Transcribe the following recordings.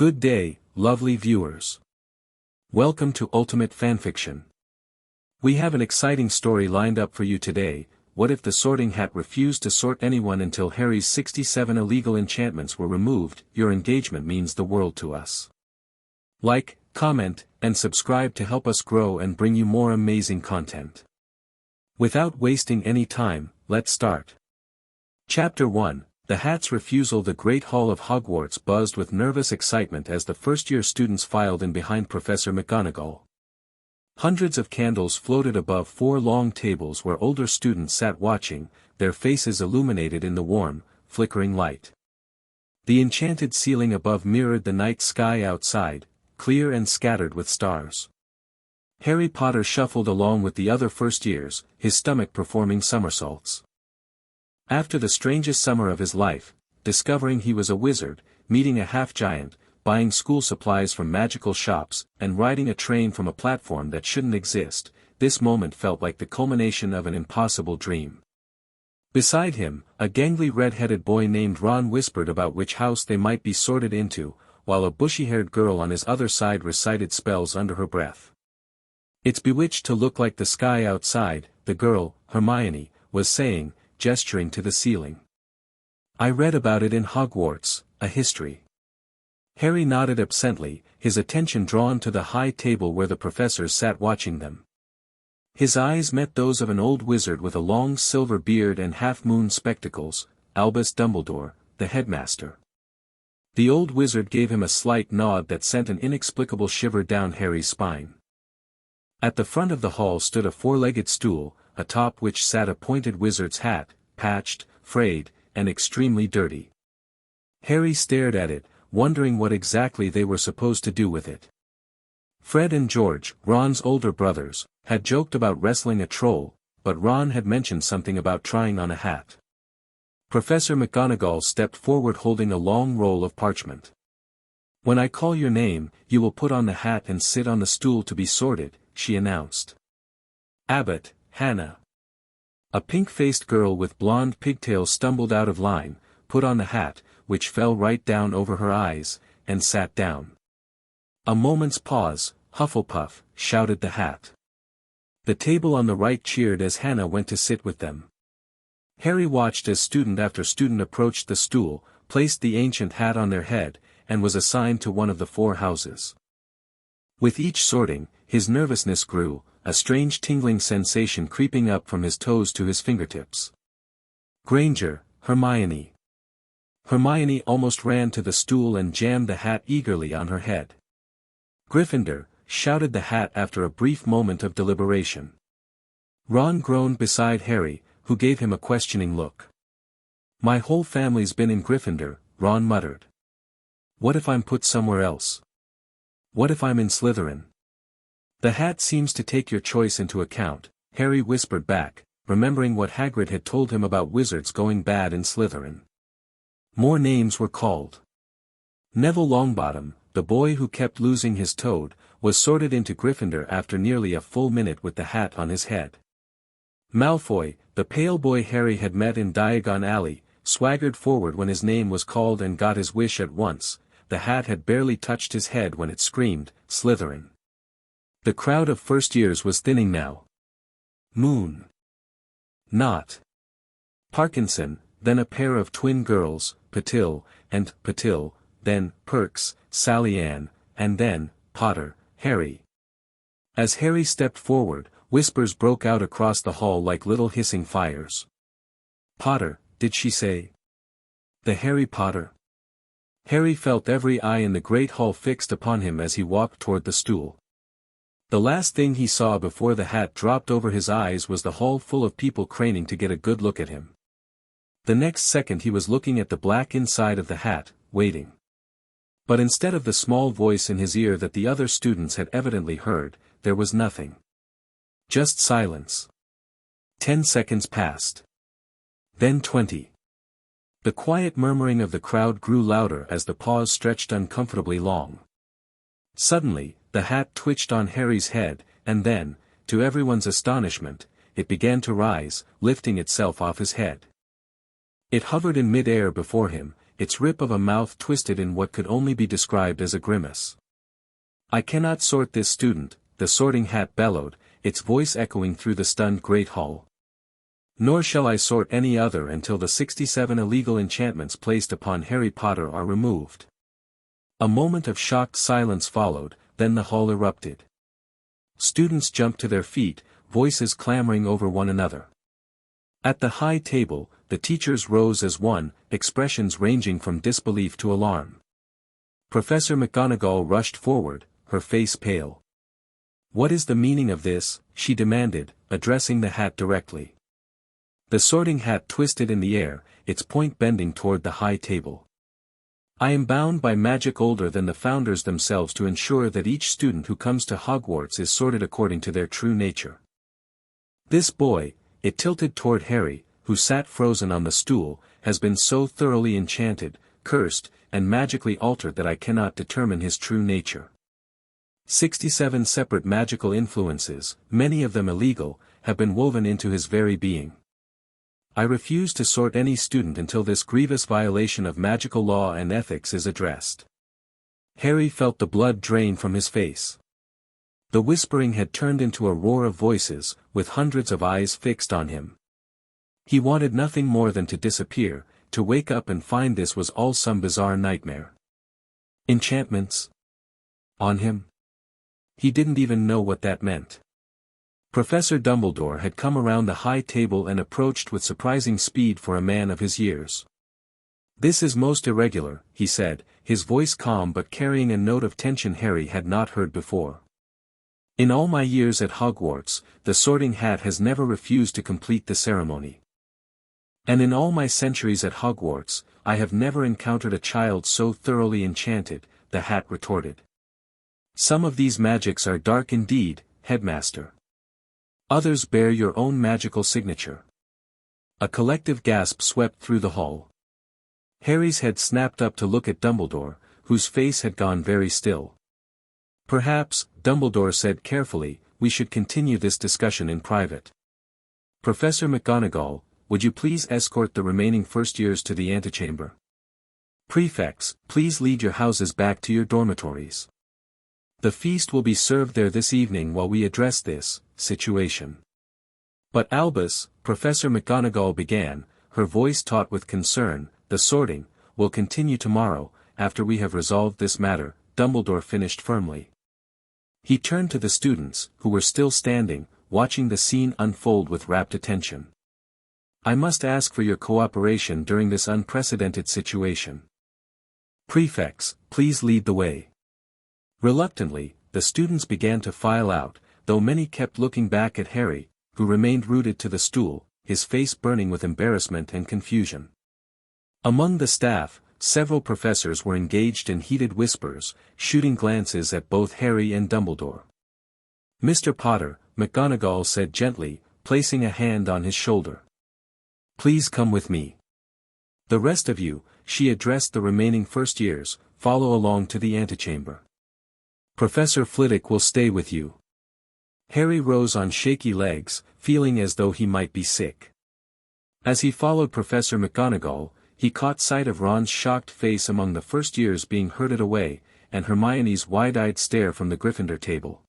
Good day, lovely viewers. Welcome to Ultimate Fanfiction. We have an exciting story lined up for you today. What if the sorting hat refused to sort anyone until Harry's 67 illegal enchantments were removed? Your engagement means the world to us. Like, comment, and subscribe to help us grow and bring you more amazing content. Without wasting any time, let's start. Chapter 1. The Hat's refusal. The Great Hall of Hogwarts buzzed with nervous excitement as the first-year students filed in behind Professor McGonagall. Hundreds of candles floated above four long tables where older students sat watching, their faces illuminated in the warm, flickering light. The enchanted ceiling above mirrored the night sky outside, clear and scattered with stars. Harry Potter shuffled along with the other first-years, his stomach performing somersaults. After the strangest summer of his life, discovering he was a wizard, meeting a half-giant, buying school supplies from magical shops, and riding a train from a platform that shouldn't exist, this moment felt like the culmination of an impossible dream. Beside him, a gangly red-headed boy named Ron whispered about which house they might be sorted into, while a bushy-haired girl on his other side recited spells under her breath. "It's bewitched to look like the sky outside," the girl, Hermione, was saying, gesturing to the ceiling. "I read about it in Hogwarts, a history." Harry nodded absently, his attention drawn to the high table where the professors sat watching them. His eyes met those of an old wizard with a long silver beard and half-moon spectacles, Albus Dumbledore, the headmaster. The old wizard gave him a slight nod that sent an inexplicable shiver down Harry's spine. At the front of the hall stood a four-legged stool, atop which sat a pointed wizard's hat, patched, frayed, and extremely dirty. Harry stared at it, wondering what exactly they were supposed to do with it. Fred and George, Ron's older brothers, had joked about wrestling a troll, but Ron had mentioned something about trying on a hat. Professor McGonagall stepped forward holding a long roll of parchment. "When I call your name, you will put on the hat and sit on the stool to be sorted," she announced. "Abbott, Hannah." A pink-faced girl with blonde pigtails stumbled out of line, put on the hat, which fell right down over her eyes, and sat down. A moment's pause. "Hufflepuff," shouted the hat. The table on the right cheered as Hannah went to sit with them. Harry watched as student after student approached the stool, placed the ancient hat on their head, and was assigned to one of the four houses. With each sorting, his nervousness grew, a strange tingling sensation creeping up from his toes to his fingertips. "Granger, Hermione." Hermione almost ran to the stool and jammed the hat eagerly on her head. "Gryffindor," shouted the hat after a brief moment of deliberation. Ron groaned beside Harry, who gave him a questioning look. "My whole family's been in Gryffindor," Ron muttered. "What if I'm put somewhere else? What if I'm in Slytherin?" "The hat seems to take your choice into account," Harry whispered back, remembering what Hagrid had told him about wizards going bad in Slytherin. More names were called. Neville Longbottom, the boy who kept losing his toad, was sorted into Gryffindor after nearly a full minute with the hat on his head. Malfoy, the pale boy Harry had met in Diagon Alley, swaggered forward when his name was called and got his wish at once. The hat had barely touched his head when it screamed, "Slytherin." The crowd of first-years was thinning now. Moon. Not. Parkinson, then a pair of twin girls, Patil, and Patil, then Perks, Sally Ann, and then Potter, Harry. As Harry stepped forward, whispers broke out across the hall like little hissing fires. "Potter, did she say? The Harry Potter?" Harry felt every eye in the great hall fixed upon him as he walked toward the stool. The last thing he saw before the hat dropped over his eyes was the hall full of people craning to get a good look at him. The next second he was looking at the black inside of the hat, waiting. But instead of the small voice in his ear that the other students had evidently heard, there was nothing. Just silence. 10 seconds passed. Then 20. The quiet murmuring of the crowd grew louder as the pause stretched uncomfortably long. Suddenly, the hat twitched on Harry's head, and then, to everyone's astonishment, it began to rise, lifting itself off his head. It hovered in mid-air before him, its rip of a mouth twisted in what could only be described as a grimace. "I cannot sort this student," the sorting hat bellowed, its voice echoing through the stunned great hall. "Nor shall I sort any other until the 67 illegal enchantments placed upon Harry Potter are removed." A moment of shocked silence followed, then the hall erupted. Students jumped to their feet, voices clamoring over one another. At the high table, the teachers rose as one, expressions ranging from disbelief to alarm. Professor McGonagall rushed forward, her face pale. "What is the meaning of this?" she demanded, addressing the hat directly. The sorting hat twisted in the air, its point bending toward the high table. "I am bound by magic older than the founders themselves to ensure that each student who comes to Hogwarts is sorted according to their true nature. This boy," it tilted toward Harry, who sat frozen on the stool, "has been so thoroughly enchanted, cursed, and magically altered that I cannot determine his true nature. 67 separate magical influences, many of them illegal, have been woven into his very being. I refuse to sort any student until this grievous violation of magical law and ethics is addressed." Harry felt the blood drain from his face. The whispering had turned into a roar of voices, with hundreds of eyes fixed on him. He wanted nothing more than to disappear, to wake up and find this was all some bizarre nightmare. Enchantments? On him? He didn't even know what that meant. Professor Dumbledore had come around the high table and approached with surprising speed for a man of his years. "This is most irregular," he said, his voice calm but carrying a note of tension Harry had not heard before. "In all my years at Hogwarts, the sorting hat has never refused to complete the ceremony. And in all my centuries at Hogwarts, I have never encountered a child so thoroughly enchanted," the hat retorted. "Some of these magics are dark indeed, Headmaster. Others bear your own magical signature." A collective gasp swept through the hall. Harry's head snapped up to look at Dumbledore, whose face had gone very still. "Perhaps," Dumbledore said carefully, "we should continue this discussion in private. Professor McGonagall, would you please escort the remaining first-years to the antechamber? Prefects, please lead your houses back to your dormitories. The feast will be served there this evening while we address this situation." "But Albus," Professor McGonagall began, her voice taut with concern, "the sorting will continue tomorrow, after we have resolved this matter," Dumbledore finished firmly. He turned to the students, who were still standing, watching the scene unfold with rapt attention. "I must ask for your cooperation during this unprecedented situation. Prefects, please lead the way." Reluctantly, the students began to file out, though many kept looking back at Harry, who remained rooted to the stool, his face burning with embarrassment and confusion. Among the staff, several professors were engaged in heated whispers, shooting glances at both Harry and Dumbledore. "Mr. Potter," McGonagall said gently, placing a hand on his shoulder. "Please come with me. The rest of you," she addressed the remaining first-years, "follow along to the antechamber. Professor Flitwick will stay with you." Harry rose on shaky legs, feeling as though he might be sick. As he followed Professor McGonagall, he caught sight of Ron's shocked face among the first-years being herded away, and Hermione's wide-eyed stare from the Gryffindor table.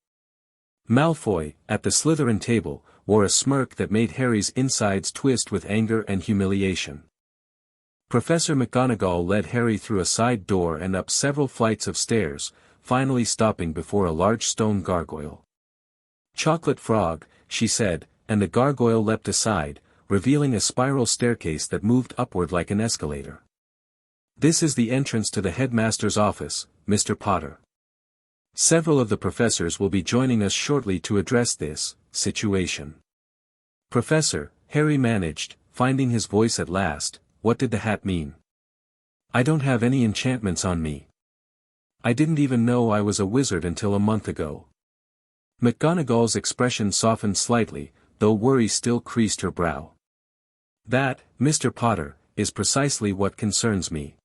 Malfoy, at the Slytherin table, wore a smirk that made Harry's insides twist with anger and humiliation. Professor McGonagall led Harry through a side door and up several flights of stairs, finally stopping before a large stone gargoyle. "Chocolate frog," she said, and the gargoyle leapt aside, revealing a spiral staircase that moved upward like an escalator. "This is the entrance to the headmaster's office, Mr. Potter. Several of the professors will be joining us shortly to address this situation." "Professor," Harry managed, finding his voice at last, "what did the hat mean? I don't have any enchantments on me. I didn't even know I was a wizard until a month ago." McGonagall's expression softened slightly, though worry still creased her brow. "That, Mr. Potter, is precisely what concerns me.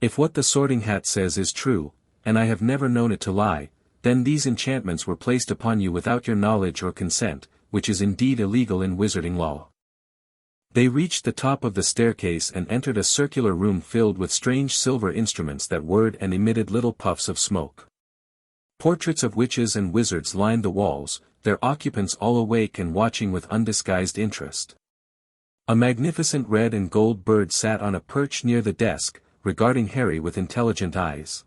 If what the sorting hat says is true, and I have never known it to lie, then these enchantments were placed upon you without your knowledge or consent, which is indeed illegal in wizarding law. They reached the top of the staircase and entered a circular room filled with strange silver instruments that whirred and emitted little puffs of smoke. Portraits of witches and wizards lined the walls, their occupants all awake and watching with undisguised interest. A magnificent red and gold bird sat on a perch near the desk, regarding Harry with intelligent eyes.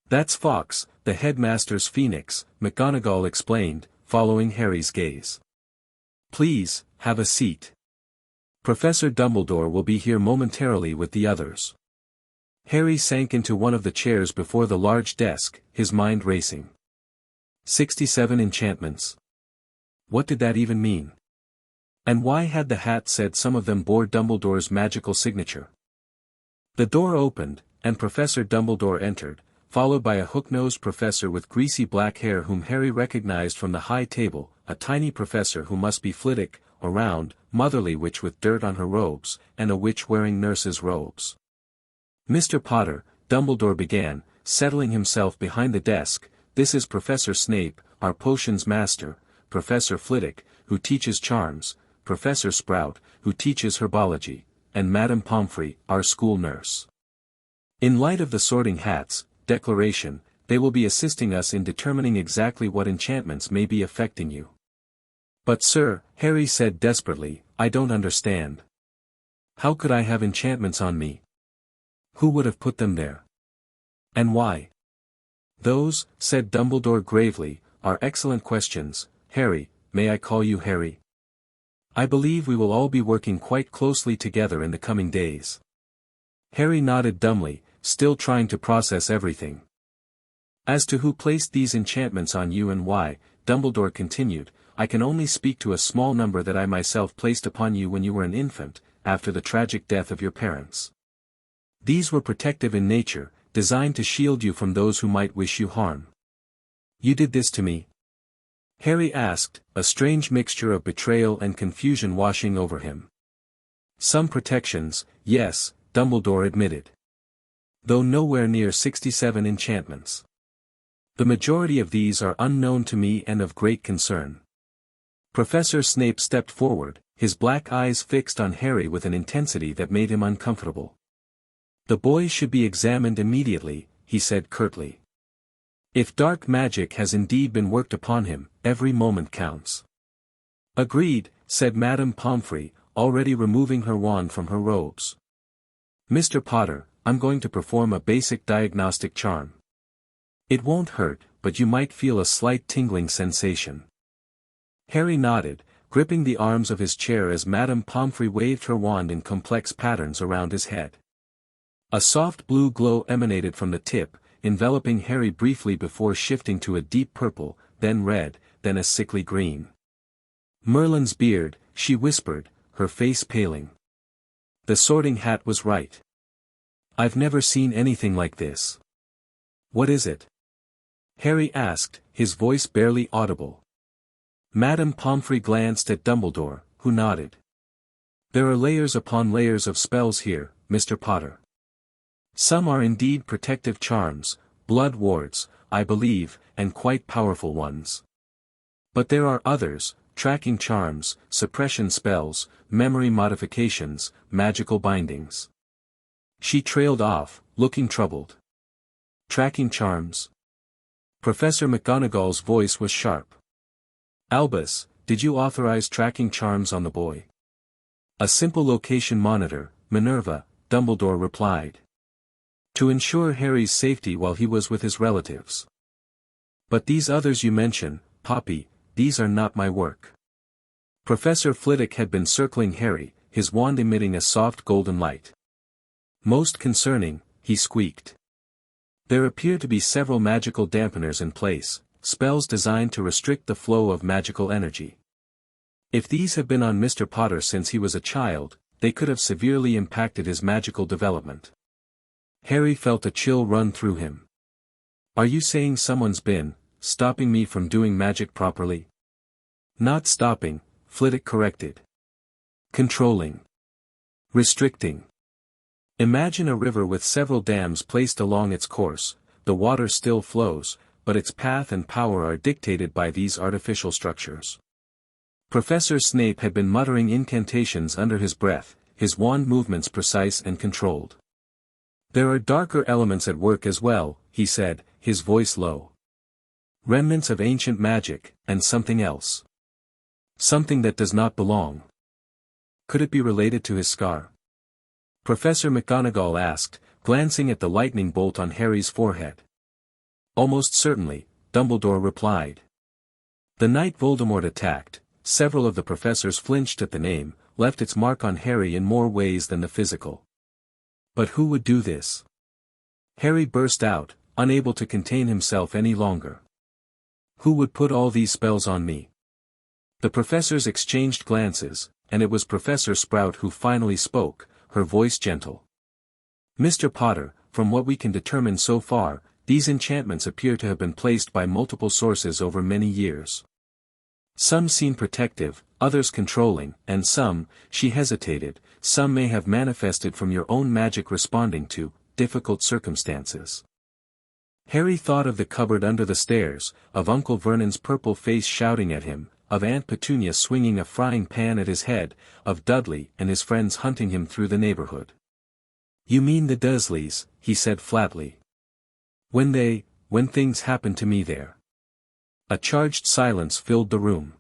"That's Fawkes, the headmaster's phoenix," McGonagall explained, following Harry's gaze. "Please, have a seat. Professor Dumbledore will be here momentarily with the others." Harry sank into one of the chairs before the large desk, his mind racing. 67 enchantments. What did that even mean? And why had the hat said some of them bore Dumbledore's magical signature? The door opened, and Professor Dumbledore entered, followed by a hook-nosed professor with greasy black hair whom Harry recognized from the high table, a tiny professor who must be Flitwick, a round, motherly witch with dirt on her robes, and a witch wearing nurse's robes. "Mr. Potter," Dumbledore began, settling himself behind the desk, "this is Professor Snape, our potions master, Professor Flitwick, who teaches charms, Professor Sprout, who teaches herbology, and Madame Pomfrey, our school nurse. In light of the Sorting Hat's declaration, they will be assisting us in determining exactly what enchantments may be affecting you." "But sir," Harry said desperately, "I don't understand. How could I have enchantments on me? Who would have put them there? And why?" "Those," said Dumbledore gravely, "are excellent questions, Harry. May I call you Harry? I believe we will all be working quite closely together in the coming days." Harry nodded dumbly, still trying to process everything. "As to who placed these enchantments on you and why," Dumbledore continued, "I can only speak to a small number that I myself placed upon you when you were an infant, after the tragic death of your parents. These were protective in nature, designed to shield you from those who might wish you harm." "You did this to me?" Harry asked, a strange mixture of betrayal and confusion washing over him. "Some protections, yes," Dumbledore admitted. "Though nowhere near 67 enchantments. The majority of these are unknown to me and of great concern." Professor Snape stepped forward, his black eyes fixed on Harry with an intensity that made him uncomfortable. "The boy should be examined immediately," he said curtly. "If dark magic has indeed been worked upon him, every moment counts." "Agreed," said Madame Pomfrey, already removing her wand from her robes. "Mr. Potter, I'm going to perform a basic diagnostic charm. It won't hurt, but you might feel a slight tingling sensation." Harry nodded, gripping the arms of his chair as Madame Pomfrey waved her wand in complex patterns around his head. A soft blue glow emanated from the tip, enveloping Harry briefly before shifting to a deep purple, then red, then a sickly green. "Merlin's beard," she whispered, her face paling. "The Sorting Hat was right. I've never seen anything like this." "What is it?" Harry asked, his voice barely audible. Madame Pomfrey glanced at Dumbledore, who nodded. "There are layers upon layers of spells here, Mr. Potter. Some are indeed protective charms, blood wards, I believe, and quite powerful ones. But there are others, tracking charms, suppression spells, memory modifications, magical bindings." She trailed off, looking troubled. "Tracking charms?" Professor McGonagall's voice was sharp. "Albus, did you authorize tracking charms on the boy?" "A simple location monitor, Minerva," Dumbledore replied. "To ensure Harry's safety while he was with his relatives. But these others you mention, Poppy, these are not my work." Professor Flitwick had been circling Harry, his wand emitting a soft golden light. "Most concerning," he squeaked. "There appear to be several magical dampeners in place, spells designed to restrict the flow of magical energy. If these have been on Mr. Potter since he was a child, they could have severely impacted his magical development." Harry felt a chill run through him. "Are you saying someone's been stopping me from doing magic properly?" "Not stopping," Flitwick corrected. "Controlling. Restricting. Imagine a river with several dams placed along its course. The water still flows, but its path and power are dictated by these artificial structures. Professor Snape had been muttering incantations under his breath, his wand movements precise and controlled. "There are darker elements at work as well," he said, his voice low. "Remnants of ancient magic, and something else. Something that does not belong." Could it be related to his scar? Professor McGonagall asked, glancing at the lightning bolt on Harry's forehead. "Almost certainly," Dumbledore replied. The night Voldemort attacked, several of the professors flinched at the name, left its mark on Harry in more ways than the physical. But who would do this? Harry burst out, unable to contain himself any longer. "Who would put all these spells on me?" The professors exchanged glances, and it was Professor Sprout who finally spoke, her voice gentle. "Mr. Potter, from what we can determine so far, these enchantments appear to have been placed by multiple sources over many years. Some seem protective, others controlling, and some," she hesitated, "some may have manifested from your own magic responding to difficult circumstances." Harry thought of the cupboard under the stairs, of Uncle Vernon's purple face shouting at him, of Aunt Petunia swinging a frying pan at his head, of Dudley and his friends hunting him through the neighborhood. "You mean the Dursleys," he said flatly. When things happened to me there." A charged silence filled the room.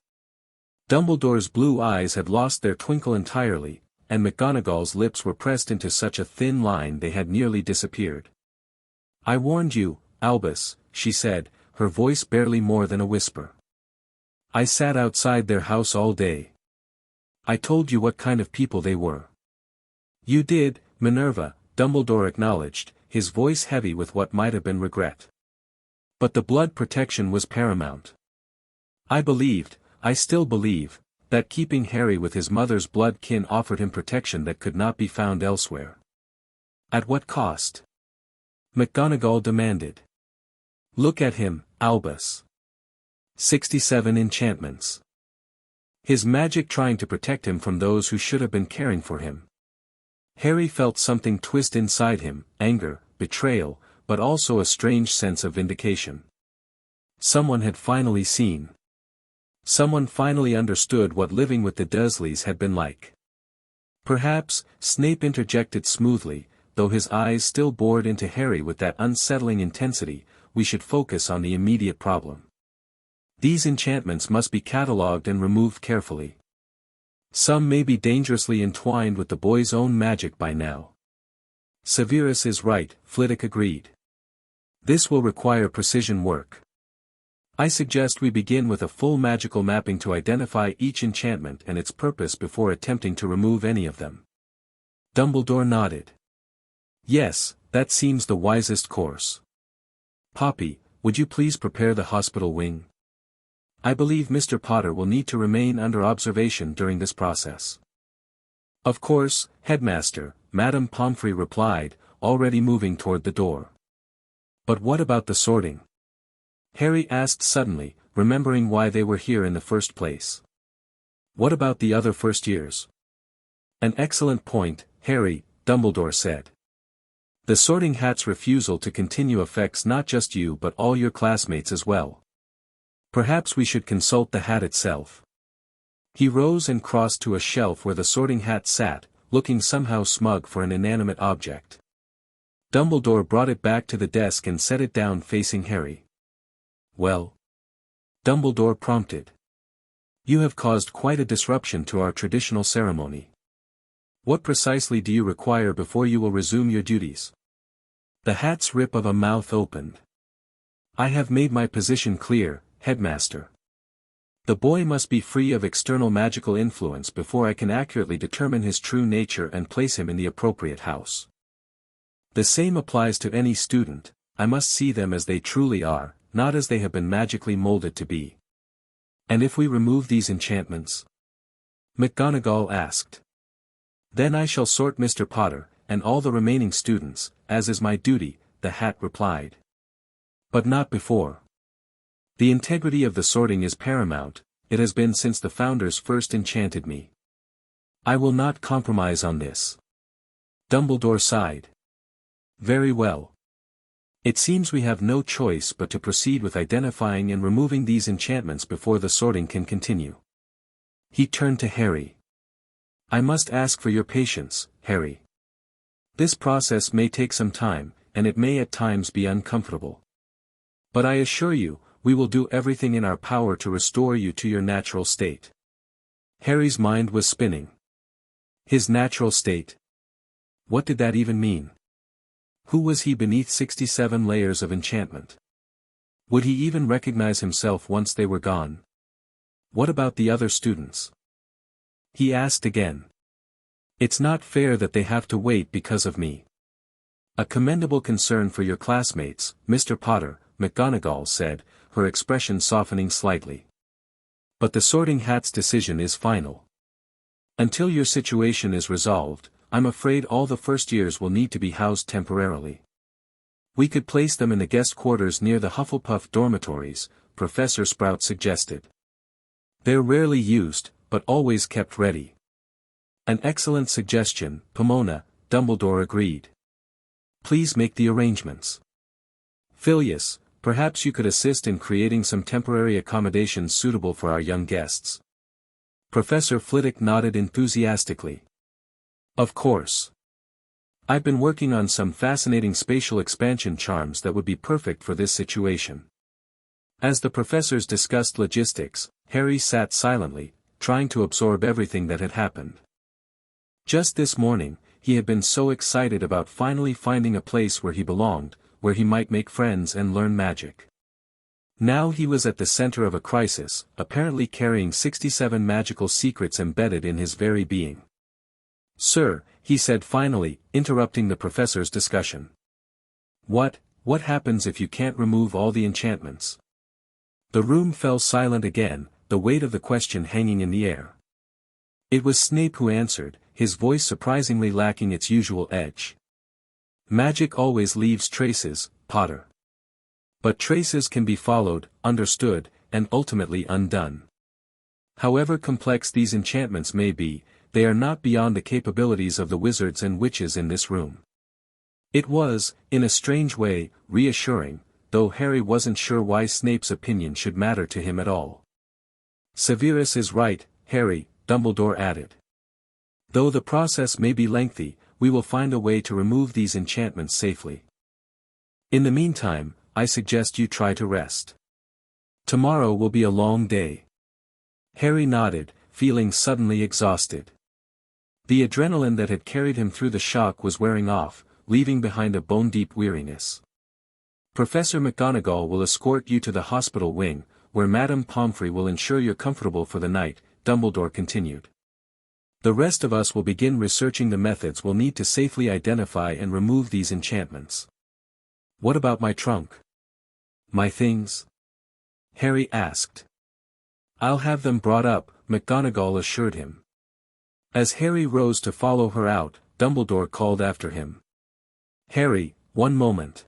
Dumbledore's blue eyes had lost their twinkle entirely, and McGonagall's lips were pressed into such a thin line they had nearly disappeared. "I warned you, Albus," she said, her voice barely more than a whisper. "I sat outside their house all day. I told you what kind of people they were." "You did, Minerva," Dumbledore acknowledged, his voice heavy with what might have been regret. "But the blood protection was paramount. I still believe, that keeping Harry with his mother's blood kin offered him protection that could not be found elsewhere." "At what cost?" McGonagall demanded. "Look at him, Albus. 67 enchantments. His magic trying to protect him from those who should have been caring for him." Harry felt something twist inside him, anger, betrayal, but also a strange sense of vindication. Someone had finally seen. Someone finally understood what living with the Dursleys had been like. "Perhaps," Snape interjected smoothly, though his eyes still bored into Harry with that unsettling intensity, "we should focus on the immediate problem. These enchantments must be catalogued and removed carefully. Some may be dangerously entwined with the boy's own magic by now." "Severus is right," Flitwick agreed. "This will require precision work. I suggest we begin with a full magical mapping to identify each enchantment and its purpose before attempting to remove any of them." Dumbledore nodded. "Yes, that seems the wisest course. Poppy, would you please prepare the hospital wing? I believe Mr. Potter will need to remain under observation during this process." "Of course, Headmaster," Madame Pomfrey replied, already moving toward the door. "But what about the sorting?" Harry asked suddenly, remembering why they were here in the first place. "What about the other first years?" "An excellent point, Harry," Dumbledore said. "The Sorting Hat's refusal to continue affects not just you but all your classmates as well. Perhaps we should consult the hat itself." He rose and crossed to a shelf where the Sorting Hat sat, looking somehow smug for an inanimate object. Dumbledore brought it back to the desk and set it down facing Harry. "Well?" Dumbledore prompted. "You have caused quite a disruption to our traditional ceremony. What precisely do you require before you will resume your duties?" The hat's rip of a mouth opened. "I have made my position clear, Headmaster. The boy must be free of external magical influence before I can accurately determine his true nature and place him in the appropriate house. The same applies to any student, I must see them as they truly are, not as they have been magically molded to be." "And if we remove these enchantments?" McGonagall asked. "Then I shall sort Mr. Potter, and all the remaining students, as is my duty," the hat replied. "But not before. The integrity of the sorting is paramount, it has been since the founders first enchanted me. I will not compromise on this." Dumbledore sighed. "Very well. It seems we have no choice but to proceed with identifying and removing these enchantments before the sorting can continue." He turned to Harry. "I must ask for your patience, Harry. This process may take some time, and it may at times be uncomfortable. But I assure you, we will do everything in our power to restore you to your natural state." Harry's mind was spinning. His natural state? What did that even mean? Who was he beneath 67 layers of enchantment? Would he even recognize himself once they were gone? What about the other students? He asked again. "It's not fair that they have to wait because of me." "A commendable concern for your classmates, Mr. Potter," McGonagall said, her expression softening slightly. "But the Sorting Hat's decision is final. Until your situation is resolved, I'm afraid all the first years will need to be housed temporarily. We could place them in the guest quarters near the Hufflepuff dormitories," Professor Sprout suggested. "They're rarely used, but always kept ready." "An excellent suggestion, Pomona," Dumbledore agreed. "Please make the arrangements. Phileas, perhaps you could assist in creating some temporary accommodations suitable for our young guests." Professor Flitwick nodded enthusiastically. "Of course. I've been working on some fascinating spatial expansion charms that would be perfect for this situation." As the professors discussed logistics, Harry sat silently, trying to absorb everything that had happened. Just this morning, he had been so excited about finally finding a place where he belonged, where he might make friends and learn magic. Now he was at the center of a crisis, apparently carrying 67 magical secrets embedded in his very being. "Sir," he said finally, interrupting the professor's discussion. What happens if you can't remove all the enchantments?" The room fell silent again, the weight of the question hanging in the air. It was Snape who answered, his voice surprisingly lacking its usual edge. "Magic always leaves traces, Potter. But traces can be followed, understood, and ultimately undone. However complex these enchantments may be, they are not beyond the capabilities of the wizards and witches in this room." It was, in a strange way, reassuring, though Harry wasn't sure why Snape's opinion should matter to him at all. "Severus is right, Harry," Dumbledore added. "Though the process may be lengthy, we will find a way to remove these enchantments safely. In the meantime, I suggest you try to rest. Tomorrow will be a long day." Harry nodded, feeling suddenly exhausted. The adrenaline that had carried him through the shock was wearing off, leaving behind a bone-deep weariness. "Professor McGonagall will escort you to the hospital wing, where Madame Pomfrey will ensure you're comfortable for the night," Dumbledore continued. "The rest of us will begin researching the methods we'll need to safely identify and remove these enchantments." "What about my trunk? My things?" Harry asked. "I'll have them brought up," McGonagall assured him. As Harry rose to follow her out, Dumbledore called after him. "Harry, one moment."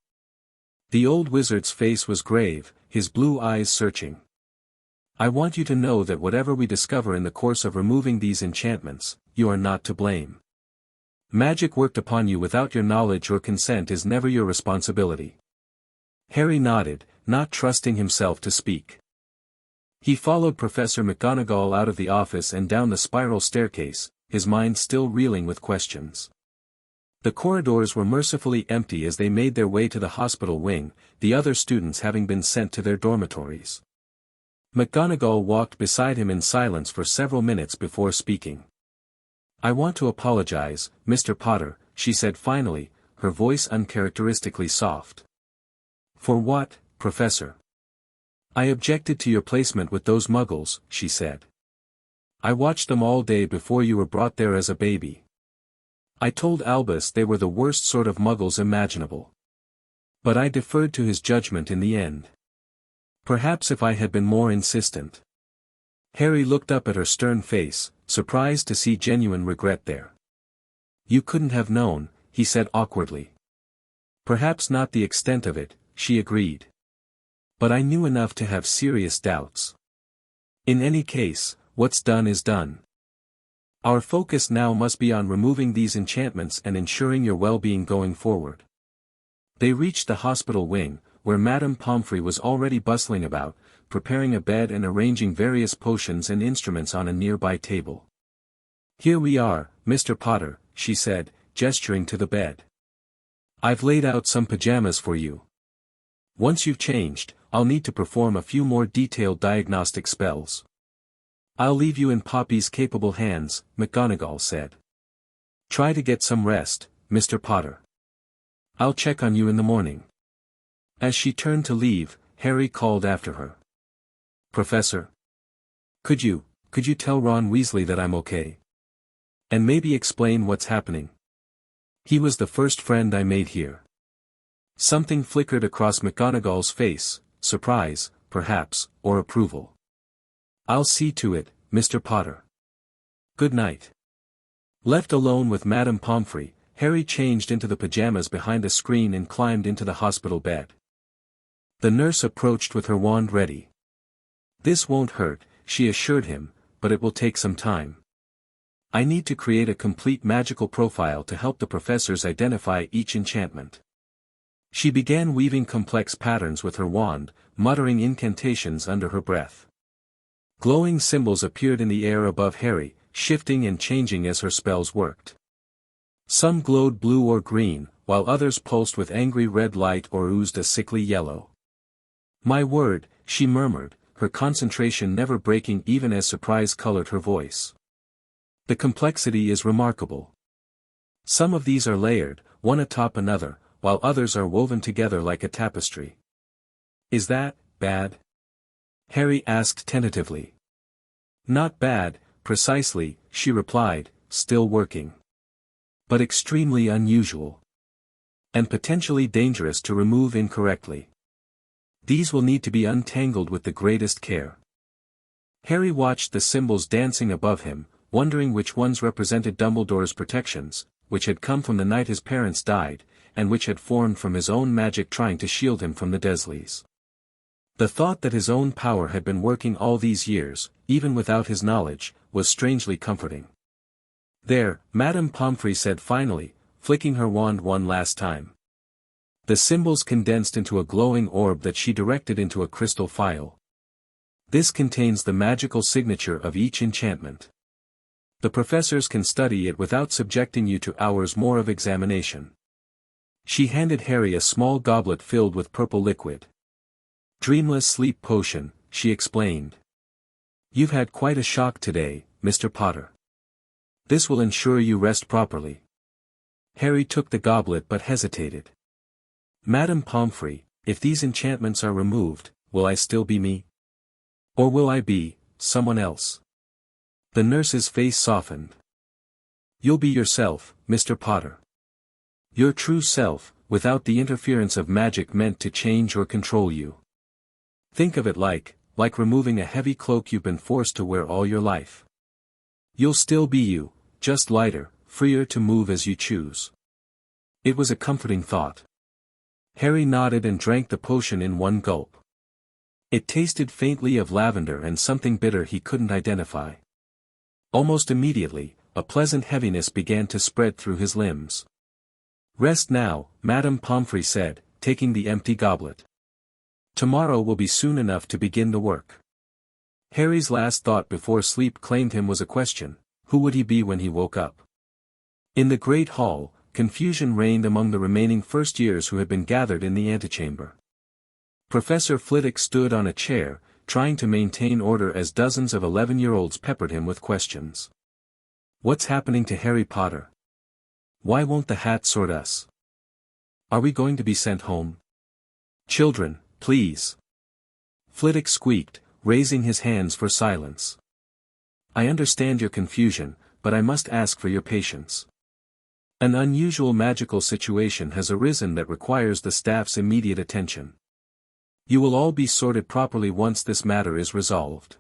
The old wizard's face was grave, his blue eyes searching. "I want you to know that whatever we discover in the course of removing these enchantments, you are not to blame. Magic worked upon you without your knowledge or consent is never your responsibility." Harry nodded, not trusting himself to speak. He followed Professor McGonagall out of the office and down the spiral staircase, his mind still reeling with questions. The corridors were mercifully empty as they made their way to the hospital wing, the other students having been sent to their dormitories. McGonagall walked beside him in silence for several minutes before speaking. "I want to apologize, Mr. Potter," she said finally, her voice uncharacteristically soft. "For what, Professor?" "I objected to your placement with those muggles," she said. "I watched them all day before you were brought there as a baby. I told Albus they were the worst sort of muggles imaginable. But I deferred to his judgment in the end. Perhaps if I had been more insistent." Harry looked up at her stern face, surprised to see genuine regret there. "You couldn't have known," he said awkwardly. "Perhaps not the extent of it," she agreed. "But I knew enough to have serious doubts. In any case, what's done is done. Our focus now must be on removing these enchantments and ensuring your well-being going forward." They reached the hospital wing, where Madame Pomfrey was already bustling about, preparing a bed and arranging various potions and instruments on a nearby table. "Here we are, Mr. Potter," she said, gesturing to the bed. "I've laid out some pajamas for you. Once you've changed, I'll need to perform a few more detailed diagnostic spells." "I'll leave you in Poppy's capable hands," McGonagall said. "Try to get some rest, Mr. Potter. I'll check on you in the morning." As she turned to leave, Harry called after her. "Professor? Could you tell Ron Weasley that I'm okay? And maybe explain what's happening? He was the first friend I made here." Something flickered across McGonagall's face, surprise, perhaps, or approval. "I'll see to it, Mr. Potter. Good night." Left alone with Madame Pomfrey, Harry changed into the pajamas behind a screen and climbed into the hospital bed. The nurse approached with her wand ready. "This won't hurt," she assured him, "but it will take some time. I need to create a complete magical profile to help the professors identify each enchantment." She began weaving complex patterns with her wand, muttering incantations under her breath. Glowing symbols appeared in the air above Harry, shifting and changing as her spells worked. Some glowed blue or green, while others pulsed with angry red light or oozed a sickly yellow. "My word," she murmured, her concentration never breaking even as surprise colored her voice. "The complexity is remarkable. Some of these are layered, one atop another, while others are woven together like a tapestry." "Is that bad?" Harry asked tentatively. "Not bad, precisely," she replied, still working. "But extremely unusual. And potentially dangerous to remove incorrectly. These will need to be untangled with the greatest care." Harry watched the symbols dancing above him, wondering which ones represented Dumbledore's protections, which had come from the night his parents died, and which had formed from his own magic trying to shield him from the Dursleys. The thought that his own power had been working all these years, even without his knowledge, was strangely comforting. "There," Madame Pomfrey said finally, flicking her wand one last time. The symbols condensed into a glowing orb that she directed into a crystal phial. "This contains the magical signature of each enchantment. The professors can study it without subjecting you to hours more of examination." She handed Harry a small goblet filled with purple liquid. "Dreamless sleep potion," she explained. "You've had quite a shock today, Mr. Potter. This will ensure you rest properly." Harry took the goblet but hesitated. "Madame Pomfrey, if these enchantments are removed, will I still be me? Or will I be someone else?" The nurse's face softened. "You'll be yourself, Mr. Potter. Your true self, without the interference of magic meant to change or control you. Think of it like removing a heavy cloak you've been forced to wear all your life. You'll still be you, just lighter, freer to move as you choose." It was a comforting thought. Harry nodded and drank the potion in one gulp. It tasted faintly of lavender and something bitter he couldn't identify. Almost immediately, a pleasant heaviness began to spread through his limbs. "Rest now," Madame Pomfrey said, taking the empty goblet. "Tomorrow will be soon enough to begin the work." Harry's last thought before sleep claimed him was a question: who would he be when he woke up? In the great hall, confusion reigned among the remaining first years who had been gathered in the antechamber. Professor Flitwick stood on a chair, trying to maintain order as dozens of 11-year-olds peppered him with questions. "What's happening to Harry Potter? Why won't the hat sort us? Are we going to be sent home? Children, please." Flitwick squeaked, raising his hands for silence. "I understand your confusion, but I must ask for your patience. An unusual magical situation has arisen that requires the staff's immediate attention. You will all be sorted properly once this matter is resolved."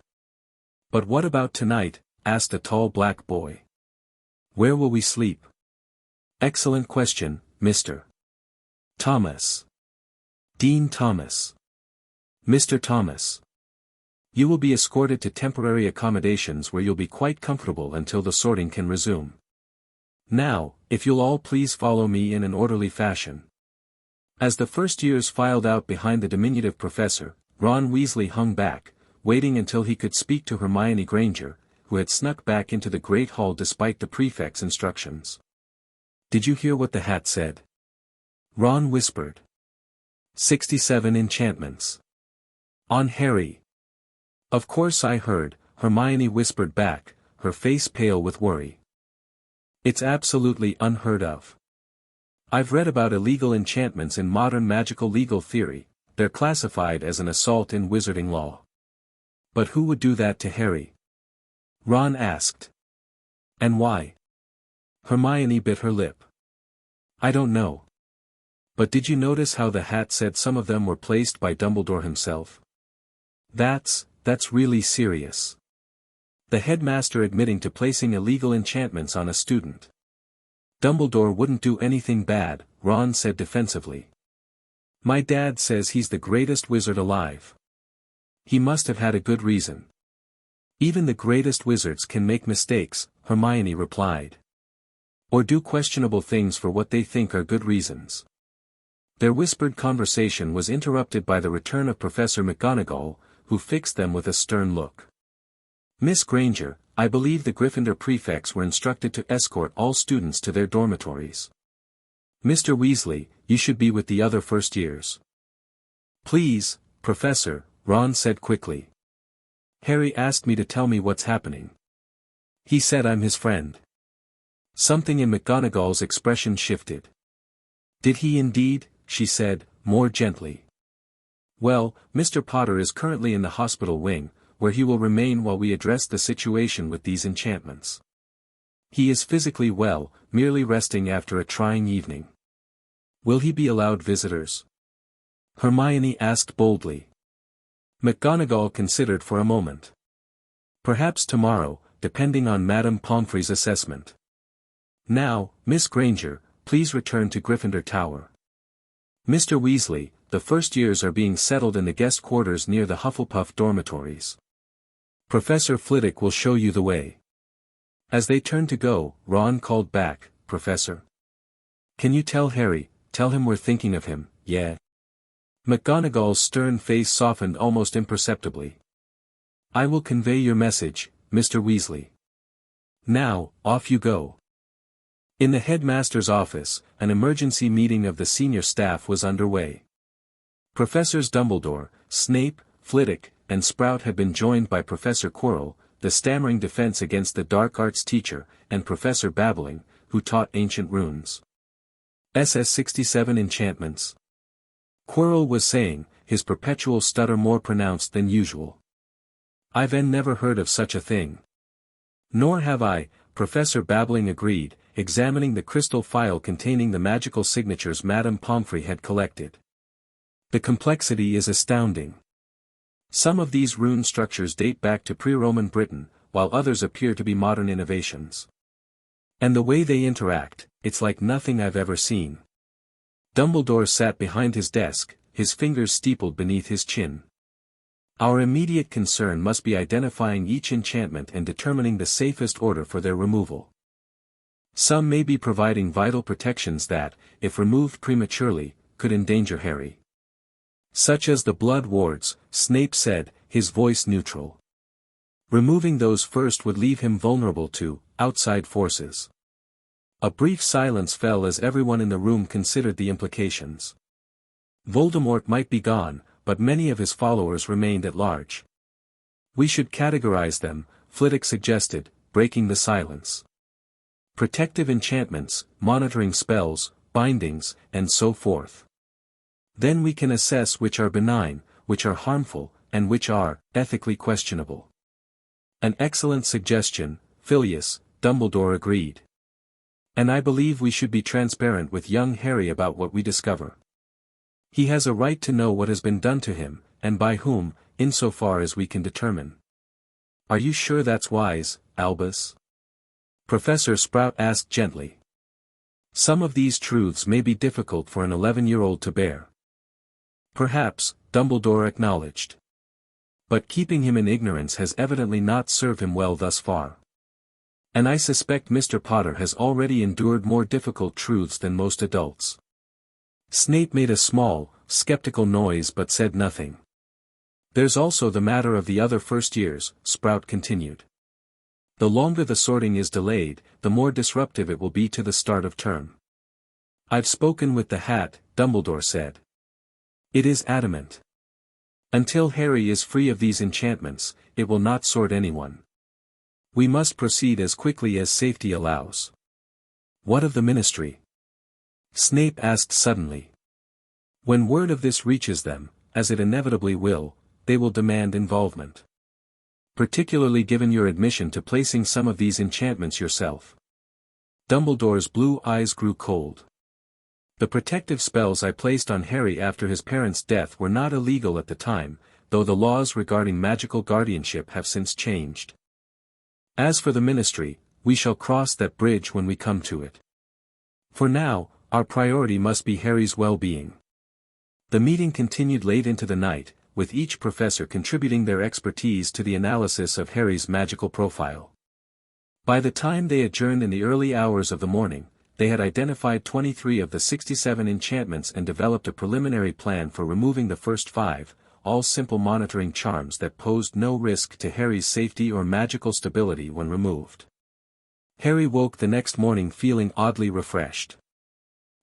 "But what about tonight?" asked a tall black boy. "Where will we sleep?" "Excellent question, Mr. Thomas. Dean Thomas. Mr. Thomas. You will be escorted to temporary accommodations where you'll be quite comfortable until the sorting can resume. Now, if you'll all please follow me in an orderly fashion." As the first years filed out behind the diminutive professor, Ron Weasley hung back, waiting until he could speak to Hermione Granger, who had snuck back into the Great Hall despite the prefect's instructions. "Did you hear what the hat said?" Ron whispered. 67 enchantments. On Harry. "Of course I heard," Hermione whispered back, her face pale with worry. "It's absolutely unheard of. I've read about illegal enchantments in modern magical legal theory. They're classified as an assault in wizarding law. But who would do that to Harry?" Ron asked. "And why?" Hermione bit her lip. "I don't know. But did you notice how the hat said some of them were placed by Dumbledore himself? That's really serious. The headmaster admitting to placing illegal enchantments on a student." "Dumbledore wouldn't do anything bad," Ron said defensively. "My dad says he's the greatest wizard alive. He must have had a good reason." "Even the greatest wizards can make mistakes," Hermione replied. "Or do questionable things for what they think are good reasons." Their whispered conversation was interrupted by the return of Professor McGonagall, who fixed them with a stern look. "Miss Granger, I believe the Gryffindor prefects were instructed to escort all students to their dormitories. Mr. Weasley, you should be with the other first years." "Please, Professor," Ron said quickly. "Harry asked me to tell me what's happening. He said I'm his friend." Something in McGonagall's expression shifted. "Did he indeed?" she said, more gently. "Well, Mr. Potter is currently in the hospital wing, where he will remain while we address the situation with these enchantments. He is physically well, merely resting after a trying evening." "Will he be allowed visitors?" Hermione asked boldly. McGonagall considered for a moment. "Perhaps tomorrow, depending on Madame Pomfrey's assessment. Now, Miss Granger, please return to Gryffindor Tower. Mr. Weasley, the first years are being settled in the guest quarters near the Hufflepuff dormitories. Professor Flitwick will show you the way." As they turned to go, Ron called back, "Professor. Can you tell Harry, tell him we're thinking of him, yeah?" McGonagall's stern face softened almost imperceptibly. "I will convey your message, Mr. Weasley. Now, off you go." In the headmaster's office, an emergency meeting of the senior staff was underway. Professors Dumbledore, Snape, Flitwick, and Sprout had been joined by Professor Quirrell, the stammering defense against the dark arts teacher, and Professor Babbling, who taught ancient runes. SS 67 enchantments. Quirrell was saying, his perpetual stutter more pronounced than usual. "I've never heard of such a thing." "Nor have I," Professor Babbling agreed, examining the crystal file containing the magical signatures Madame Pomfrey had collected. "The complexity is astounding. Some of these rune structures date back to pre-Roman Britain, while others appear to be modern innovations. And the way they interact, it's like nothing I've ever seen." Dumbledore sat behind his desk, his fingers steepled beneath his chin. "Our immediate concern must be identifying each enchantment and determining the safest order for their removal. Some may be providing vital protections that, if removed prematurely, could endanger Harry. Such as the blood wards," Snape said, his voice neutral. "Removing those first would leave him vulnerable to outside forces." A brief silence fell as everyone in the room considered the implications. Voldemort might be gone, but many of his followers remained at large. "We should categorize them," Flitwick suggested, breaking the silence. "Protective enchantments, monitoring spells, bindings, and so forth. Then we can assess which are benign, which are harmful, and which are ethically questionable." "An excellent suggestion, Phileas," Dumbledore agreed. "And I believe we should be transparent with young Harry about what we discover. He has a right to know what has been done to him, and by whom, insofar as we can determine." "Are you sure that's wise, Albus?" Professor Sprout asked gently. "Some of these truths may be difficult for an 11-year-old to bear." "Perhaps," Dumbledore acknowledged. "But keeping him in ignorance has evidently not served him well thus far. And I suspect Mr. Potter has already endured more difficult truths than most adults." Snape made a small, skeptical noise but said nothing. There's also the matter of the other first years, Sprout continued. The longer the sorting is delayed, the more disruptive it will be to the start of term. I've spoken with the Hat, Dumbledore said. It is adamant. Until Harry is free of these enchantments, it will not sort anyone. We must proceed as quickly as safety allows. What of the Ministry? Snape asked suddenly. When word of this reaches them, as it inevitably will, they will demand involvement. Particularly given your admission to placing some of these enchantments yourself. Dumbledore's blue eyes grew cold. The protective spells I placed on Harry after his parents' death were not illegal at the time, though the laws regarding magical guardianship have since changed. As for the Ministry, we shall cross that bridge when we come to it. For now, our priority must be Harry's well-being. The meeting continued late into the night, with each professor contributing their expertise to the analysis of Harry's magical profile. By the time they adjourned in the early hours of the morning, they had identified 23 of the 67 enchantments and developed a preliminary plan for removing the first 5, all simple monitoring charms that posed no risk to Harry's safety or magical stability when removed. Harry woke the next morning feeling oddly refreshed.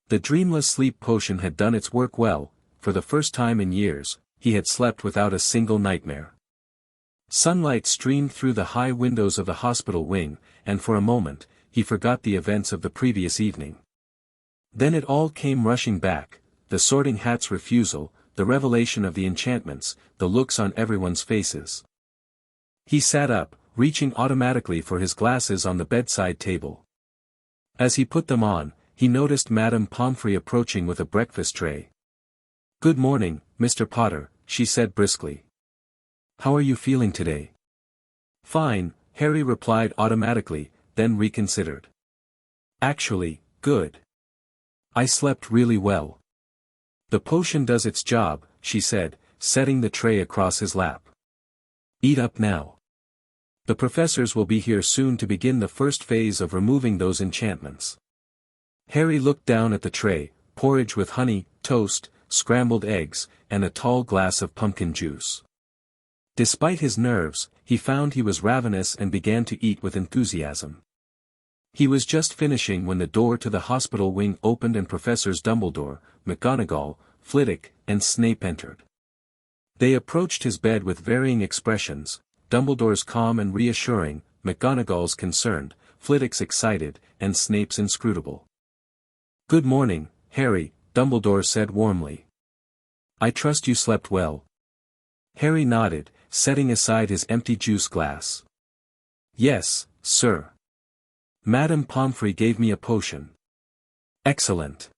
The dreamless sleep potion had done its work well. For the first time in years, he had slept without a single nightmare. Sunlight streamed through the high windows of the hospital wing, and for a moment, he forgot the events of the previous evening. Then it all came rushing back, the Sorting Hat's refusal, the revelation of the enchantments, the looks on everyone's faces. He sat up, reaching automatically for his glasses on the bedside table. As he put them on, he noticed Madame Pomfrey approaching with a breakfast tray. "Good morning, Mr. Potter," she said briskly. "How are you feeling today?" "Fine," Harry replied automatically, then reconsidered. "Actually, good. I slept really well." "The potion does its job," she said, setting the tray across his lap. "Eat up now. The professors will be here soon to begin the first phase of removing those enchantments." Harry looked down at the tray, porridge with honey, toast, scrambled eggs, and a tall glass of pumpkin juice. Despite his nerves, he found he was ravenous and began to eat with enthusiasm. He was just finishing when the door to the hospital wing opened and Professors Dumbledore, McGonagall, Flitwick, and Snape entered. They approached his bed with varying expressions, Dumbledore's calm and reassuring, McGonagall's concerned, Flitwick's excited, and Snape's inscrutable. "Good morning, Harry," Dumbledore said warmly. "I trust you slept well." Harry nodded, setting aside his empty juice glass. "Yes, sir. Madame Pomfrey gave me a potion." "Excellent.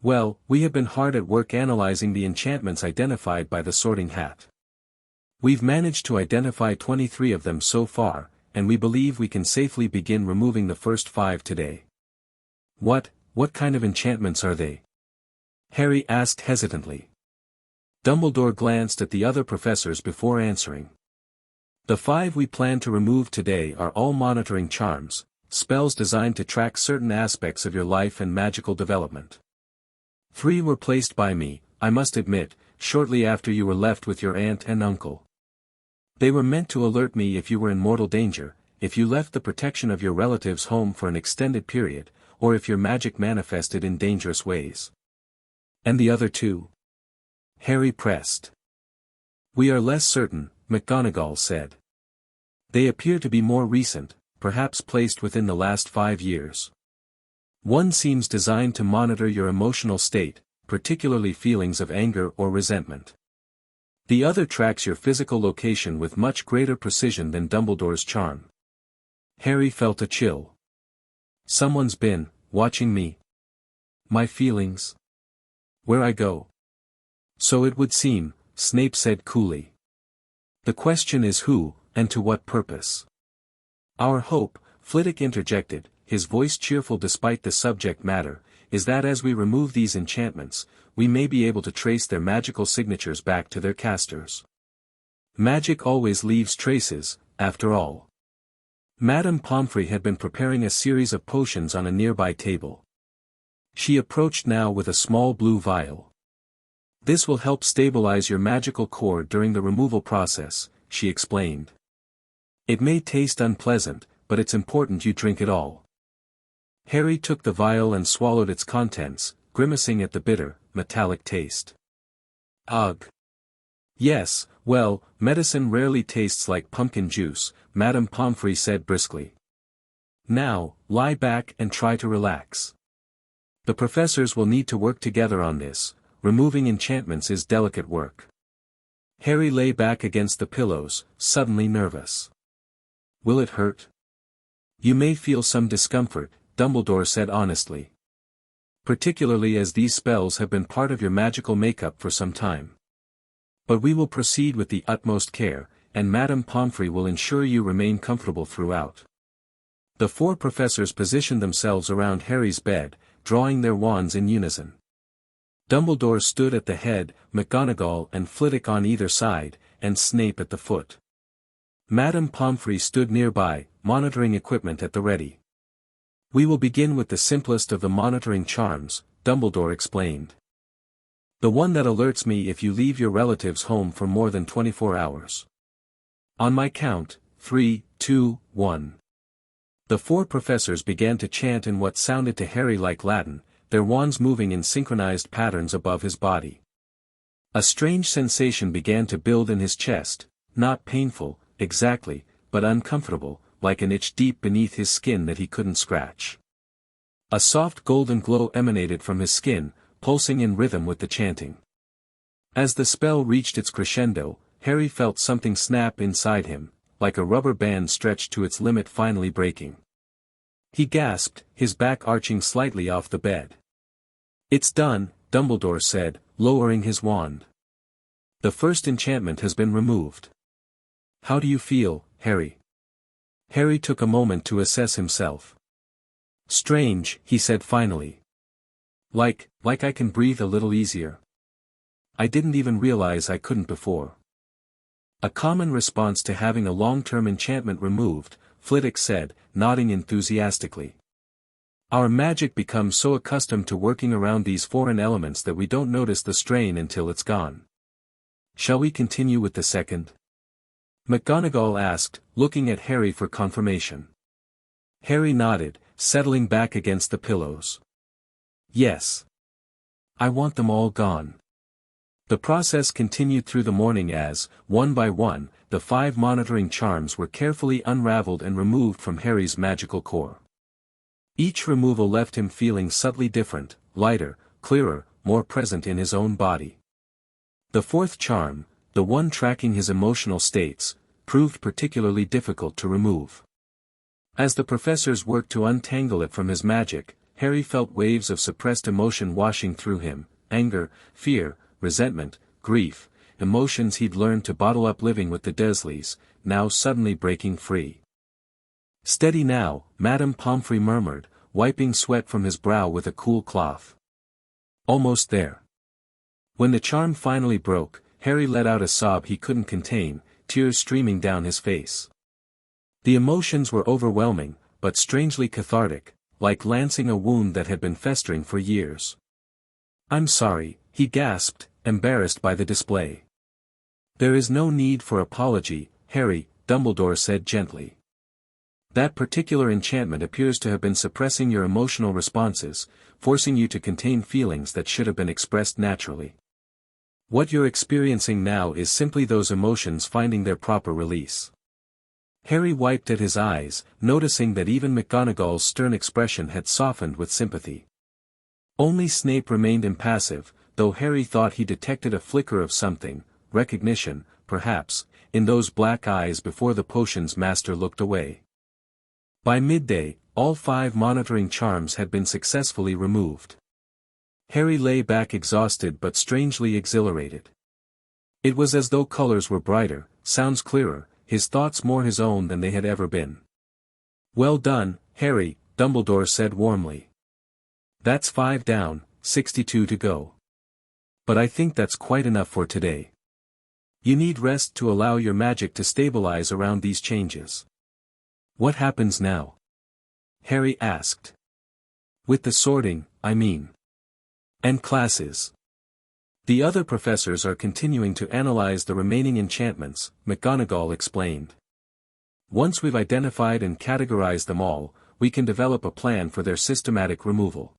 Well, we have been hard at work analyzing the enchantments identified by the Sorting Hat. We've managed to identify 23 of them so far, and we believe we can safely begin removing the first 5 today." What kind of enchantments are they?" Harry asked hesitantly. Dumbledore glanced at the other professors before answering. "The 5 we plan to remove today are all monitoring charms, spells designed to track certain aspects of your life and magical development. 3 were placed by me, I must admit, shortly after you were left with your aunt and uncle. They were meant to alert me if you were in mortal danger, if you left the protection of your relatives home for an extended period, or if your magic manifested in dangerous ways." "And the other 2? Harry pressed. "We are less certain," McGonagall said. "They appear to be more recent, perhaps placed within the last 5 years. One seems designed to monitor your emotional state, particularly feelings of anger or resentment. The other tracks your physical location with much greater precision than Dumbledore's charm." Harry felt a chill. "Someone's been watching me. My feelings. Where I go." "So it would seem," Snape said coolly. "The question is who, and to what purpose?" "Our hope," Flitwick interjected, his voice cheerful despite the subject matter, "is that as we remove these enchantments, we may be able to trace their magical signatures back to their casters. Magic always leaves traces, after all." Madame Pomfrey had been preparing a series of potions on a nearby table. She approached now with a small blue vial. This will help stabilize your magical core during the removal process, she explained. It may taste unpleasant, but it's important you drink it all. Harry took the vial and swallowed its contents, grimacing at the bitter, metallic taste. Ugh. Yes, well, medicine rarely tastes like pumpkin juice, Madame Pomfrey said briskly. Now, lie back and try to relax. The professors will need to work together on this. Removing enchantments is delicate work. Harry lay back against the pillows, suddenly nervous. Will it hurt? You may feel some discomfort, Dumbledore said honestly. Particularly as these spells have been part of your magical makeup for some time. But we will proceed with the utmost care, and Madame Pomfrey will ensure you remain comfortable throughout. The four professors positioned themselves around Harry's bed, drawing their wands in unison. Dumbledore stood at the head, McGonagall and Flitwick on either side, and Snape at the foot. Madame Pomfrey stood nearby, monitoring equipment at the ready. We will begin with the simplest of the monitoring charms, Dumbledore explained. The one that alerts me if you leave your relatives home for more than 24 hours. On my count, 3, 2, 1. The four professors began to chant in what sounded to Harry like Latin, their wands moving in synchronized patterns above his body. A strange sensation began to build in his chest, not painful, exactly, but uncomfortable, like an itch deep beneath his skin that he couldn't scratch. A soft golden glow emanated from his skin, pulsing in rhythm with the chanting. As the spell reached its crescendo, Harry felt something snap inside him, like a rubber band stretched to its limit finally breaking. He gasped, his back arching slightly off the bed. It's done, Dumbledore said, lowering his wand. The first enchantment has been removed. How do you feel, Harry? Harry took a moment to assess himself. Strange, he said finally. Like I can breathe a little easier. I didn't even realize I couldn't before. A common response to having a long-term enchantment removed, Flitwick said, nodding enthusiastically. Our magic becomes so accustomed to working around these foreign elements that we don't notice the strain until it's gone. Shall we continue with the second? McGonagall asked, looking at Harry for confirmation. Harry nodded, settling back against the pillows. Yes. I want them all gone. The process continued through the morning as, one by one, the 5 monitoring charms were carefully unraveled and removed from Harry's magical core. Each removal left him feeling subtly different, lighter, clearer, more present in his own body. The 4th charm, the one tracking his emotional states, proved particularly difficult to remove. As the professors worked to untangle it from his magic, Harry felt waves of suppressed emotion washing through him, anger, fear, resentment, grief, emotions he'd learned to bottle up living with the Dursleys, now suddenly breaking free. Steady now, Madame Pomfrey murmured, wiping sweat from his brow with a cool cloth. Almost there. When the charm finally broke, Harry let out a sob he couldn't contain, tears streaming down his face. The emotions were overwhelming, but strangely cathartic, like lancing a wound that had been festering for years. I'm sorry, he gasped, embarrassed by the display. There is no need for apology, Harry, Dumbledore said gently. That particular enchantment appears to have been suppressing your emotional responses, forcing you to contain feelings that should have been expressed naturally. What you're experiencing now is simply those emotions finding their proper release. Harry wiped at his eyes, noticing that even McGonagall's stern expression had softened with sympathy. Only Snape remained impassive, though Harry thought he detected a flicker of something, recognition, perhaps, in those black eyes before the potion's master looked away. By midday, all 5 monitoring charms had been successfully removed. Harry lay back exhausted but strangely exhilarated. It was as though colors were brighter, sounds clearer, his thoughts more his own than they had ever been. Well done, Harry, Dumbledore said warmly. That's 5 down, 62 to go. But I think that's quite enough for today. You need rest to allow your magic to stabilize around these changes. What happens now? Harry asked. With the sorting, I mean. And classes. The other professors are continuing to analyze the remaining enchantments, McGonagall explained. Once we've identified and categorized them all, we can develop a plan for their systematic removal.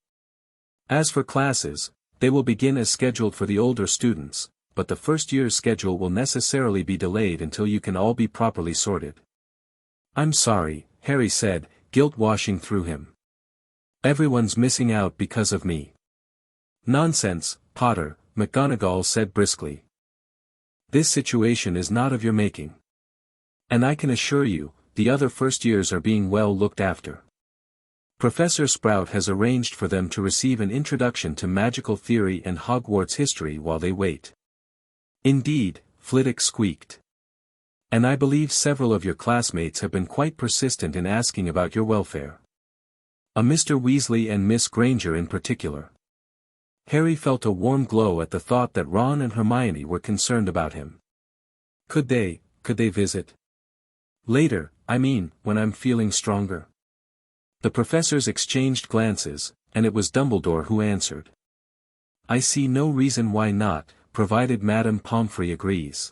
As for classes, they will begin as scheduled for the older students, but the first year's schedule will necessarily be delayed until you can all be properly sorted. I'm sorry, Harry said, guilt washing through him. Everyone's missing out because of me. Nonsense, Potter, McGonagall said briskly. This situation is not of your making. And I can assure you, the other first years are being well looked after. Professor Sprout has arranged for them to receive an introduction to magical theory and Hogwarts history while they wait. Indeed, Flitwick squeaked. And I believe several of your classmates have been quite persistent in asking about your welfare. A Mr. Weasley and Miss Granger in particular. Harry felt a warm glow at the thought that Ron and Hermione were concerned about him. Could they visit? Later, I mean, when I'm feeling stronger. The professors exchanged glances, and it was Dumbledore who answered. I see no reason why not, provided Madame Pomfrey agrees.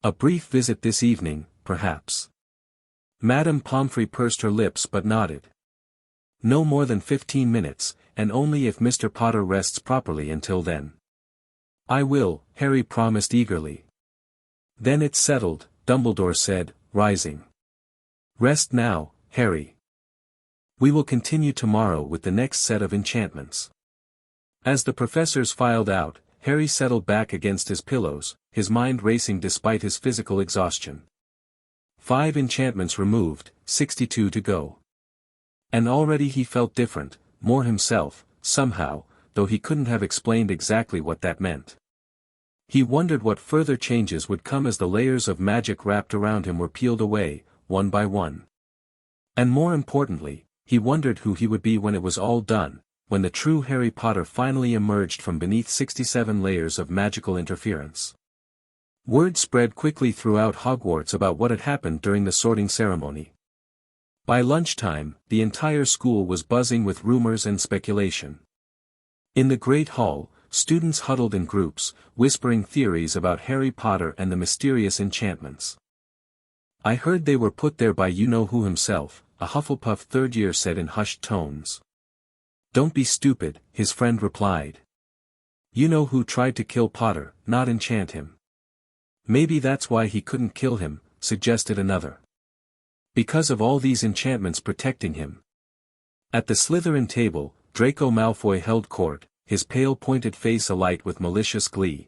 A brief visit this evening, perhaps. Madame Pomfrey pursed her lips but nodded. No more than 15 minutes, and only if Mr. Potter rests properly until then. I will, Harry promised eagerly. Then it's settled, Dumbledore said, rising. Rest now, Harry. We will continue tomorrow with the next set of enchantments. As the professors filed out, Harry settled back against his pillows, his mind racing despite his physical exhaustion. 5 enchantments removed, 62 to go. And already he felt different, more himself, somehow, though he couldn't have explained exactly what that meant. He wondered what further changes would come as the layers of magic wrapped around him were peeled away, one by one. And more importantly, he wondered who he would be when it was all done, when the true Harry Potter finally emerged from beneath 67 layers of magical interference. Word spread quickly throughout Hogwarts about what had happened during the sorting ceremony. By lunchtime, the entire school was buzzing with rumors and speculation. In the Great Hall, students huddled in groups, whispering theories about Harry Potter and the mysterious enchantments. I heard they were put there by you-know-who himself, a Hufflepuff third year said in hushed tones. Don't be stupid, his friend replied. You-know-who tried to kill Potter, not enchant him. Maybe that's why he couldn't kill him, suggested another. Because of all these enchantments protecting him. At the Slytherin table, Draco Malfoy held court, his pale pointed face alight with malicious glee.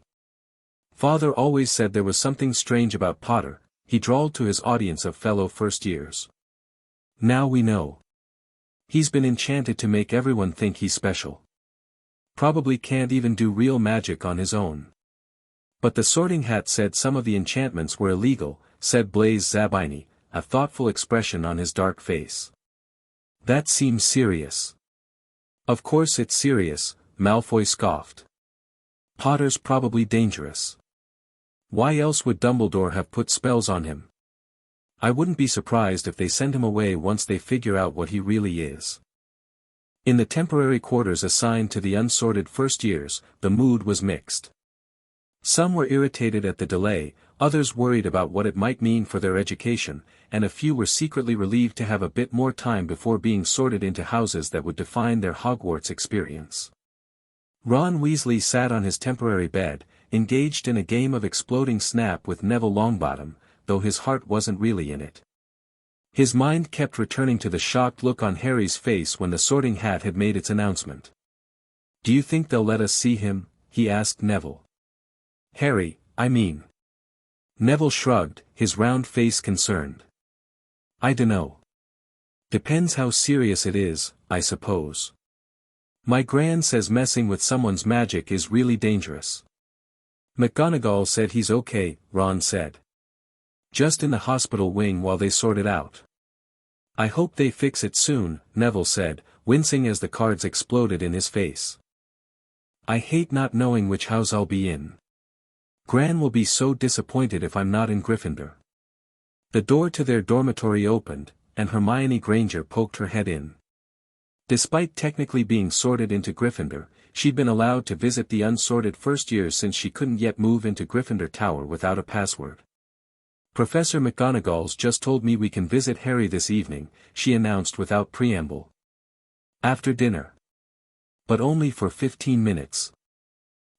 Father always said there was something strange about Potter, he drawled to his audience of fellow first years. Now we know. He's been enchanted to make everyone think he's special. Probably can't even do real magic on his own. But the Sorting Hat said some of the enchantments were illegal, said Blaise Zabini, a thoughtful expression on his dark face. That seems serious. Of course it's serious, Malfoy scoffed. Potter's probably dangerous. Why else would Dumbledore have put spells on him? I wouldn't be surprised if they send him away once they figure out what he really is. In the temporary quarters assigned to the unsorted first years, the mood was mixed. Some were irritated at the delay, others worried about what it might mean for their education, and a few were secretly relieved to have a bit more time before being sorted into houses that would define their Hogwarts experience. Ron Weasley sat on his temporary bed, engaged in a game of exploding snap with Neville Longbottom, though his heart wasn't really in it. His mind kept returning to the shocked look on Harry's face when the Sorting Hat had made its announcement. Do you think they'll let us see him? He asked Neville. Harry, I mean. Neville shrugged, his round face concerned. I dunno. Depends how serious it is, I suppose. My gran says messing with someone's magic is really dangerous. McGonagall said he's okay, Ron said. Just in the hospital wing while they sort it out. I hope they fix it soon, Neville said, wincing as the cards exploded in his face. I hate not knowing which house I'll be in. Gran will be so disappointed if I'm not in Gryffindor. The door to their dormitory opened, and Hermione Granger poked her head in. Despite technically being sorted into Gryffindor, she'd been allowed to visit the unsorted first year since she couldn't yet move into Gryffindor Tower without a password. "Professor McGonagall's just told me we can visit Harry this evening," she announced without preamble. "After dinner. But only for 15 minutes.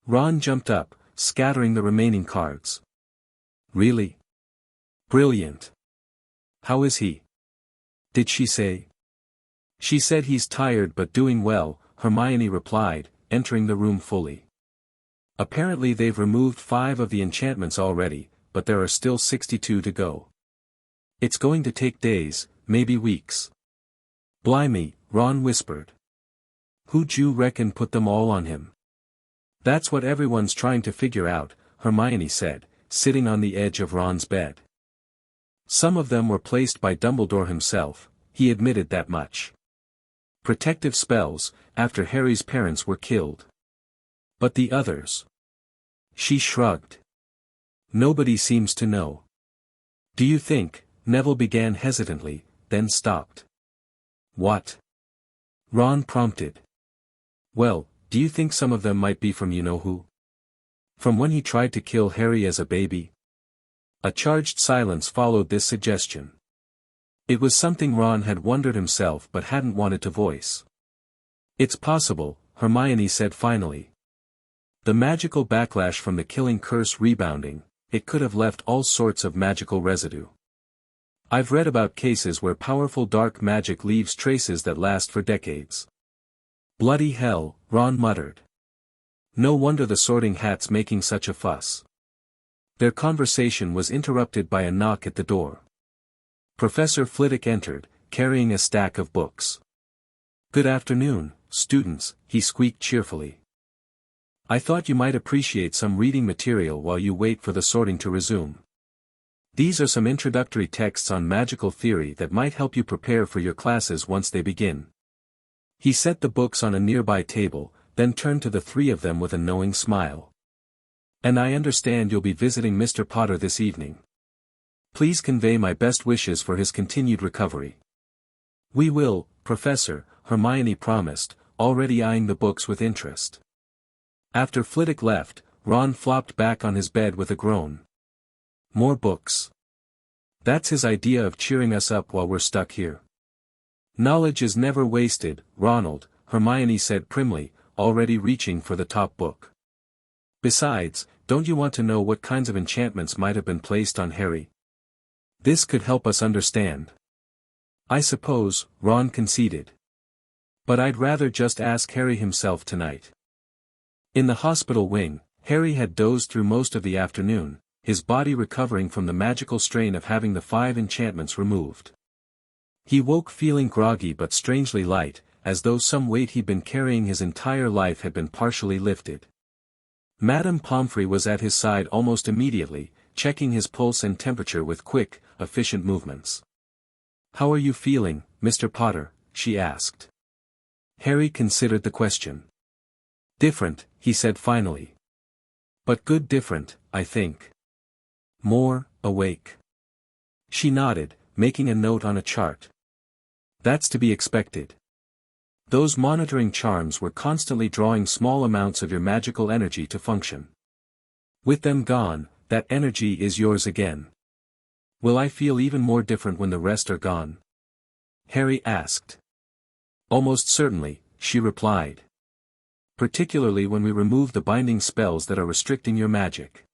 Ron jumped up, scattering the remaining cards. "Really? Brilliant. How is he? Did she say?" "She said he's tired but doing well," Hermione replied, entering the room fully. "Apparently they've removed 5 of the enchantments already, but there are still 62 to go. It's going to take days, maybe weeks." "Blimey," Ron whispered. "Who'd you reckon put them all on him?" "That's what everyone's trying to figure out," Hermione said, sitting on the edge of Ron's bed. "Some of them were placed by Dumbledore himself, he admitted that much. Protective spells, after Harry's parents were killed. But the others?" She shrugged. "Nobody seems to know." "Do you think," Neville began hesitantly, then stopped. "What?" Ron prompted. "Well, do you think some of them might be from you-know-who? From when he tried to kill Harry as a baby?" A charged silence followed this suggestion. It was something Ron had wondered himself but hadn't wanted to voice. "It's possible," Hermione said finally. "The magical backlash from the killing curse rebounding, it could have left all sorts of magical residue. I've read about cases where powerful dark magic leaves traces that last for decades." "Bloody hell," Ron muttered. "No wonder the Sorting Hat's making such a fuss." Their conversation was interrupted by a knock at the door. Professor Flitwick entered, carrying a stack of books. "Good afternoon, students," he squeaked cheerfully. "I thought you might appreciate some reading material while you wait for the sorting to resume. These are some introductory texts on magical theory that might help you prepare for your classes once they begin." He set the books on a nearby table, then turned to the 3 of them with a knowing smile. "And I understand you'll be visiting Mr. Potter this evening. Please convey my best wishes for his continued recovery." "We will, Professor," Hermione promised, already eyeing the books with interest. After Flitwick left, Ron flopped back on his bed with a groan. "More books. That's his idea of cheering us up while we're stuck here." "Knowledge is never wasted, Ronald," Hermione said primly, already reaching for the top book. "Besides, don't you want to know what kinds of enchantments might have been placed on Harry? This could help us understand." "I suppose," Ron conceded. "But I'd rather just ask Harry himself tonight." In the hospital wing, Harry had dozed through most of the afternoon, his body recovering from the magical strain of having the 5 enchantments removed. He woke feeling groggy but strangely light, as though some weight he'd been carrying his entire life had been partially lifted. Madame Pomfrey was at his side almost immediately, checking his pulse and temperature with quick, efficient movements. "How are you feeling, Mr. Potter?" she asked. Harry considered the question. "Different," he said finally. "But good different, I think. More awake." She nodded, making a note on a chart. "That's to be expected. Those monitoring charms were constantly drawing small amounts of your magical energy to function. With them gone, that energy is yours again." "Will I feel even more different when the rest are gone?" Harry asked. "Almost certainly," she replied. "Particularly when we remove the binding spells that are restricting your magic.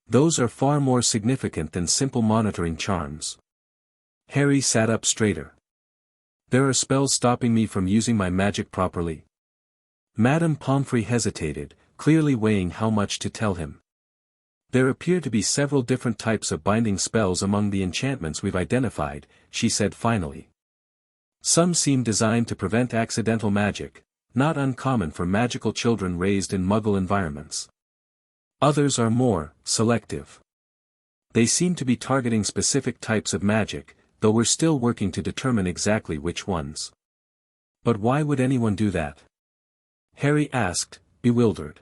Those are far more significant than simple monitoring charms." Harry sat up straighter. "There are spells stopping me from using my magic properly?" Madame Pomfrey hesitated, clearly weighing how much to tell him. "There appear to be several different types of binding spells among the enchantments we've identified," she said finally. "Some seem designed to prevent accidental magic, not uncommon for magical children raised in Muggle environments. Others are more selective. They seem to be targeting specific types of magic, though we're still working to determine exactly which ones." "But why would anyone do that?" Harry asked, bewildered.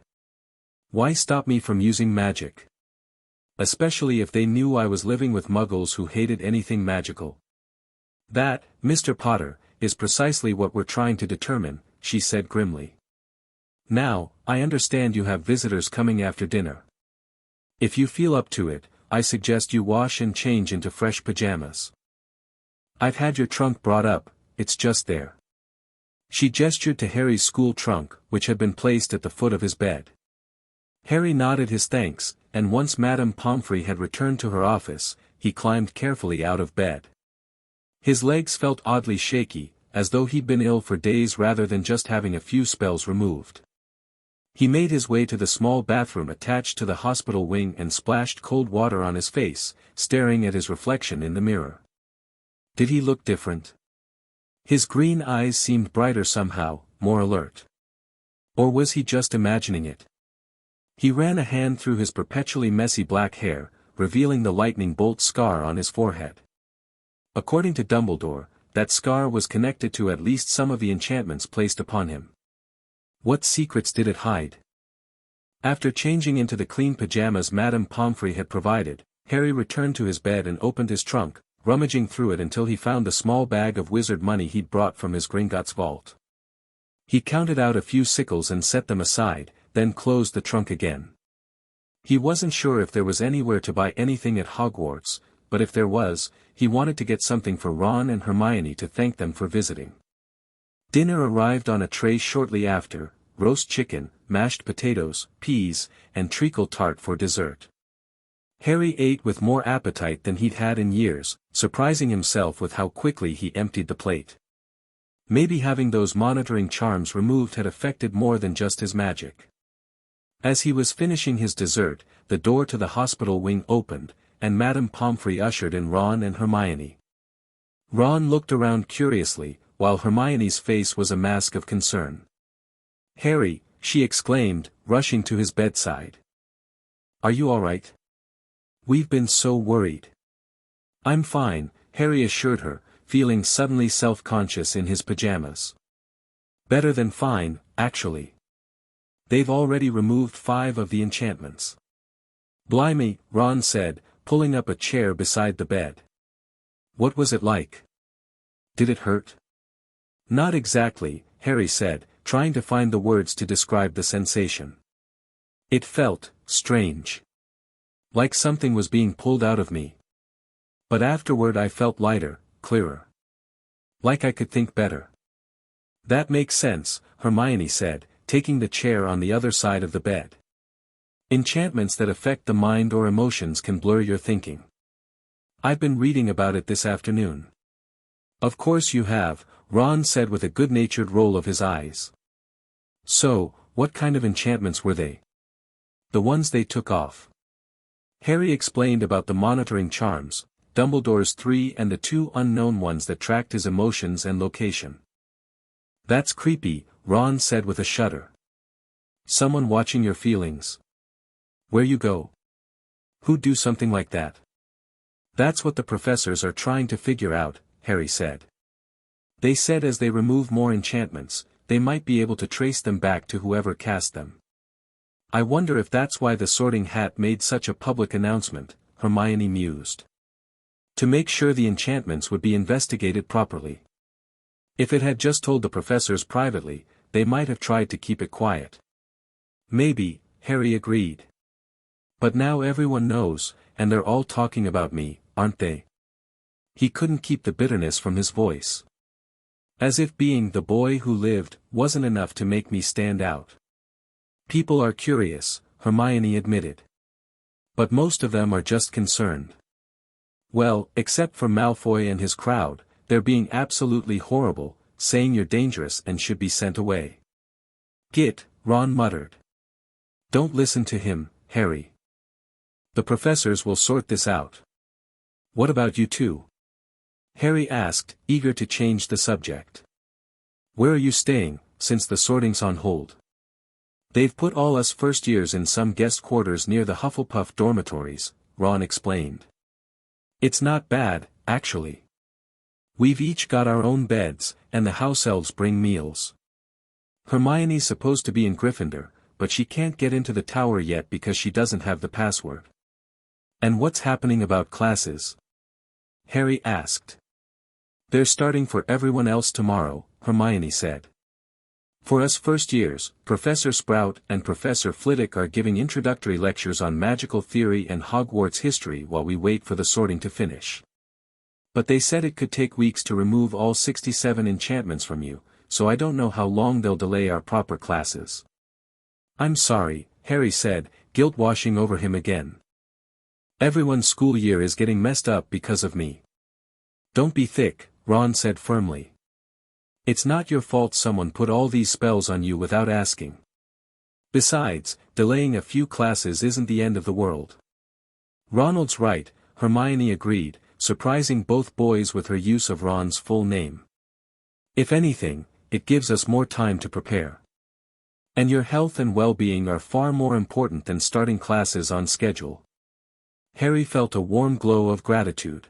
"Why stop me from using magic? Especially if they knew I was living with Muggles who hated anything magical." "That, Mr. Potter, is precisely what we're trying to determine, she said grimly. Now, I understand you have visitors coming after dinner. If you feel up to it, I suggest you wash and change into fresh pajamas. I've had your trunk brought up, it's just there. She gestured to Harry's school trunk, which had been placed at the foot of his bed. Harry nodded his thanks, and once Madame Pomfrey had returned to her office, he climbed carefully out of bed. His legs felt oddly shaky, as though he'd been ill for days rather than just having a few spells removed. He made his way to the small bathroom attached to the hospital wing and splashed cold water on his face, staring at his reflection in the mirror. Did he look different? His green eyes seemed brighter somehow, more alert. Or was he just imagining it? He ran a hand through his perpetually messy black hair, revealing the lightning bolt scar on his forehead. According to Dumbledore, that scar was connected to at least some of the enchantments placed upon him. What secrets did it hide? After changing into the clean pajamas Madame Pomfrey had provided, Harry returned to his bed and opened his trunk, rummaging through it until he found the small bag of wizard money he'd brought from his Gringotts vault. He counted out a few sickles and set them aside, then closed the trunk again. He wasn't sure if there was anywhere to buy anything at Hogwarts, but if there was, he wanted to get something for Ron and Hermione to thank them for visiting. Dinner arrived on a tray shortly after, roast chicken, mashed potatoes, peas, and treacle tart for dessert. Harry ate with more appetite than he'd had in years, surprising himself with how quickly he emptied the plate. Maybe having those monitoring charms removed had affected more than just his magic. As he was finishing his dessert, the door to the hospital wing opened, and Madame Pomfrey ushered in Ron and Hermione. Ron looked around curiously, while Hermione's face was a mask of concern. "Harry," she exclaimed, rushing to his bedside. "Are you all right? We've been so worried." "I'm fine," Harry assured her, feeling suddenly self-conscious in his pajamas. "Better than fine, actually. They've already removed 5 of the enchantments." "Blimey," Ron said, pulling up a chair beside the bed. "What was it like? Did it hurt?" "Not exactly," Harry said, trying to find the words to describe the sensation. "It felt strange. Like something was being pulled out of me. But afterward I felt lighter, clearer. Like I could think better." "That makes sense," Hermione said, taking the chair on the other side of the bed. "Enchantments that affect the mind or emotions can blur your thinking. I've been reading about it this afternoon." "Of course you have," Ron said with a good-natured roll of his eyes. "So, what kind of enchantments were they?" "The ones they took off." Harry explained about the monitoring charms, Dumbledore's 3 and the 2 unknown ones that tracked his emotions and location. "That's creepy," Ron said with a shudder. "Someone watching your feelings. Where you go. Who'd do something like that?" "That's what the professors are trying to figure out," Harry said. "They said as they remove more enchantments, they might be able to trace them back to whoever cast them. I wonder if that's why the Sorting Hat made such a public announcement," Hermione mused. "To make sure the enchantments would be investigated properly. If it had just told the professors privately, they might have tried to keep it quiet." "Maybe," Harry agreed. "But now everyone knows, and they're all talking about me, aren't they?" He couldn't keep the bitterness from his voice. "As if being the boy who lived wasn't enough to make me stand out." "People are curious," Hermione admitted. "But most of them are just concerned. Well, except for Malfoy and his crowd, they're being absolutely horrible, saying you're dangerous and should be sent away." "Git," Ron muttered. "Don't listen to him, Harry. The professors will sort this out." "What about you two?" Harry asked, eager to change the subject. "Where are you staying, since the sorting's on hold?" "They've put all us first years in some guest quarters near the Hufflepuff dormitories," Ron explained. "It's not bad, actually. We've each got our own beds, and the house elves bring meals. Hermione's supposed to be in Gryffindor, but she can't get into the tower yet because she doesn't have the password." "And what's happening about classes?" Harry asked. They're starting for everyone else tomorrow, Hermione said. For us first years, Professor Sprout and Professor Flitwick are giving introductory lectures on magical theory and Hogwarts history while we wait for the sorting to finish. But they said it could take weeks to remove all 67 enchantments from you, so I don't know how long they'll delay our proper classes. I'm sorry, Harry said, guilt washing over him again. Everyone's school year is getting messed up because of me. Don't be thick, Ron said firmly. It's not your fault someone put all these spells on you without asking. Besides, delaying a few classes isn't the end of the world. Ronald's right, Hermione agreed, surprising both boys with her use of Ron's full name. If anything, it gives us more time to prepare. And your health and well-being are far more important than starting classes on schedule. Harry felt a warm glow of gratitude.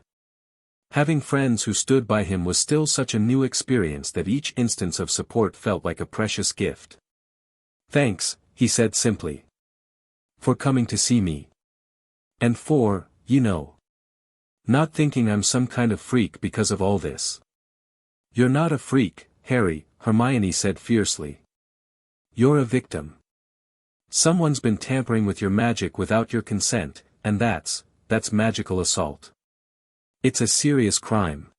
Having friends who stood by him was still such a new experience that each instance of support felt like a precious gift. Thanks, he said simply. For coming to see me. And for, not thinking I'm some kind of freak because of all this. You're not a freak, Harry, Hermione said fiercely. You're a victim. Someone's been tampering with your magic without your consent, and that's magical assault. It's a serious crime.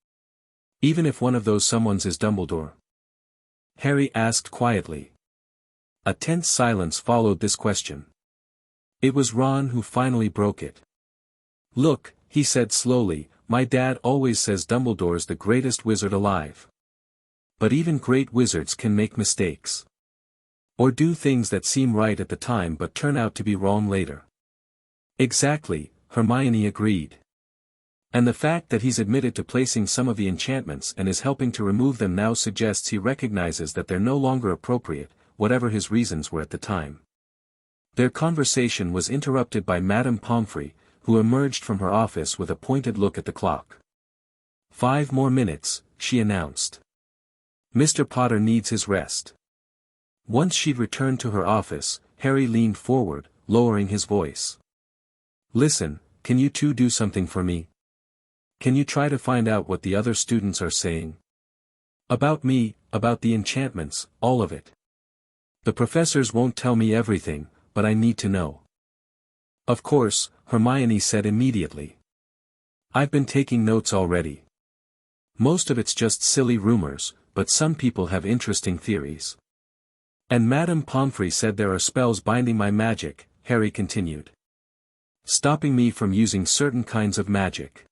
Even if one of those someones is Dumbledore? Harry asked quietly. A tense silence followed this question. It was Ron who finally broke it. Look, he said slowly, my dad always says Dumbledore's the greatest wizard alive. But even great wizards can make mistakes. Or do things that seem right at the time but turn out to be wrong later. Exactly, Hermione agreed. And the fact that he's admitted to placing some of the enchantments and is helping to remove them now suggests he recognizes that they're no longer appropriate, whatever his reasons were at the time. Their conversation was interrupted by Madame Pomfrey, who emerged from her office with a pointed look at the clock. 5 more minutes, she announced. Mr. Potter needs his rest. Once she'd returned to her office, Harry leaned forward, lowering his voice. Listen, can you two do something for me? Can you try to find out what the other students are saying? About me, about the enchantments, all of it. The professors won't tell me everything, but I need to know. Of course, Hermione said immediately. I've been taking notes already. Most of it's just silly rumors, but some people have interesting theories. And Madame Pomfrey said there are spells binding my magic, Harry continued. Stopping me from using certain kinds of magic.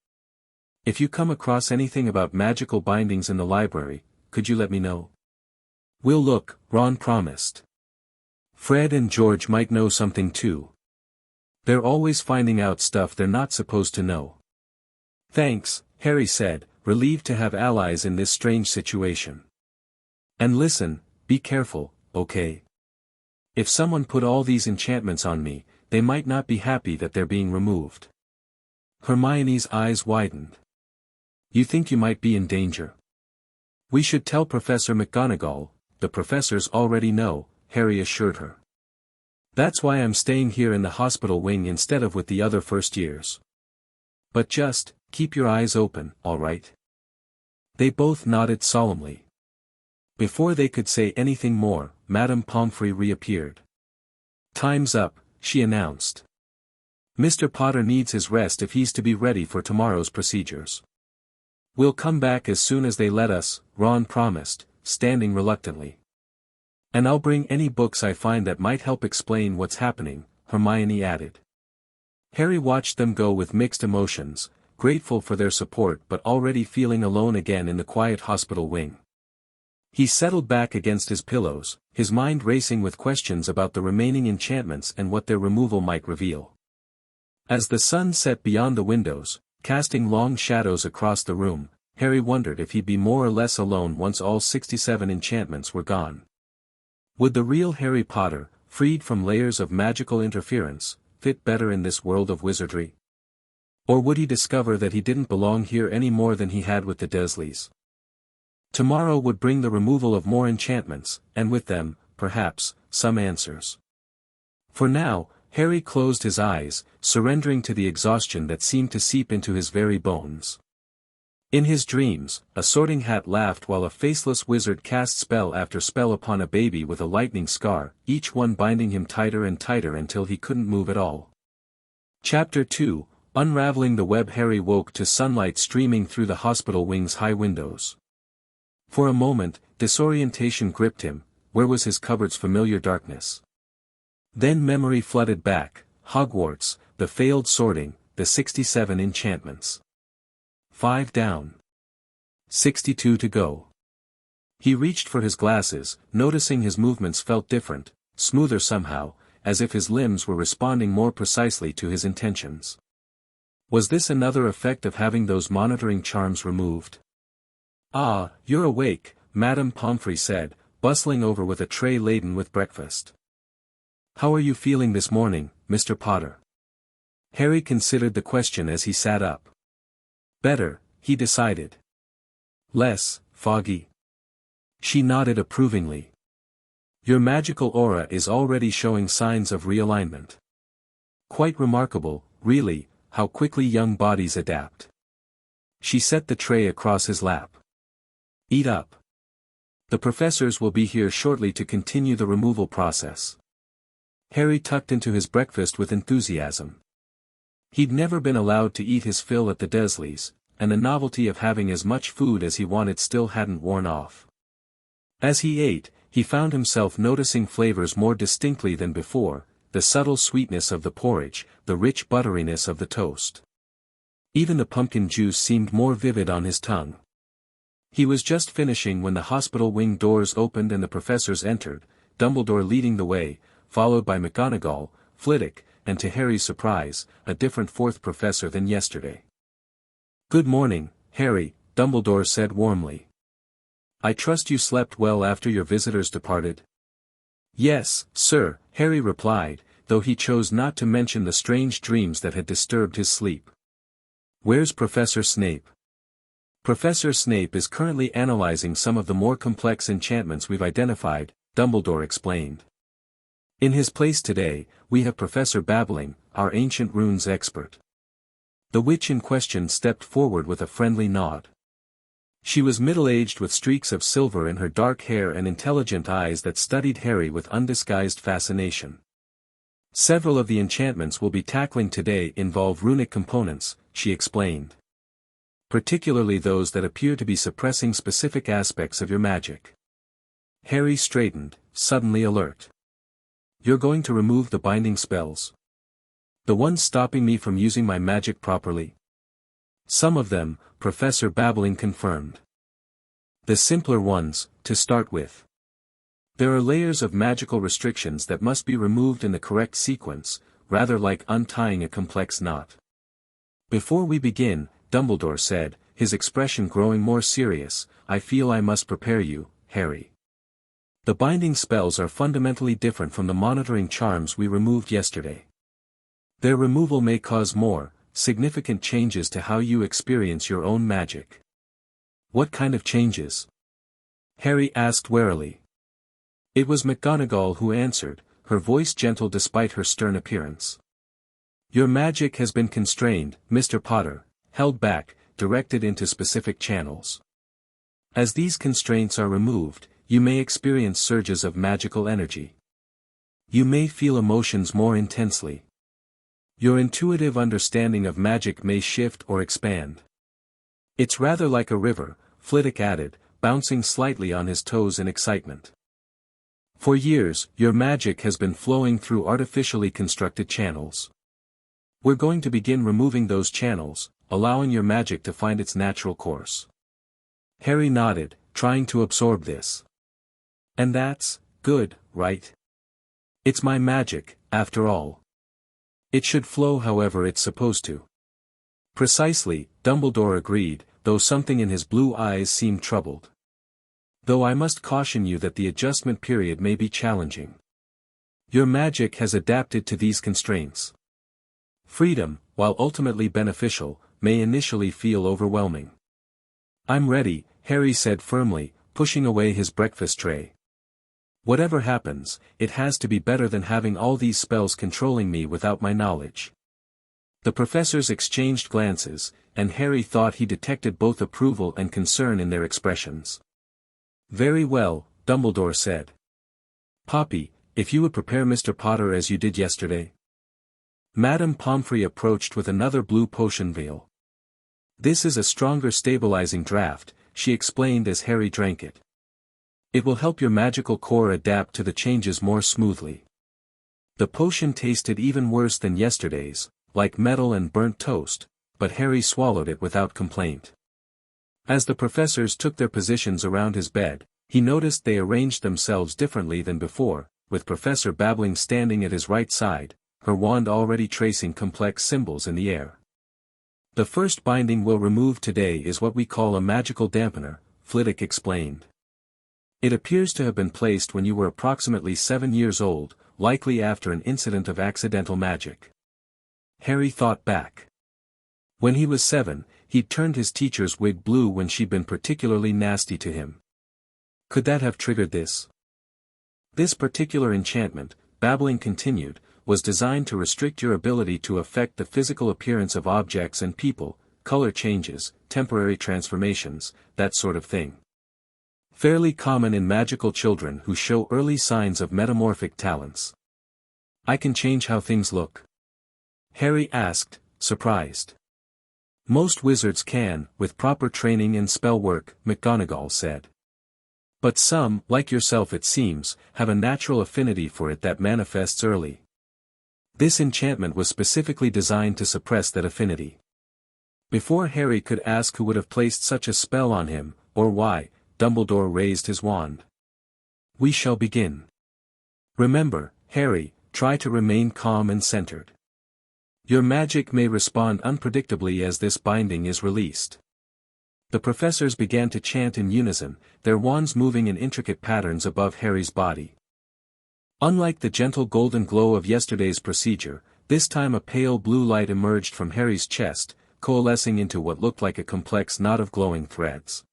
If you come across anything about magical bindings in the library, could you let me know? We'll look, Ron promised. Fred and George might know something too. They're always finding out stuff they're not supposed to know. Thanks, Harry said, relieved to have allies in this strange situation. And listen, be careful, okay? If someone put all these enchantments on me, they might not be happy that they're being removed. Hermione's eyes widened. You think you might be in danger? We should tell Professor McGonagall, the professors already know, Harry assured her. That's why I'm staying here in the hospital wing instead of with the other first years. But just, keep your eyes open, all right? They both nodded solemnly. Before they could say anything more, Madame Pomfrey reappeared. Time's up, she announced. Mr. Potter needs his rest if he's to be ready for tomorrow's procedures. We'll come back as soon as they let us, Ron promised, standing reluctantly. And I'll bring any books I find that might help explain what's happening, Hermione added. Harry watched them go with mixed emotions, grateful for their support but already feeling alone again in the quiet hospital wing. He settled back against his pillows, his mind racing with questions about the remaining enchantments and what their removal might reveal. As the sun set beyond the windows, casting long shadows across the room, Harry wondered if he'd be more or less alone once all 67 enchantments were gone. Would the real Harry Potter, freed from layers of magical interference, fit better in this world of wizardry? Or would he discover that he didn't belong here any more than he had with the Dursleys? Tomorrow would bring the removal of more enchantments, and with them, perhaps, some answers. For now, Harry closed his eyes, surrendering to the exhaustion that seemed to seep into his very bones. In his dreams, a sorting hat laughed while a faceless wizard cast spell after spell upon a baby with a lightning scar, each one binding him tighter and tighter until he couldn't move at all. Chapter 2, Unraveling the Web. Harry woke to sunlight streaming through the hospital wing's high windows. For a moment, disorientation gripped him. Where was his cupboard's familiar darkness? Then memory flooded back: Hogwarts, the failed sorting, the 67 enchantments. 5 down. 62 to go. He reached for his glasses, noticing his movements felt different, smoother somehow, as if his limbs were responding more precisely to his intentions. Was this another effect of having those monitoring charms removed? "Ah, you're awake," Madame Pomfrey said, bustling over with a tray laden with breakfast. "How are you feeling this morning, Mr. Potter?" Harry considered the question as he sat up. "Better," he decided. "Less foggy." She nodded approvingly. "Your magical aura is already showing signs of realignment. Quite remarkable, really, how quickly young bodies adapt." She set the tray across his lap. "Eat up. The professors will be here shortly to continue the removal process." Harry tucked into his breakfast with enthusiasm. He'd never been allowed to eat his fill at the Dursleys, and the novelty of having as much food as he wanted still hadn't worn off. As he ate, he found himself noticing flavors more distinctly than before: the subtle sweetness of the porridge, the rich butteriness of the toast. Even the pumpkin juice seemed more vivid on his tongue. He was just finishing when the hospital wing doors opened and the professors entered, Dumbledore leading the way, followed by McGonagall, Flitwick, and to Harry's surprise, a different fourth professor than yesterday. "Good morning, Harry," Dumbledore said warmly. "I trust you slept well after your visitors departed?" "Yes, sir," Harry replied, though he chose not to mention the strange dreams that had disturbed his sleep. "Where's Professor Snape?" "Professor Snape is currently analyzing some of the more complex enchantments we've identified," Dumbledore explained. "In his place today, we have Professor Babbling, our ancient runes expert." The witch in question stepped forward with a friendly nod. She was middle-aged with streaks of silver in her dark hair and intelligent eyes that studied Harry with undisguised fascination. "Several of the enchantments we'll be tackling today involve runic components," she explained. "Particularly those that appear to be suppressing specific aspects of your magic." Harry straightened, suddenly alert. "You're going to remove the binding spells? The ones stopping me from using my magic properly?" "Some of them," Professor Babbling confirmed. "The simpler ones, to start with. There are layers of magical restrictions that must be removed in the correct sequence, rather like untying a complex knot." "Before we begin," Dumbledore said, his expression growing more serious, "I feel I must prepare you, Harry. The binding spells are fundamentally different from the monitoring charms we removed yesterday. Their removal may cause more significant changes to how you experience your own magic." "What kind of changes?" Harry asked warily. It was McGonagall who answered, her voice gentle despite her stern appearance. "Your magic has been constrained, Mr. Potter, held back, directed into specific channels. As these constraints are removed, you may experience surges of magical energy. You may feel emotions more intensely. Your intuitive understanding of magic may shift or expand. It's rather like a river," Flitwick added, bouncing slightly on his toes in excitement. "For years, your magic has been flowing through artificially constructed channels. We're going to begin removing those channels, allowing your magic to find its natural course." Harry nodded, trying to absorb this. "And that's good, right? It's my magic, after all. It should flow however it's supposed to." "Precisely," Dumbledore agreed, though something in his blue eyes seemed troubled. "Though I must caution you that the adjustment period may be challenging. Your magic has adapted to these constraints. Freedom, while ultimately beneficial, may initially feel overwhelming." "I'm ready," Harry said firmly, pushing away his breakfast tray. "Whatever happens, it has to be better than having all these spells controlling me without my knowledge." The professors exchanged glances, and Harry thought he detected both approval and concern in their expressions. "Very well," Dumbledore said. "Poppy, if you would prepare Mr. Potter as you did yesterday." Madame Pomfrey approached with another blue potion vial. "This is a stronger stabilizing draught," she explained as Harry drank it. "It will help your magical core adapt to the changes more smoothly." The potion tasted even worse than yesterday's, like metal and burnt toast, but Harry swallowed it without complaint. As the professors took their positions around his bed, he noticed they arranged themselves differently than before, with Professor Babbling standing at his right side, her wand already tracing complex symbols in the air. "The first binding we'll remove today is what we call a magical dampener," Flitwick explained. "It appears to have been placed when you were approximately 7 years old, likely after an incident of accidental magic." Harry thought back. When he was 7, he'd turned his teacher's wig blue when she'd been particularly nasty to him. Could that have triggered this? "This particular enchantment," Babbling continued, "was designed to restrict your ability to affect the physical appearance of objects and people, color changes, temporary transformations, that sort of thing. Fairly common in magical children who show early signs of metamorphic talents." "I can change how things look?" Harry asked, surprised. "Most wizards can, with proper training and spell work," McGonagall said. "But some, like yourself it seems, have a natural affinity for it that manifests early. This enchantment was specifically designed to suppress that affinity." Before Harry could ask who would have placed such a spell on him, or why, Dumbledore raised his wand. "We shall begin. Remember, Harry, try to remain calm and centered. Your magic may respond unpredictably as this binding is released." The professors began to chant in unison, their wands moving in intricate patterns above Harry's body. Unlike the gentle golden glow of yesterday's procedure, this time a pale blue light emerged from Harry's chest, coalescing into what looked like a complex knot of glowing threads.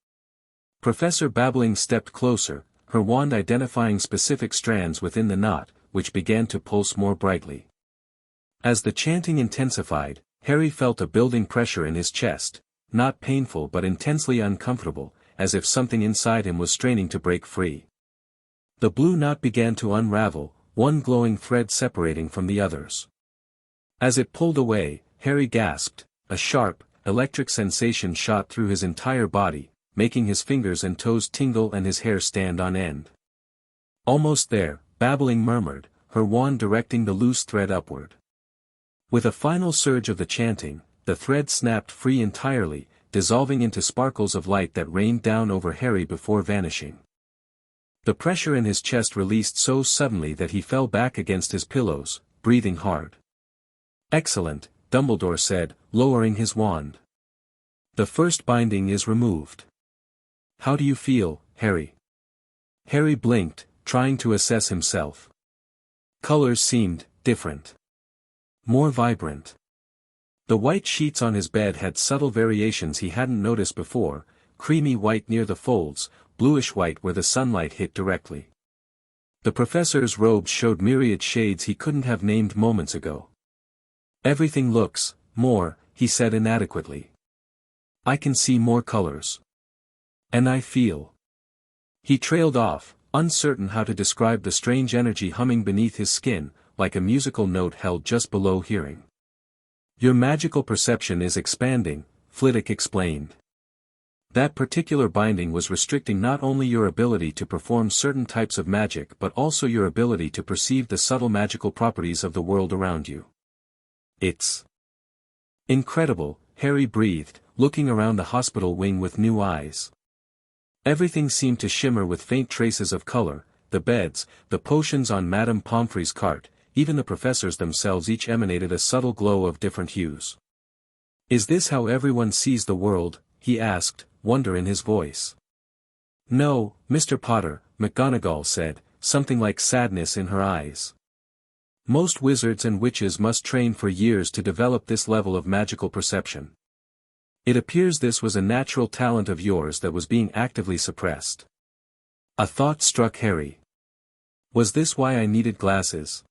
Professor Babbling stepped closer, her wand identifying specific strands within the knot, which began to pulse more brightly. As the chanting intensified, Harry felt a building pressure in his chest, not painful but intensely uncomfortable, as if something inside him was straining to break free. The blue knot began to unravel, one glowing thread separating from the others. As it pulled away, Harry gasped, a sharp, electric sensation shot through his entire body, making his fingers and toes tingle and his hair stand on end. "Almost there," Babbling murmured, her wand directing the loose thread upward. With a final surge of the chanting, the thread snapped free entirely, dissolving into sparkles of light that rained down over Harry before vanishing. The pressure in his chest released so suddenly that he fell back against his pillows, breathing hard. "Excellent," Dumbledore said, lowering his wand. "The first binding is removed. How do you feel, Harry?" Harry blinked, trying to assess himself. Colors seemed different. More vibrant. The white sheets on his bed had subtle variations he hadn't noticed before, creamy white near the folds, bluish white where the sunlight hit directly. The professor's robes showed myriad shades he couldn't have named moments ago. "Everything looks more," he said inadequately. "I can see more colors. And I feel." He trailed off, uncertain how to describe the strange energy humming beneath his skin, like a musical note held just below hearing. "Your magical perception is expanding," Flitwick explained. "That particular binding was restricting not only your ability to perform certain types of magic but also your ability to perceive the subtle magical properties of the world around you. It's incredible," Harry breathed, looking around the hospital wing with new eyes. Everything seemed to shimmer with faint traces of color, the beds, the potions on Madame Pomfrey's cart, even the professors themselves each emanated a subtle glow of different hues. "Is this how everyone sees the world?" he asked, wonder in his voice. "No, Mr. Potter," McGonagall said, something like sadness in her eyes. "Most wizards and witches must train for years to develop this level of magical perception. It appears this was a natural talent of yours that was being actively suppressed." A thought struck Harry. Was this why I needed glasses?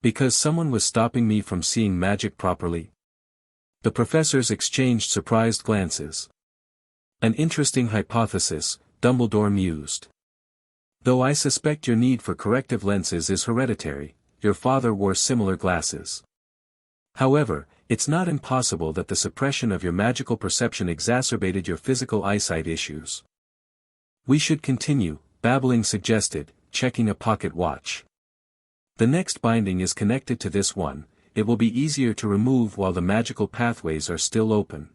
Because someone was stopping me from seeing magic properly? The professors exchanged surprised glances. An interesting hypothesis, Dumbledore mused. Though I suspect your need for corrective lenses is hereditary, your father wore similar glasses. However, it's not impossible that the suppression of your magical perception exacerbated your physical eyesight issues. We should continue, Babbling suggested, checking a pocket watch. The next binding is connected to this one, it will be easier to remove while the magical pathways are still open.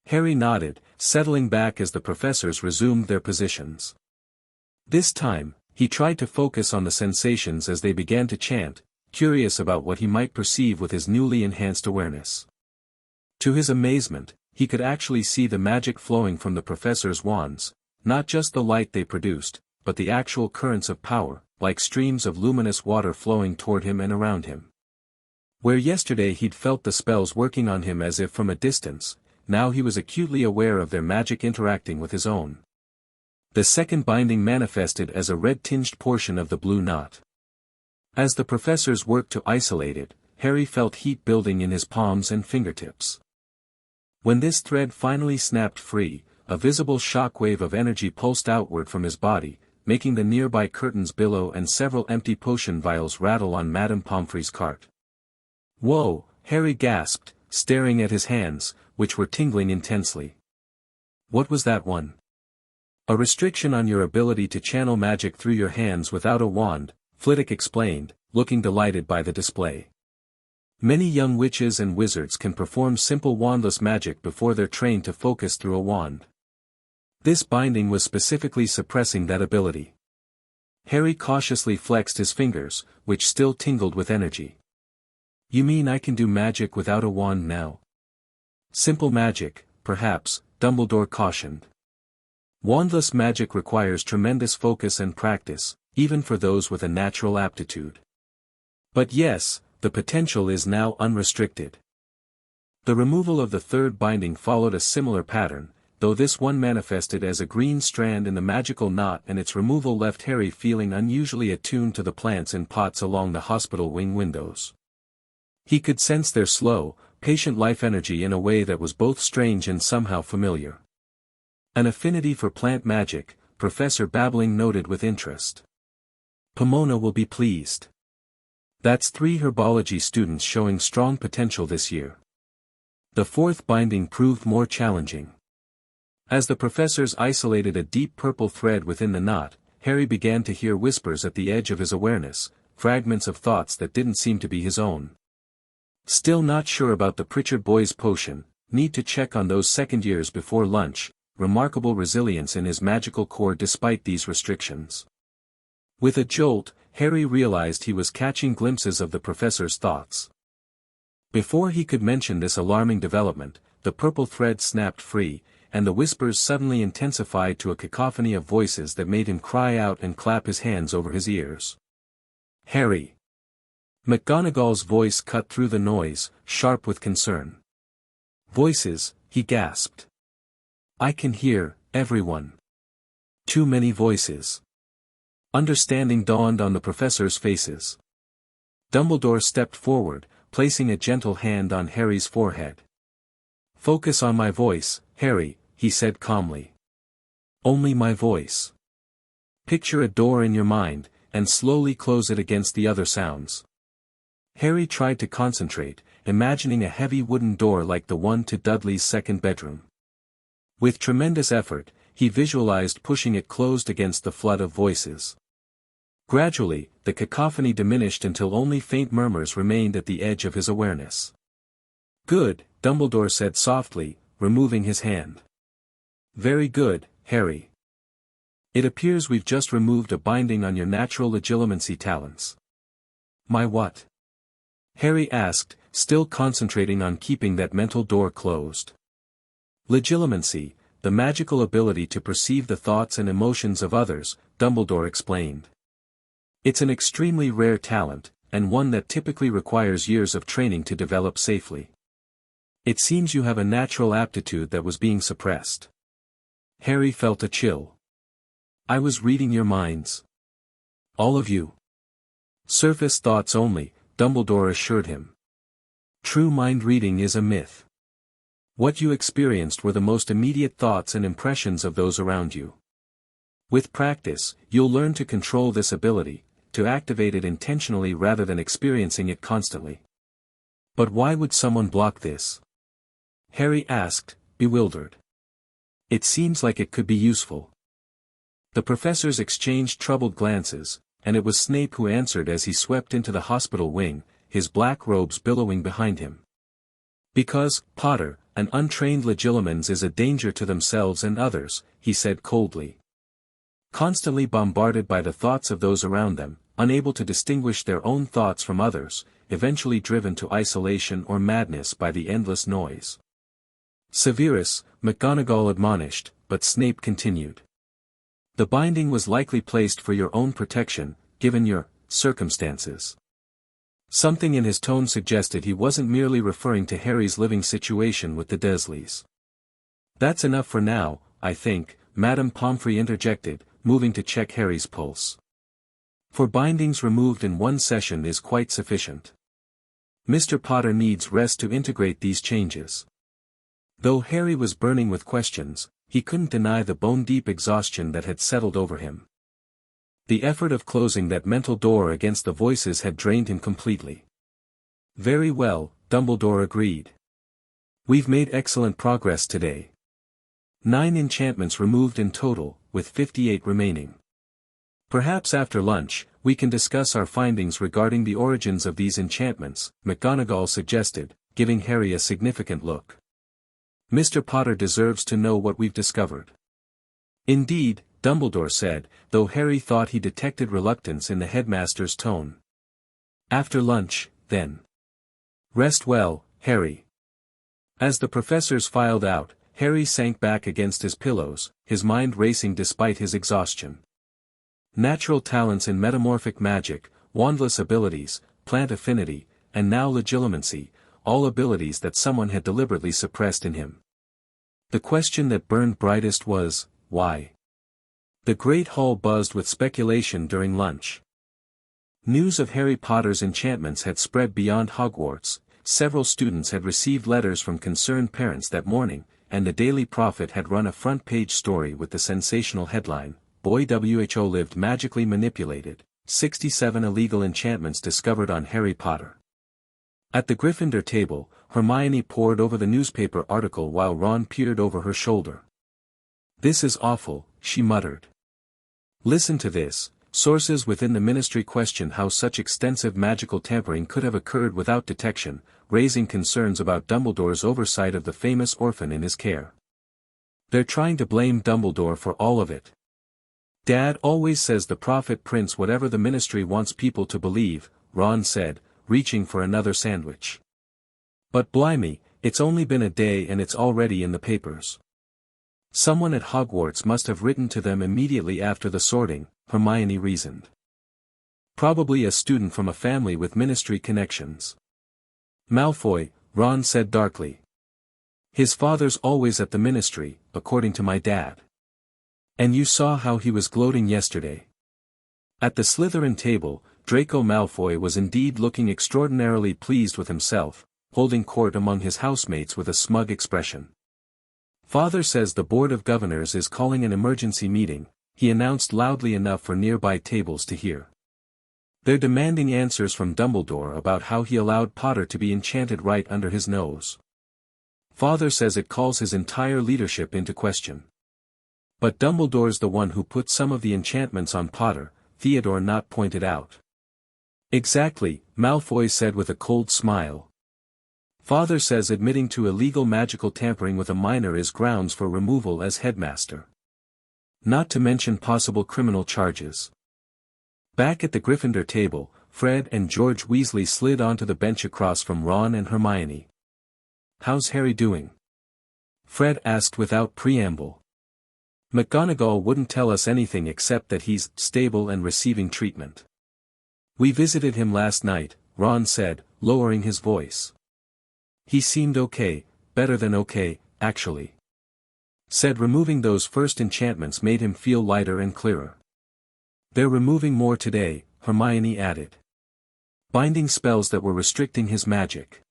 Harry nodded, settling back as the professors resumed their positions. This time, he tried to focus on the sensations as they began to chant, curious about what he might perceive with his newly enhanced awareness. To his amazement, he could actually see the magic flowing from the professors' wands, not just the light they produced, but the actual currents of power, like streams of luminous water flowing toward him and around him. Where yesterday he'd felt the spells working on him as if from a distance, now he was acutely aware of their magic interacting with his own. The second binding manifested as a red-tinged portion of the blue knot. As the professors worked to isolate it, Harry felt heat building in his palms and fingertips. When this thread finally snapped free, a visible shockwave of energy pulsed outward from his body, making the nearby curtains billow and several empty potion vials rattle on Madame Pomfrey's cart. "Whoa!" Harry gasped, staring at his hands, which were tingling intensely. "What was that one?" "A restriction on your ability to channel magic through your hands without a wand," Flitwick explained, looking delighted by the display. "Many young witches and wizards can perform simple wandless magic before they're trained to focus through a wand. This binding was specifically suppressing that ability." Harry cautiously flexed his fingers, which still tingled with energy. "You mean I can do magic without a wand now?" "Simple magic, perhaps," Dumbledore cautioned. "Wandless magic requires tremendous focus and practice, even for those with a natural aptitude. But yes, the potential is now unrestricted." The removal of the third binding followed a similar pattern, though this one manifested as a green strand in the magical knot, and its removal left Harry feeling unusually attuned to the plants in pots along the hospital wing windows. He could sense their slow, patient life energy in a way that was both strange and somehow familiar. An affinity for plant magic, Professor Babbling noted with interest. "Pomona will be pleased. That's 3 herbology students showing strong potential this year." The fourth binding proved more challenging. As the professors isolated a deep purple thread within the knot, Harry began to hear whispers at the edge of his awareness, fragments of thoughts that didn't seem to be his own. "Still not sure about the Pritchard boys' potion, need to check on those second years before lunch," remarkable resilience in his magical core despite these restrictions. With a jolt, Harry realized he was catching glimpses of the professor's thoughts. Before he could mention this alarming development, the purple thread snapped free, and the whispers suddenly intensified to a cacophony of voices that made him cry out and clap his hands over his ears. "Harry!" McGonagall's voice cut through the noise, sharp with concern. "Voices," he gasped. "I can hear everyone. Too many voices." Understanding dawned on the professors' faces. Dumbledore stepped forward, placing a gentle hand on Harry's forehead. "Focus on my voice, Harry," he said calmly. "Only my voice. Picture a door in your mind, and slowly close it against the other sounds." Harry tried to concentrate, imagining a heavy wooden door like the one to Dudley's second bedroom. With tremendous effort, he visualized pushing it closed against the flood of voices. Gradually, the cacophony diminished until only faint murmurs remained at the edge of his awareness. "Good," Dumbledore said softly, removing his hand. "Very good, Harry. It appears we've just removed a binding on your natural legilimency talents." "My what?" Harry asked, still concentrating on keeping that mental door closed. "Legilimency, the magical ability to perceive the thoughts and emotions of others," Dumbledore explained. "It's an extremely rare talent, and one that typically requires years of training to develop safely. It seems you have a natural aptitude that was being suppressed." Harry felt a chill. "I was reading your minds. All of you." "Surface thoughts only," Dumbledore assured him. "True mind reading is a myth. What you experienced were the most immediate thoughts and impressions of those around you. With practice, you'll learn to control this ability, to activate it intentionally rather than experiencing it constantly. But why would someone block this? Harry asked, bewildered. It seems like it could be useful. The professors exchanged troubled glances, and it was Snape who answered as he swept into the hospital wing, his black robes billowing behind him. Because, Potter, an untrained Legilimens is a danger to themselves and others, he said coldly. Constantly bombarded by the thoughts of those around them, unable to distinguish their own thoughts from others, eventually driven to isolation or madness by the endless noise. Severus, McGonagall admonished, but Snape continued. The binding was likely placed for your own protection, given your circumstances. Something in his tone suggested he wasn't merely referring to Harry's living situation with the Dursleys. That's enough for now, I think, Madame Pomfrey interjected, moving to check Harry's pulse. For bindings removed in one session is quite sufficient. Mr. Potter needs rest to integrate these changes. Though Harry was burning with questions, he couldn't deny the bone-deep exhaustion that had settled over him. The effort of closing that mental door against the voices had drained him completely. Very well, Dumbledore agreed. We've made excellent progress today. 9 enchantments removed in total, with 58 remaining. Perhaps after lunch, we can discuss our findings regarding the origins of these enchantments, McGonagall suggested, giving Harry a significant look. Mr. Potter deserves to know what we've discovered. Indeed, Dumbledore said, though Harry thought he detected reluctance in the headmaster's tone. After lunch, then. Rest well, Harry. As the professors filed out, Harry sank back against his pillows, his mind racing despite his exhaustion. Natural talents in metamorphic magic, wandless abilities, plant affinity, and now legilimency, all abilities that someone had deliberately suppressed in him. The question that burned brightest was, why? The great hall buzzed with speculation during lunch. News of Harry Potter's enchantments had spread beyond Hogwarts, several students had received letters from concerned parents that morning, and the Daily Prophet had run a front-page story with the sensational headline, Boy WHO lived magically manipulated, 67 illegal enchantments discovered on Harry Potter. At the Gryffindor table, Hermione pored over the newspaper article while Ron peered over her shoulder. This is awful, she muttered. Listen to this, sources within the ministry question how such extensive magical tampering could have occurred without detection, raising concerns about Dumbledore's oversight of the famous orphan in his care. They're trying to blame Dumbledore for all of it. Dad always says the prophet prints whatever the ministry wants people to believe, Ron said, reaching for another sandwich. But blimey, it's only been a day and it's already in the papers. Someone at Hogwarts must have written to them immediately after the sorting, Hermione reasoned. Probably a student from a family with ministry connections. Malfoy, Ron said darkly. His father's always at the ministry, according to my dad. And you saw how he was gloating yesterday. At the Slytherin table, Draco Malfoy was indeed looking extraordinarily pleased with himself, holding court among his housemates with a smug expression. Father says the Board of Governors is calling an emergency meeting, he announced loudly enough for nearby tables to hear. They're demanding answers from Dumbledore about how he allowed Potter to be enchanted right under his nose. Father says it calls his entire leadership into question. But Dumbledore's the one who put some of the enchantments on Potter, Theodore Nott pointed out. Exactly, Malfoy said with a cold smile. Father says admitting to illegal magical tampering with a minor is grounds for removal as headmaster. Not to mention possible criminal charges. Back at the Gryffindor table, Fred and George Weasley slid onto the bench across from Ron and Hermione. How's Harry doing? Fred asked without preamble. McGonagall wouldn't tell us anything except that he's stable and receiving treatment. We visited him last night, Ron said, lowering his voice. He seemed okay, better than okay, actually. Said removing those first enchantments made him feel lighter and clearer. They're removing more today, Hermione added. Binding spells that were restricting his magic.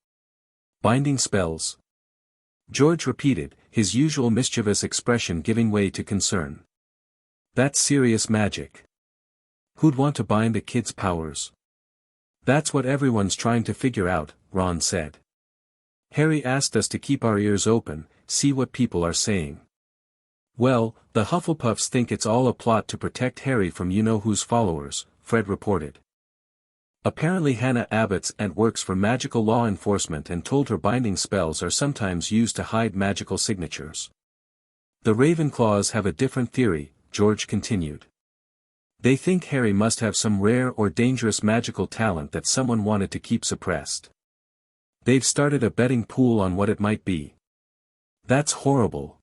Binding spells? George repeated, his usual mischievous expression giving way to concern. That's serious magic. Who'd want to bind a kid's powers? That's what everyone's trying to figure out, Ron said. Harry asked us to keep our ears open, see what people are saying. Well, the Hufflepuffs think it's all a plot to protect Harry from you-know-who's followers, Fred reported. Apparently Hannah Abbott's aunt works for magical law enforcement and told her binding spells are sometimes used to hide magical signatures. The Ravenclaws have a different theory, George continued. They think Harry must have some rare or dangerous magical talent that someone wanted to keep suppressed. They've started a betting pool on what it might be. That's horrible.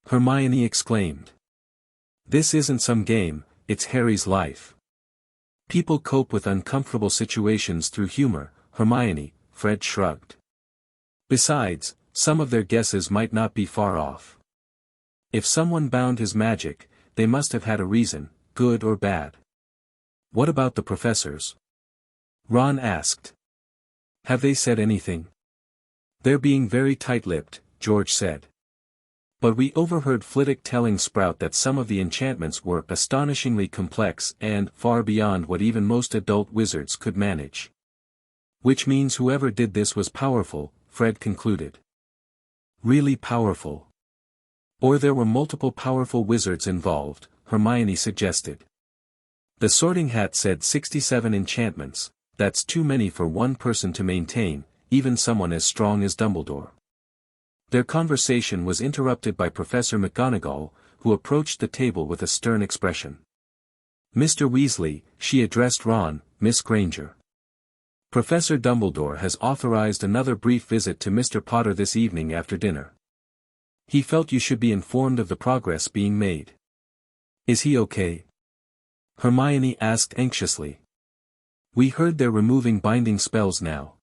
Hermione exclaimed. This isn't some game, it's Harry's life. People cope with uncomfortable situations through humor, Hermione, Fred shrugged. Besides, some of their guesses might not be far off. If someone bound his magic, they must have had a reason, good or bad. What about the professors? Ron asked. Have they said anything? They're being very tight-lipped, George said. But we overheard Flitwick telling Sprout that some of the enchantments were astonishingly complex and far beyond what even most adult wizards could manage. Which means whoever did this was powerful, Fred concluded. Really powerful. Or there were multiple powerful wizards involved, Hermione suggested. The Sorting Hat said 67 enchantments, that's too many for one person to maintain, even someone as strong as Dumbledore. Their conversation was interrupted by Professor McGonagall, who approached the table with a stern expression. Mr. Weasley, she addressed Ron, Miss Granger. Professor Dumbledore has authorized another brief visit to Mr. Potter this evening after dinner. He felt you should be informed of the progress being made. Is he okay? Hermione asked anxiously. We heard they're removing binding spells now.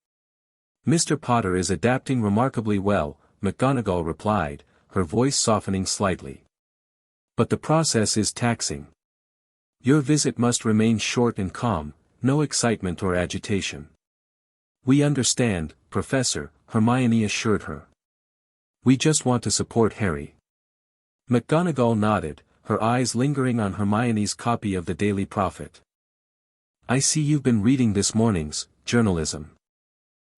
Mr. Potter is adapting remarkably well, McGonagall replied, her voice softening slightly. But the process is taxing. Your visit must remain short and calm, no excitement or agitation. We understand, Professor, Hermione assured her. We just want to support Harry. McGonagall nodded, her eyes lingering on Hermione's copy of the Daily Prophet. I see you've been reading this morning's journalism.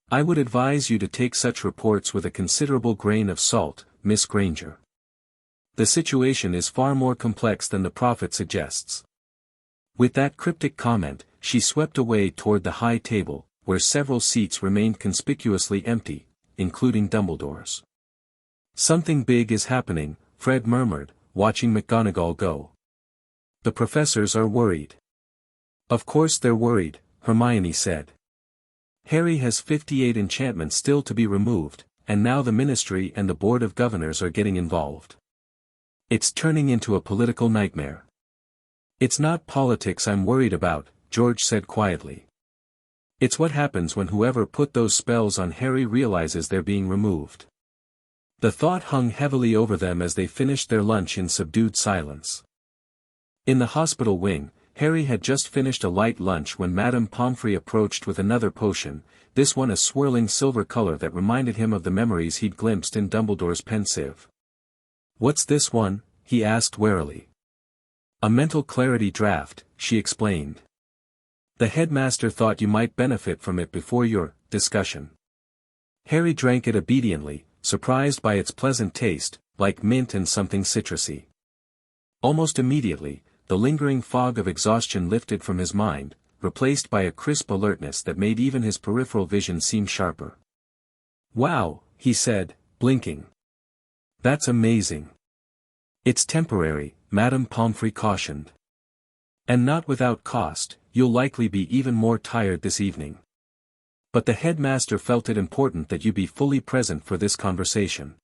I would advise you to take such reports with a considerable grain of salt, Miss Granger. The situation is far more complex than the prophet suggests. With that cryptic comment, she swept away toward the high table, where several seats remained conspicuously empty, including Dumbledore's. Something big is happening, Fred murmured, watching McGonagall go. The professors are worried. Of course they're worried, Hermione said. Harry has 58 enchantments still to be removed, and now the Ministry and the Board of Governors are getting involved. It's turning into a political nightmare. It's not politics I'm worried about, George said quietly. It's what happens when whoever put those spells on Harry realizes they're being removed. The thought hung heavily over them as they finished their lunch in subdued silence. In the hospital wing, Harry had just finished a light lunch when Madame Pomfrey approached with another potion, this one a swirling silver color that reminded him of the memories he'd glimpsed in Dumbledore's pensieve. What's this one? He asked warily. A mental clarity draft, she explained. The headmaster thought you might benefit from it before your discussion. Harry drank it obediently, surprised by its pleasant taste, like mint and something citrusy. Almost immediately, the lingering fog of exhaustion lifted from his mind, replaced by a crisp alertness that made even his peripheral vision seem sharper. Wow, he said, blinking. That's amazing. It's temporary, Madame Pomfrey cautioned. And not without cost, you'll likely be even more tired this evening. But the headmaster felt it important that you be fully present for this conversation.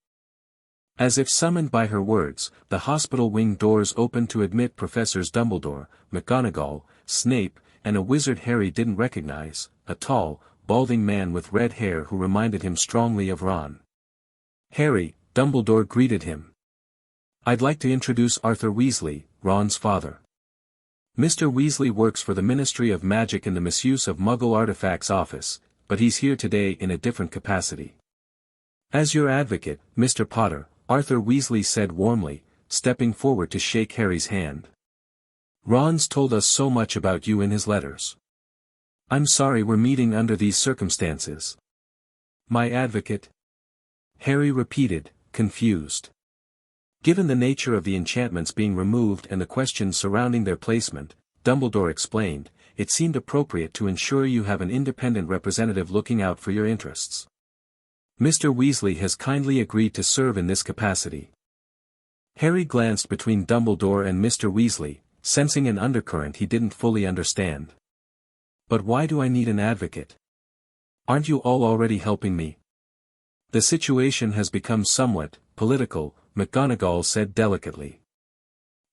As if summoned by her words, the hospital wing doors opened to admit Professors Dumbledore, McGonagall, Snape, and a wizard Harry didn't recognize, a tall, balding man with red hair who reminded him strongly of Ron. Harry, Dumbledore greeted him. I'd like to introduce Arthur Weasley, Ron's father. Mr. Weasley works for the Ministry of Magic in the Misuse of Muggle Artifacts office, but he's here today in a different capacity. As your advocate, Mr. Potter, Arthur Weasley said warmly, stepping forward to shake Harry's hand. Ron's told us so much about you in his letters. I'm sorry we're meeting under these circumstances. My advocate? Harry repeated, confused. Given the nature of the enchantments being removed and the questions surrounding their placement, Dumbledore explained, it seemed appropriate to ensure you have an independent representative looking out for your interests. Mr. Weasley has kindly agreed to serve in this capacity. Harry glanced between Dumbledore and Mr. Weasley, sensing an undercurrent he didn't fully understand. But why do I need an advocate? Aren't you all already helping me? The situation has become somewhat political, McGonagall said delicately.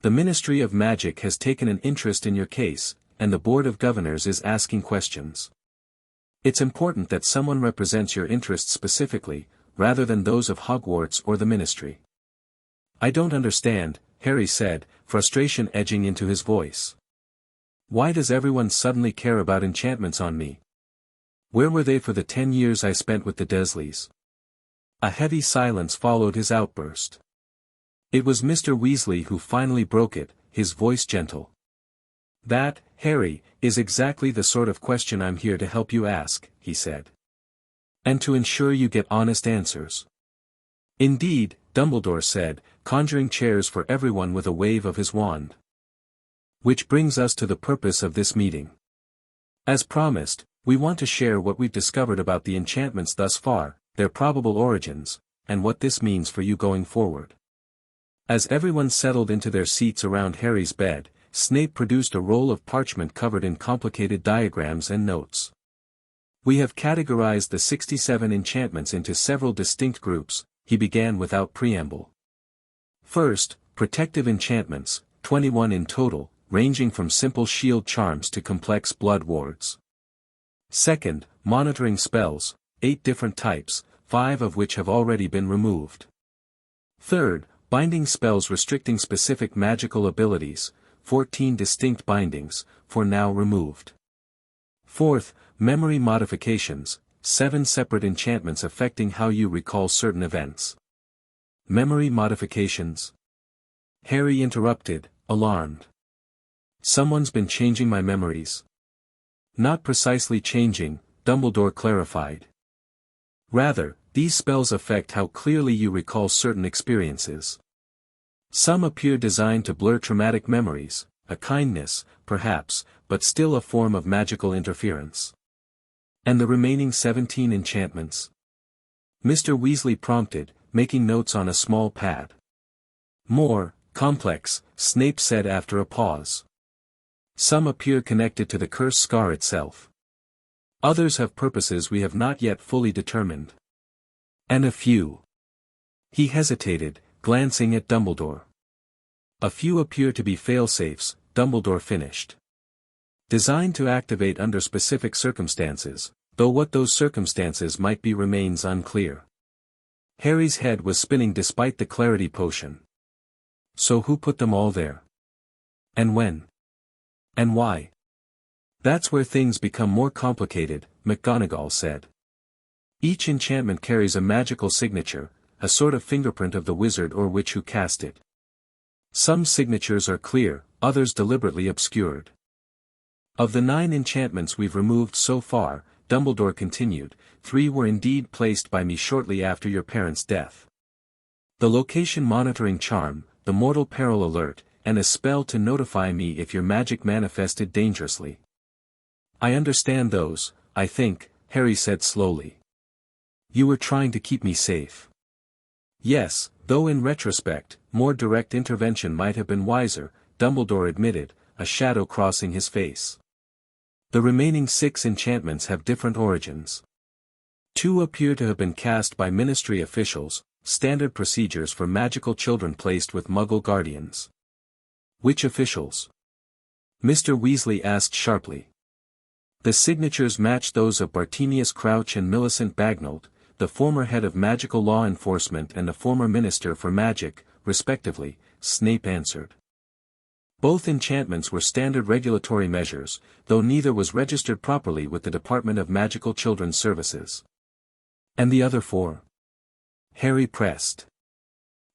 The Ministry of Magic has taken an interest in your case, and the Board of Governors is asking questions. It's important that someone represents your interests specifically, rather than those of Hogwarts or the Ministry. I don't understand, Harry said, frustration edging into his voice. Why does everyone suddenly care about enchantments on me? Where were they for the 10 years I spent with the Dursleys? A heavy silence followed his outburst. It was Mr. Weasley who finally broke it, his voice gentle. That, Harry, is exactly the sort of question I'm here to help you ask, he said. And to ensure you get honest answers. Indeed, Dumbledore said, conjuring chairs for everyone with a wave of his wand. Which brings us to the purpose of this meeting. As promised, we want to share what we've discovered about the enchantments thus far, their probable origins, and what this means for you going forward. As everyone settled into their seats around Harry's bed, Snape produced a roll of parchment covered in complicated diagrams and notes. We have categorized the 67 enchantments into several distinct groups, he began without preamble. First, protective enchantments, 21 in total, ranging from simple shield charms to complex blood wards. Second, monitoring spells, 8 different types, 5 of which have already been removed. Third, binding spells restricting specific magical abilities, 14 distinct bindings, for now removed. Fourth, memory modifications, 7 separate enchantments affecting how you recall certain events. Memory modifications? Harry interrupted, alarmed. Someone's been changing my memories. Not precisely changing, Dumbledore clarified. Rather, these spells affect how clearly you recall certain experiences. Some appear designed to blur traumatic memories, a kindness, perhaps, but still a form of magical interference. And the remaining 17 enchantments? Mr. Weasley prompted, making notes on a small pad. More complex, Snape said after a pause. Some appear connected to the curse scar itself. Others have purposes we have not yet fully determined. And a few. He hesitated, glancing at Dumbledore. A few appear to be fail-safes, Dumbledore finished. Designed to activate under specific circumstances, though what those circumstances might be remains unclear. Harry's head was spinning despite the clarity potion. So who put them all there? And when? And why? That's where things become more complicated, McGonagall said. Each enchantment carries a magical signature, a sort of fingerprint of the wizard or witch who cast it. Some signatures are clear, others deliberately obscured. Of the 9 enchantments we've removed so far, Dumbledore continued, 3 were indeed placed by me shortly after your parents' death. The location monitoring charm, the mortal peril alert, and a spell to notify me if your magic manifested dangerously. I understand those, I think, Harry said slowly. You were trying to keep me safe. Yes, though in retrospect, more direct intervention might have been wiser, Dumbledore admitted, a shadow crossing his face. The remaining 6 enchantments have different origins. 2 appear to have been cast by ministry officials, standard procedures for magical children placed with Muggle guardians. Which officials? Mr. Weasley asked sharply. The signatures match those of Bartemius Crouch and Millicent Bagnold, the former head of magical law enforcement and the former minister for magic, respectively, Snape answered. Both enchantments were standard regulatory measures, though neither was registered properly with the Department of Magical Children's Services. And the other 4? Harry pressed.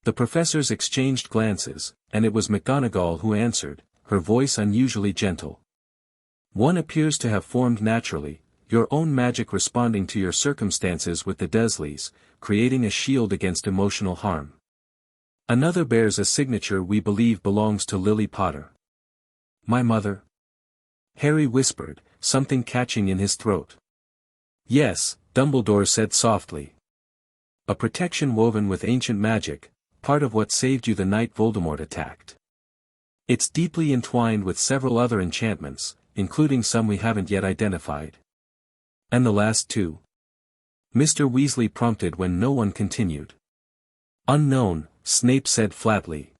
The professors exchanged glances, and it was McGonagall who answered, her voice unusually gentle. One appears to have formed naturally, your own magic responding to your circumstances with the Dursleys, creating a shield against emotional harm. Another bears a signature we believe belongs to Lily Potter. My mother? Harry whispered, something catching in his throat. Yes, Dumbledore said softly. A protection woven with ancient magic, part of what saved you the night Voldemort attacked. It's deeply entwined with several other enchantments, including some we haven't yet identified. And the last two? Mr. Weasley prompted when no one continued. Unknown, Snape said flatly.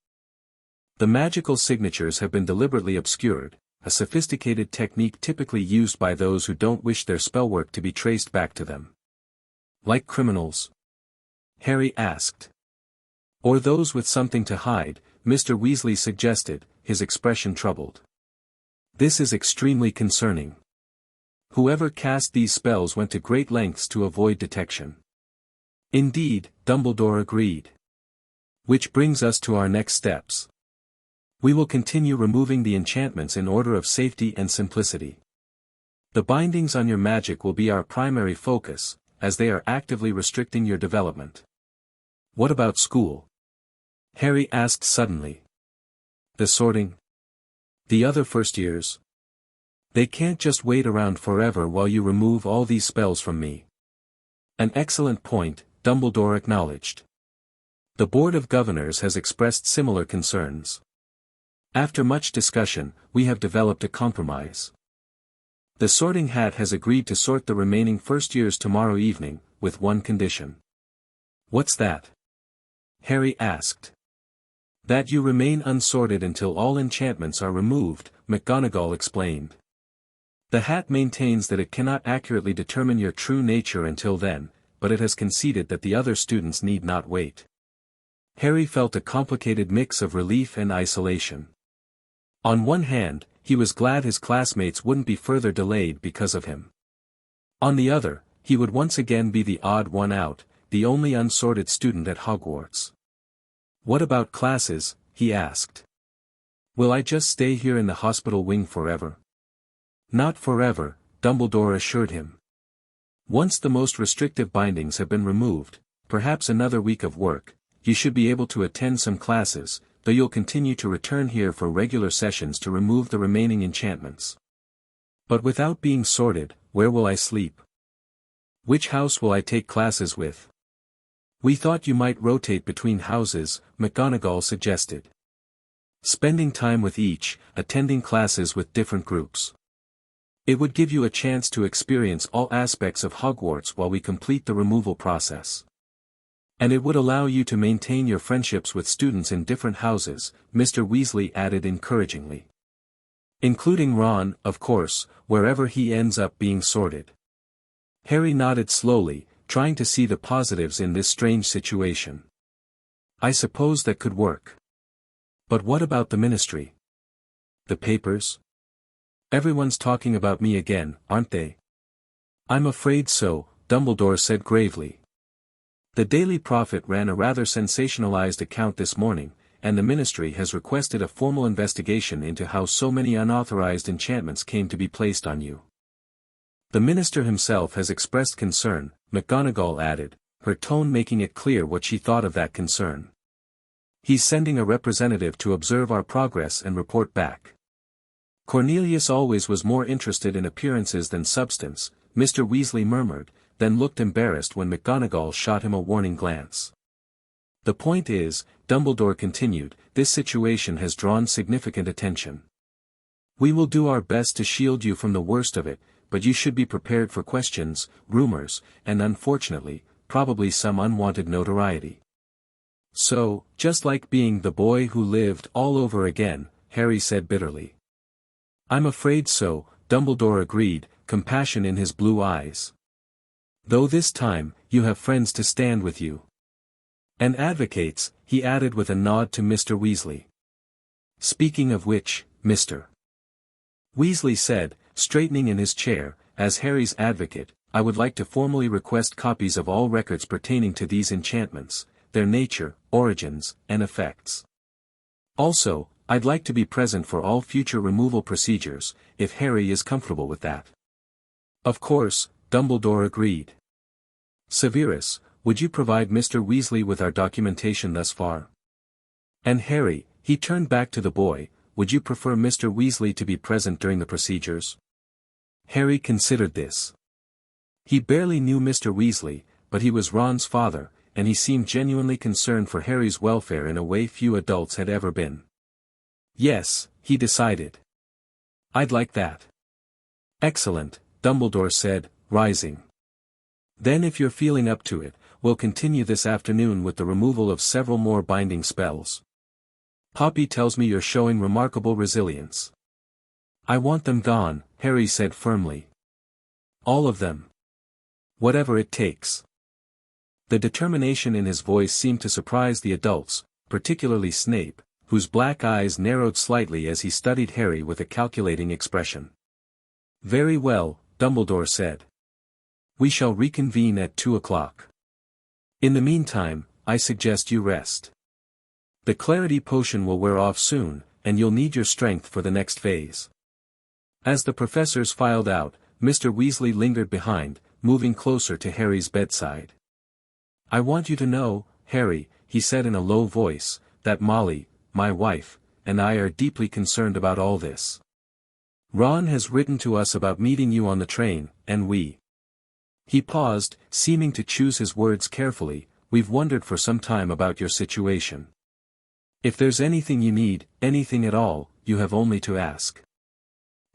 The magical signatures have been deliberately obscured, a sophisticated technique typically used by those who don't wish their spellwork to be traced back to them. Like criminals? Harry asked. Or those with something to hide, Mr. Weasley suggested, his expression troubled. This is extremely concerning. Whoever cast these spells went to great lengths to avoid detection. Indeed, Dumbledore agreed. Which brings us to our next steps. We will continue removing the enchantments in order of safety and simplicity. The bindings on your magic will be our primary focus, as they are actively restricting your development. What about school? Harry asked suddenly. The sorting? The other first years? They can't just wait around forever while you remove all these spells from me. An excellent point, Dumbledore acknowledged. The Board of Governors has expressed similar concerns. After much discussion, we have developed a compromise. The Sorting Hat has agreed to sort the remaining first years tomorrow evening, with one condition. What's that? Harry asked. That you remain unsorted until all enchantments are removed, McGonagall explained. The Hat maintains that it cannot accurately determine your true nature until then, but it has conceded that the other students need not wait. Harry felt a complicated mix of relief and isolation. On one hand, he was glad his classmates wouldn't be further delayed because of him. On the other, he would once again be the odd one out, the only unsorted student at Hogwarts. What about classes? He asked. Will I just stay here in the hospital wing forever? Not forever, Dumbledore assured him. Once the most restrictive bindings have been removed, perhaps another week of work, you should be able to attend some classes, though you'll continue to return here for regular sessions to remove the remaining enchantments. But without being sorted, where will I sleep? Which house will I take classes with? We thought you might rotate between houses, McGonagall suggested. Spending time with each, attending classes with different groups. It would give you a chance to experience all aspects of Hogwarts while we complete the removal process. And it would allow you to maintain your friendships with students in different houses, Mr. Weasley added encouragingly. Including Ron, of course, wherever he ends up being sorted. Harry nodded slowly, trying to see the positives in this strange situation. I suppose that could work. But what about the ministry? The papers? Everyone's talking about me again, aren't they? I'm afraid so, Dumbledore said gravely. The Daily Prophet ran a rather sensationalized account this morning, and the ministry has requested a formal investigation into how so many unauthorized enchantments came to be placed on you. The minister himself has expressed concern, McGonagall added, her tone making it clear what she thought of that concern. He's sending a representative to observe our progress and report back. Cornelius always was more interested in appearances than substance, Mr. Weasley murmured, then looked embarrassed when McGonagall shot him a warning glance. The point is, Dumbledore continued, this situation has drawn significant attention. We will do our best to shield you from the worst of it, but you should be prepared for questions, rumors, and unfortunately, probably some unwanted notoriety. So, just like being the boy who lived all over again, Harry said bitterly. I'm afraid so, Dumbledore agreed, compassion in his blue eyes. Though this time, you have friends to stand with you. And advocates, he added with a nod to Mr. Weasley. Speaking of which, Mr. Weasley said, straightening in his chair, as Harry's advocate, I would like to formally request copies of all records pertaining to these enchantments, their nature, origins, and effects. Also, I'd like to be present for all future removal procedures, if Harry is comfortable with that. Of course, Dumbledore agreed. Severus, would you provide Mr. Weasley with our documentation thus far? And Harry, he turned back to the boy, would you prefer Mr. Weasley to be present during the procedures? Harry considered this. He barely knew Mr. Weasley, but he was Ron's father, and he seemed genuinely concerned for Harry's welfare in a way few adults had ever been. Yes, he decided. I'd like that. Excellent, Dumbledore said, rising. Then if you're feeling up to it, we'll continue this afternoon with the removal of several more binding spells. Poppy tells me you're showing remarkable resilience. I want them gone, Harry said firmly. All of them. Whatever it takes. The determination in his voice seemed to surprise the adults, particularly Snape, whose black eyes narrowed slightly as he studied Harry with a calculating expression. Very well, Dumbledore said. We shall reconvene at 2 o'clock. In the meantime, I suggest you rest. The clarity potion will wear off soon, and you'll need your strength for the next phase. As the professors filed out, Mr. Weasley lingered behind, moving closer to Harry's bedside. I want you to know, Harry, he said in a low voice, that Molly, my wife, and I are deeply concerned about all this. Ron has written to us about meeting you on the train, and we. He paused, seeming to choose his words carefully, we've wondered for some time about your situation. If there's anything you need, anything at all, you have only to ask.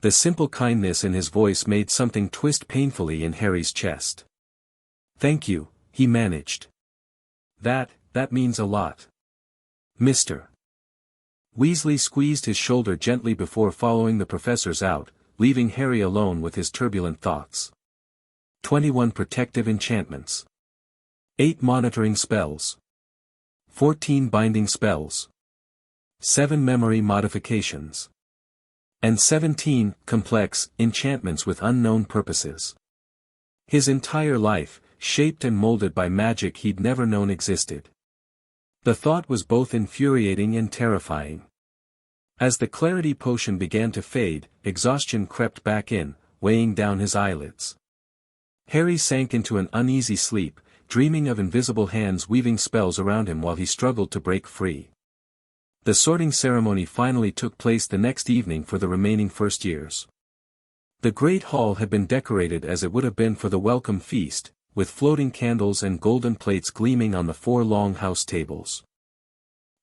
The simple kindness in his voice made something twist painfully in Harry's chest. Thank you, he managed. That means a lot. Mr. Weasley squeezed his shoulder gently before following the professors out, leaving Harry alone with his turbulent thoughts. 21 protective enchantments. 8 monitoring spells. 14 binding spells. 7 memory modifications. And 17 complex enchantments with unknown purposes. His entire life, shaped and molded by magic he'd never known existed. The thought was both infuriating and terrifying. As the clarity potion began to fade, exhaustion crept back in, weighing down his eyelids. Harry sank into an uneasy sleep, dreaming of invisible hands weaving spells around him while he struggled to break free. The sorting ceremony finally took place the next evening for the remaining first years. The great hall had been decorated as it would have been for the welcome feast, with floating candles and golden plates gleaming on the 4 long house tables.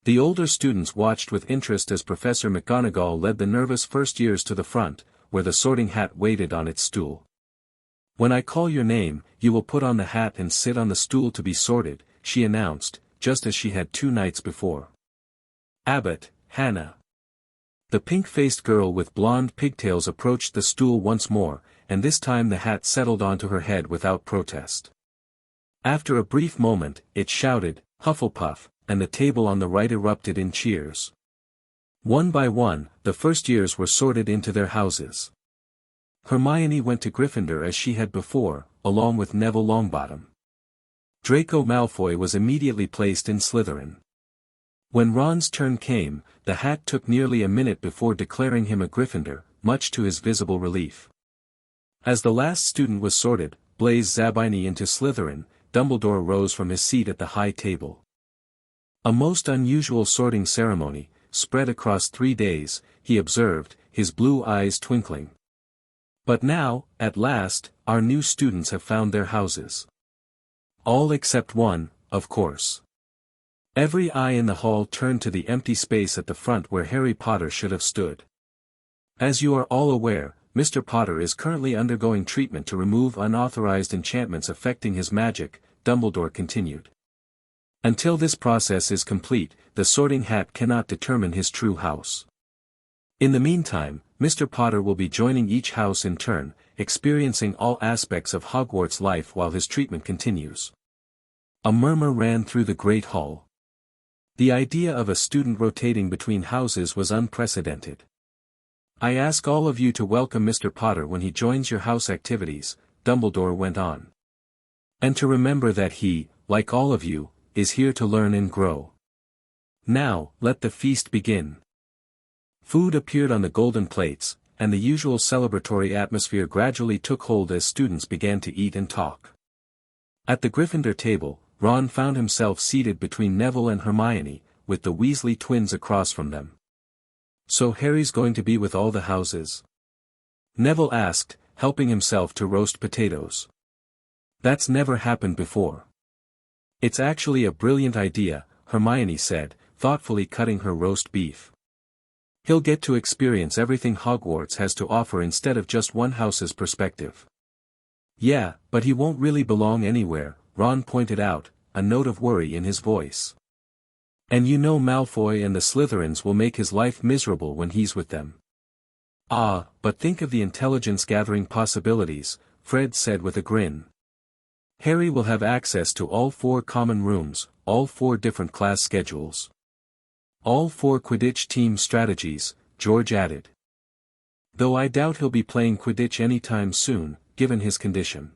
The older students watched with interest as Professor McGonagall led the nervous first years to the front, where the sorting hat waited on its stool. When I call your name, you will put on the hat and sit on the stool to be sorted, she announced, just as she had 2 nights before. Abbott, Hannah. The pink-faced girl with blonde pigtails approached the stool once more, and this time the hat settled onto her head without protest. After a brief moment, it shouted, Hufflepuff, and the table on the right erupted in cheers. One by one, the first years were sorted into their houses. Hermione went to Gryffindor as she had before, along with Neville Longbottom. Draco Malfoy was immediately placed in Slytherin. When Ron's turn came, the hat took nearly a minute before declaring him a Gryffindor, much to his visible relief. As the last student was sorted, Blaise Zabini into Slytherin, Dumbledore rose from his seat at the high table. A most unusual sorting ceremony, spread across 3 days, he observed, his blue eyes twinkling. But now, at last, our new students have found their houses. All except one, of course. Every eye in the hall turned to the empty space at the front where Harry Potter should have stood. As you are all aware, Mr. Potter is currently undergoing treatment to remove unauthorized enchantments affecting his magic, Dumbledore continued. Until this process is complete, the sorting hat cannot determine his true house. In the meantime, Mr. Potter will be joining each house in turn, experiencing all aspects of Hogwarts life while his treatment continues. A murmur ran through the great hall. The idea of a student rotating between houses was unprecedented. I ask all of you to welcome Mr. Potter when he joins your house activities, Dumbledore went on. And to remember that he, like all of you, is here to learn and grow. Now, let the feast begin. Food appeared on the golden plates, and the usual celebratory atmosphere gradually took hold as students began to eat and talk. At the Gryffindor table, Ron found himself seated between Neville and Hermione, with the Weasley twins across from them. "So Harry's going to be with all the houses?" Neville asked, helping himself to roast potatoes. "That's never happened before." "It's actually a brilliant idea," Hermione said, thoughtfully cutting her roast beef. "He'll get to experience everything Hogwarts has to offer instead of just one house's perspective." "Yeah, but he won't really belong anywhere," Ron pointed out, a note of worry in his voice. "And you know Malfoy and the Slytherins will make his life miserable when he's with them." "Ah, but think of the intelligence-gathering possibilities," Fred said with a grin. "Harry will have access to all 4 common rooms, all 4 different class schedules. All 4 Quidditch team strategies," George added. "Though I doubt he'll be playing Quidditch anytime soon, given his condition."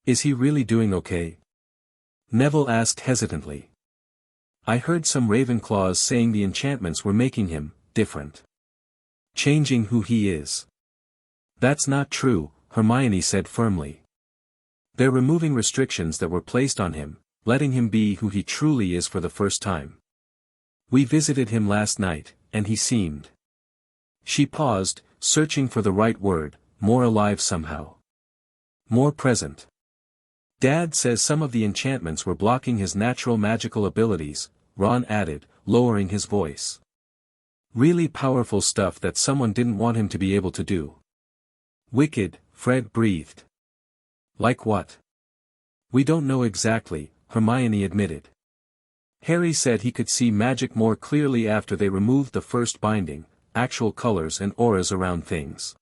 "Is he really doing okay?" Neville asked hesitantly. "I heard some Ravenclaws saying the enchantments were making him different. Changing who he is." "That's not true," Hermione said firmly. "They're removing restrictions that were placed on him, letting him be who he truly is for the first time. We visited him last night, and he seemed—" She paused, searching for the right word, "more alive somehow. More present." "Dad says some of the enchantments were blocking his natural magical abilities," Ron added, lowering his voice. "Really powerful stuff that someone didn't want him to be able to do." "Wicked," Fred breathed. "Like what?" "We don't know exactly," Hermione admitted. "Harry said he could see magic more clearly after they removed the first binding, actual colors and auras around things.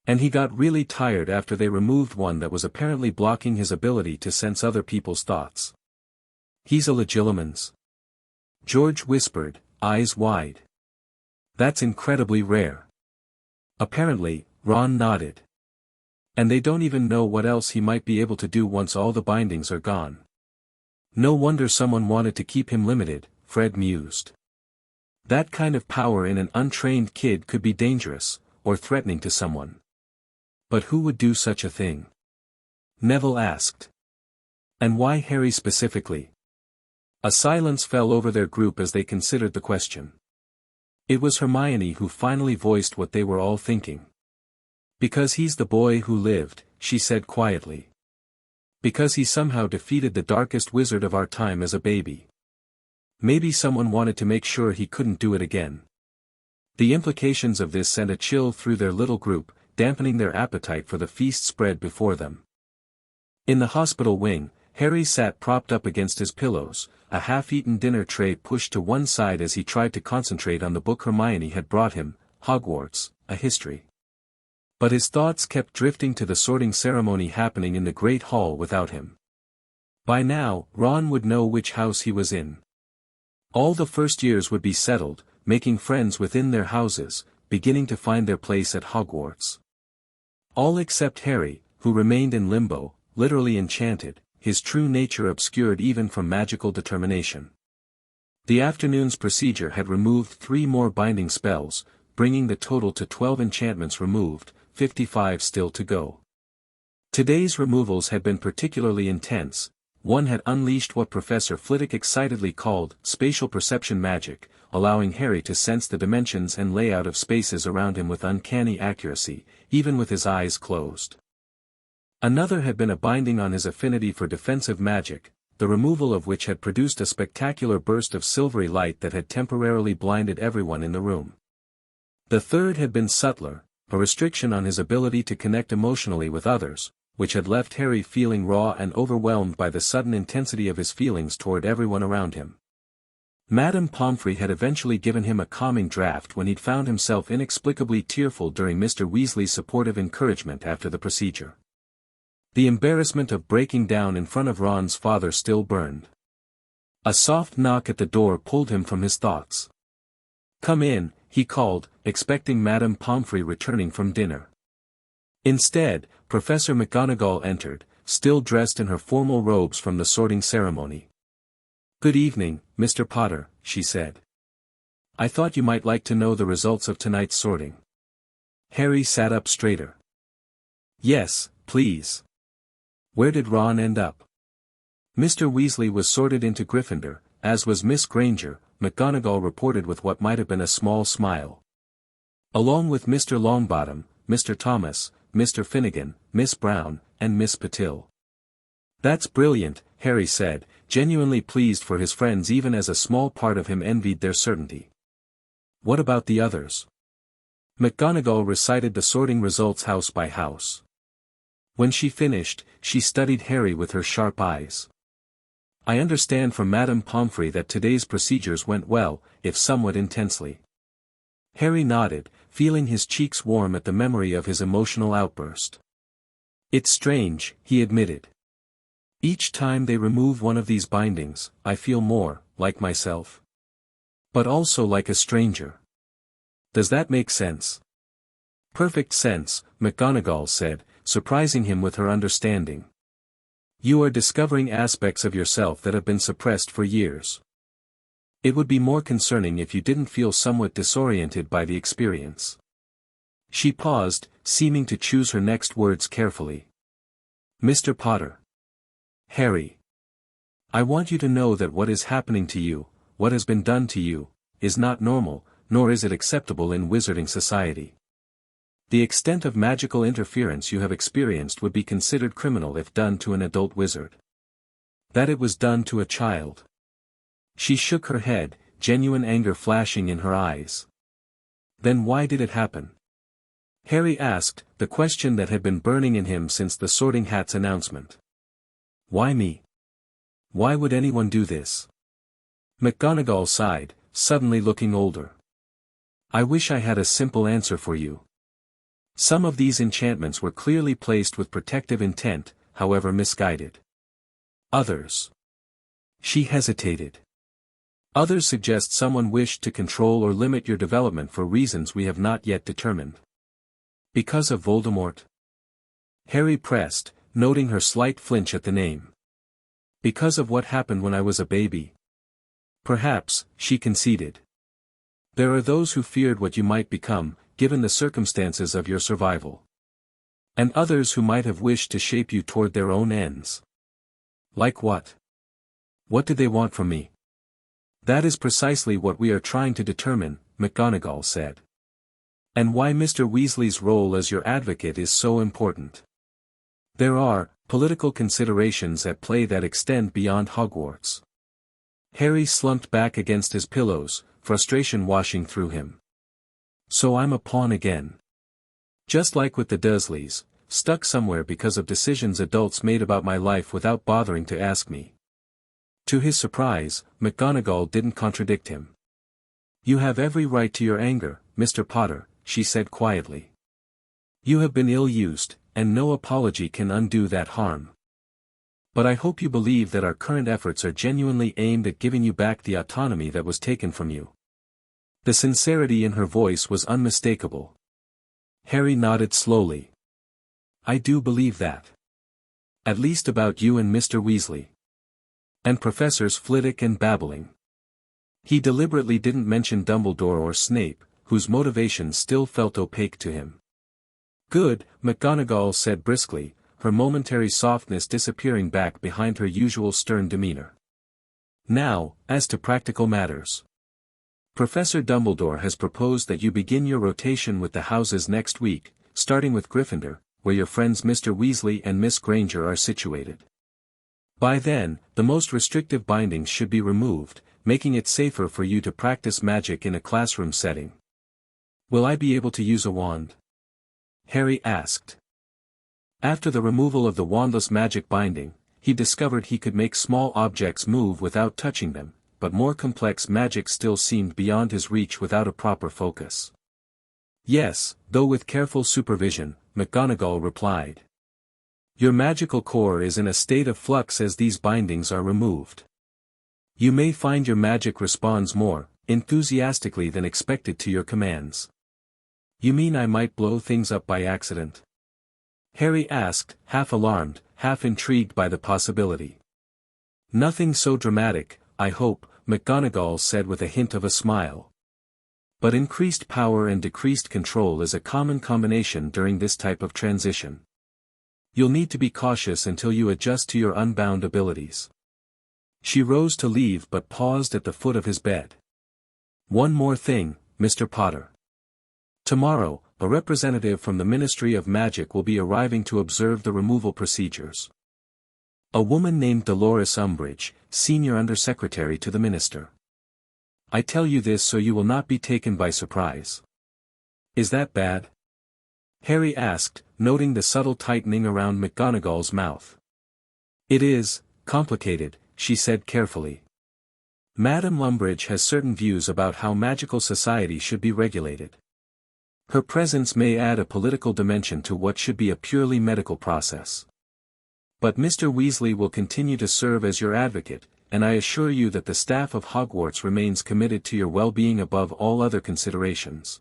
And he got really tired after they removed one that was apparently blocking his ability to sense other people's thoughts." "He's a Legilimens?" George whispered, eyes wide. "That's incredibly rare." "Apparently," Ron nodded. "And they don't even know what else he might be able to do once all the bindings are gone." "No wonder someone wanted to keep him limited," Fred mused. "That kind of power in an untrained kid could be dangerous, or threatening to someone." "But who would do such a thing?" Neville asked. "And why Harry specifically?" A silence fell over their group as they considered the question. It was Hermione who finally voiced what they were all thinking. "Because he's the boy who lived," she said quietly. "Because he somehow defeated the darkest wizard of our time as a baby. Maybe someone wanted to make sure he couldn't do it again." The implications of this sent a chill through their little group, dampening their appetite for the feast spread before them. In the hospital wing, Harry sat propped up against his pillows, a half-eaten dinner tray pushed to one side as he tried to concentrate on the book Hermione had brought him, Hogwarts, A History. But his thoughts kept drifting to the sorting ceremony happening in the Great Hall without him. By now, Ron would know which house he was in. All the first years would be settled, making friends within their houses, beginning to find their place at Hogwarts. All except Harry, who remained in limbo, literally enchanted, his true nature obscured even from magical determination. The afternoon's procedure had removed 3 more binding spells, bringing the total to 12 enchantments removed, 55 still to go. Today's removals had been particularly intense. One had unleashed what Professor Flitwick excitedly called spatial perception magic, allowing Harry to sense the dimensions and layout of spaces around him with uncanny accuracy, even with his eyes closed. Another had been a binding on his affinity for defensive magic, the removal of which had produced a spectacular burst of silvery light that had temporarily blinded everyone in the room. The third had been subtler, a restriction on his ability to connect emotionally with others, which had left Harry feeling raw and overwhelmed by the sudden intensity of his feelings toward everyone around him. Madame Pomfrey had eventually given him a calming draught when he'd found himself inexplicably tearful during Mr. Weasley's supportive encouragement after the procedure. The embarrassment of breaking down in front of Ron's father still burned. A soft knock at the door pulled him from his thoughts. "Come in," he called, expecting Madame Pomfrey returning from dinner. Instead, Professor McGonagall entered, still dressed in her formal robes from the sorting ceremony. "Good evening, Mr. Potter," she said. "I thought you might like to know the results of tonight's sorting." Harry sat up straighter. "Yes, please. Where did Ron end up?" "Mr. Weasley was sorted into Gryffindor, as was Miss Granger," McGonagall reported with what might have been a small smile. "Along with Mr. Longbottom, Mr. Thomas, Mr. Finnegan, Miss Brown, and Miss Patil." "That's brilliant," Harry said, genuinely pleased for his friends even as a small part of him envied their certainty. "What about the others?" McGonagall recited the sorting results house by house. When she finished, she studied Harry with her sharp eyes. "I understand from Madame Pomfrey that today's procedures went well, if somewhat intensely." Harry nodded, feeling his cheeks warm at the memory of his emotional outburst. "It's strange," he admitted. "Each time they remove one of these bindings, I feel more like myself. But also like a stranger. Does that make sense?" "Perfect sense," McGonagall said, surprising him with her understanding. "You are discovering aspects of yourself that have been suppressed for years. It would be more concerning if you didn't feel somewhat disoriented by the experience." She paused, seeming to choose her next words carefully. "Mr. Potter. Harry. I want you to know that what is happening to you, what has been done to you, is not normal, nor is it acceptable in wizarding society. The extent of magical interference you have experienced would be considered criminal if done to an adult wizard. That it was done to a child." She shook her head, genuine anger flashing in her eyes. "Then why did it happen?" Harry asked, the question that had been burning in him since the Sorting Hat's announcement. "Why me? Why would anyone do this?" McGonagall sighed, suddenly looking older. "I wish I had a simple answer for you. Some of these enchantments were clearly placed with protective intent, however misguided. Others." She hesitated. "Others suggest someone wished to control or limit your development for reasons we have not yet determined." "Because of Voldemort?" Harry pressed, noting her slight flinch at the name. "Because of what happened when I was a baby?" "Perhaps," she conceded. "There are those who feared what you might become, given the circumstances of your survival. And others who might have wished to shape you toward their own ends." "Like what? What did they want from me?" "That is precisely what we are trying to determine," McGonagall said. "And why Mr. Weasley's role as your advocate is so important. There are political considerations at play that extend beyond Hogwarts." Harry slumped back against his pillows, frustration washing through him. "So I'm a pawn again. Just like with the Dursleys, stuck somewhere because of decisions adults made about my life without bothering to ask me." To his surprise, McGonagall didn't contradict him. "You have every right to your anger, Mr. Potter," she said quietly. "You have been ill-used, and no apology can undo that harm. But I hope you believe that our current efforts are genuinely aimed at giving you back the autonomy that was taken from you." The sincerity in her voice was unmistakable. Harry nodded slowly. "I do believe that. At least about you and Mr. Weasley. And Professors Flitwick and Babbling." He deliberately didn't mention Dumbledore or Snape, whose motivations still felt opaque to him. "Good," McGonagall said briskly, her momentary softness disappearing back behind her usual stern demeanor. "Now, as to practical matters. Professor Dumbledore has proposed that you begin your rotation with the houses next week, starting with Gryffindor, where your friends Mr. Weasley and Miss Granger are situated. By then, the most restrictive bindings should be removed, making it safer for you to practice magic in a classroom setting." "Will I be able to use a wand?" Harry asked. After the removal of the wandless magic binding, he discovered he could make small objects move without touching them, but more complex magic still seemed beyond his reach without a proper focus. "Yes, though with careful supervision," McGonagall replied. "Your magical core is in a state of flux as these bindings are removed. You may find your magic responds more enthusiastically than expected to your commands." "You mean I might blow things up by accident?" Harry asked, half alarmed, half intrigued by the possibility. Nothing so dramatic, I hope, McGonagall said with a hint of a smile. But increased power and decreased control is a common combination during this type of transition. You'll need to be cautious until you adjust to your unbound abilities. She rose to leave but paused at the foot of his bed. One more thing, Mr. Potter. Tomorrow, a representative from the Ministry of Magic will be arriving to observe the removal procedures. A woman named Dolores Umbridge, Senior Undersecretary to the Minister. I tell you this so you will not be taken by surprise. Is that bad? Harry asked, noting the subtle tightening around McGonagall's mouth. It is complicated, she said carefully. Madame Umbridge has certain views about how magical society should be regulated. Her presence may add a political dimension to what should be a purely medical process. But Mr. Weasley will continue to serve as your advocate, and I assure you that the staff of Hogwarts remains committed to your well-being above all other considerations.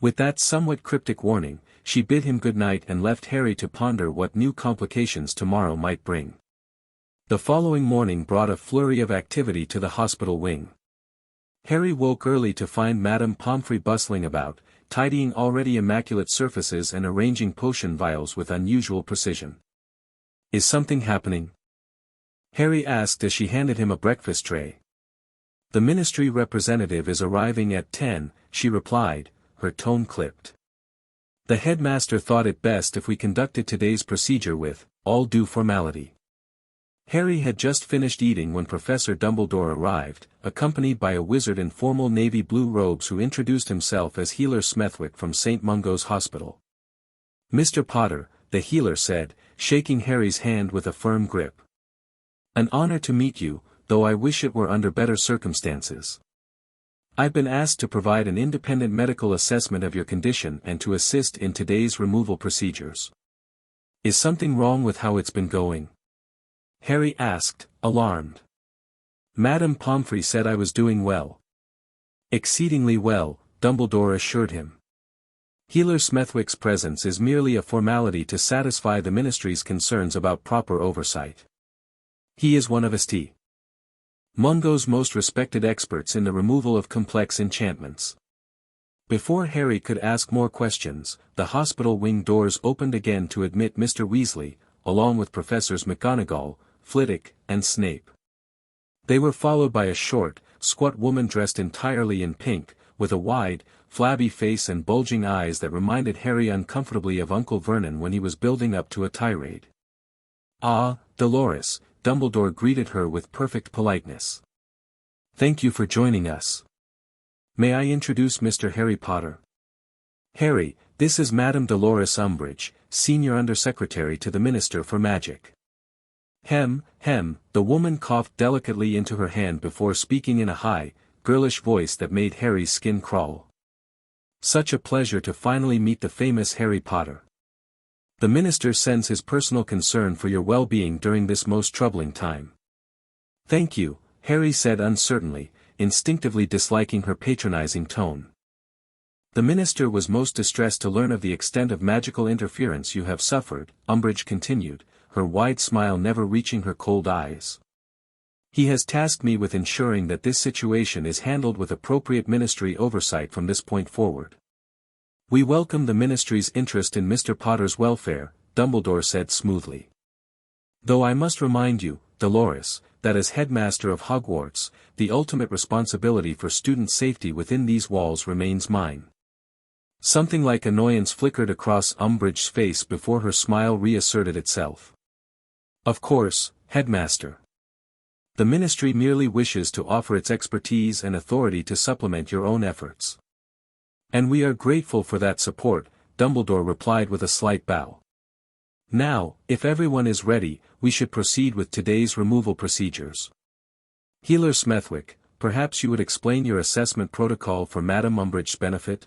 With that somewhat cryptic warning, she bid him good night and left Harry to ponder what new complications tomorrow might bring. The following morning brought a flurry of activity to the hospital wing. Harry woke early to find Madame Pomfrey bustling about, tidying already immaculate surfaces and arranging potion vials with unusual precision. Is something happening? Harry asked as she handed him a breakfast tray. The ministry representative is arriving at 10, she replied, her tone clipped. The headmaster thought it best if we conducted today's procedure with all due formality. Harry had just finished eating when Professor Dumbledore arrived, accompanied by a wizard in formal navy blue robes who introduced himself as Healer Smethwick from St. Mungo's Hospital. Mr. Potter, the healer said, shaking Harry's hand with a firm grip. An honor to meet you, though I wish it were under better circumstances. I've been asked to provide an independent medical assessment of your condition and to assist in today's removal procedures. Is something wrong with how it's been going? Harry asked, alarmed. Madame Pomfrey said I was doing well. Exceedingly well, Dumbledore assured him. Healer Smethwick's presence is merely a formality to satisfy the Ministry's concerns about proper oversight. He is one of St. Mungo's most respected experts in the removal of complex enchantments. Before Harry could ask more questions, the hospital wing doors opened again to admit Mr. Weasley, along with Professors McGonagall, Flitwick, and Snape. They were followed by a short, squat woman dressed entirely in pink, with a wide, flabby face and bulging eyes that reminded Harry uncomfortably of Uncle Vernon when he was building up to a tirade. Ah, Dolores, Dumbledore greeted her with perfect politeness. Thank you for joining us. May I introduce Mr. Harry Potter? Harry, this is Madame Dolores Umbridge, Senior Undersecretary to the Minister for Magic. Hem, the woman coughed delicately into her hand before speaking in a high, girlish voice that made Harry's skin crawl. Such a pleasure to finally meet the famous Harry Potter. The minister sends his personal concern for your well-being during this most troubling time. Thank you, Harry said uncertainly, instinctively disliking her patronizing tone. The minister was most distressed to learn of the extent of magical interference you have suffered, Umbridge continued, her wide smile never reaching her cold eyes. He has tasked me with ensuring that this situation is handled with appropriate ministry oversight from this point forward. We welcome the ministry's interest in Mr. Potter's welfare, Dumbledore said smoothly. Though I must remind you, Dolores, that as headmaster of Hogwarts, the ultimate responsibility for student safety within these walls remains mine. Something like annoyance flickered across Umbridge's face before her smile reasserted itself. Of course, headmaster. The ministry merely wishes to offer its expertise and authority to supplement your own efforts. And we are grateful for that support, Dumbledore replied with a slight bow. Now, if everyone is ready, we should proceed with today's removal procedures. Healer Smethwick, perhaps you would explain your assessment protocol for Madame Umbridge's benefit?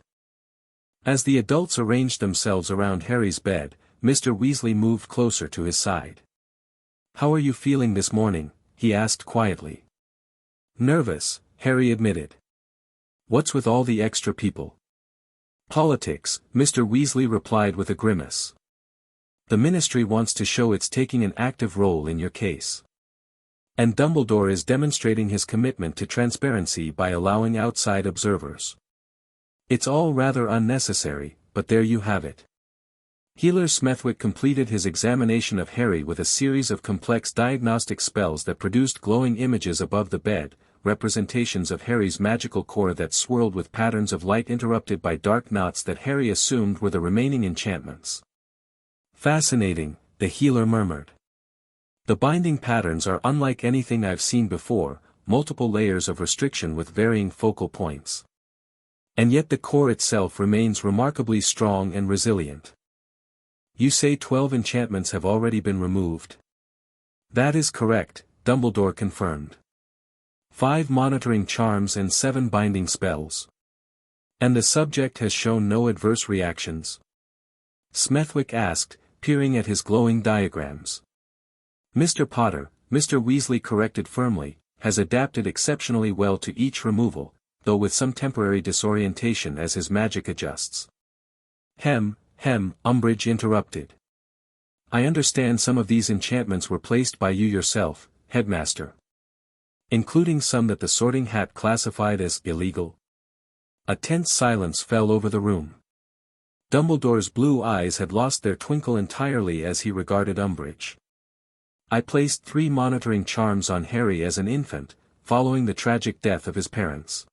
As the adults arranged themselves around Harry's bed, Mr. Weasley moved closer to his side. How are you feeling this morning? He asked quietly. Nervous, Harry admitted. What's with all the extra people? Politics, Mr. Weasley replied with a grimace. The Ministry wants to show it's taking an active role in your case. And Dumbledore is demonstrating his commitment to transparency by allowing outside observers. It's all rather unnecessary, but there you have it. Healer Smethwick completed his examination of Harry with a series of complex diagnostic spells that produced glowing images above the bed, representations of Harry's magical core that swirled with patterns of light interrupted by dark knots that Harry assumed were the remaining enchantments. Fascinating, the healer murmured. The binding patterns are unlike anything I've seen before, multiple layers of restriction with varying focal points. And yet the core itself remains remarkably strong and resilient. You say 12 enchantments have already been removed? That is correct, Dumbledore confirmed. 5 monitoring charms and 7 binding spells. And the subject has shown no adverse reactions? Smethwick asked, peering at his glowing diagrams. Mr. Potter, Mr. Weasley corrected firmly, has adapted exceptionally well to each removal, though with some temporary disorientation as his magic adjusts. Hem, Umbridge interrupted. I understand some of these enchantments were placed by you yourself, Headmaster. Including some that the Sorting Hat classified as illegal. A tense silence fell over the room. Dumbledore's blue eyes had lost their twinkle entirely as he regarded Umbridge. I placed 3 monitoring charms on Harry as an infant, following the tragic death of his parents.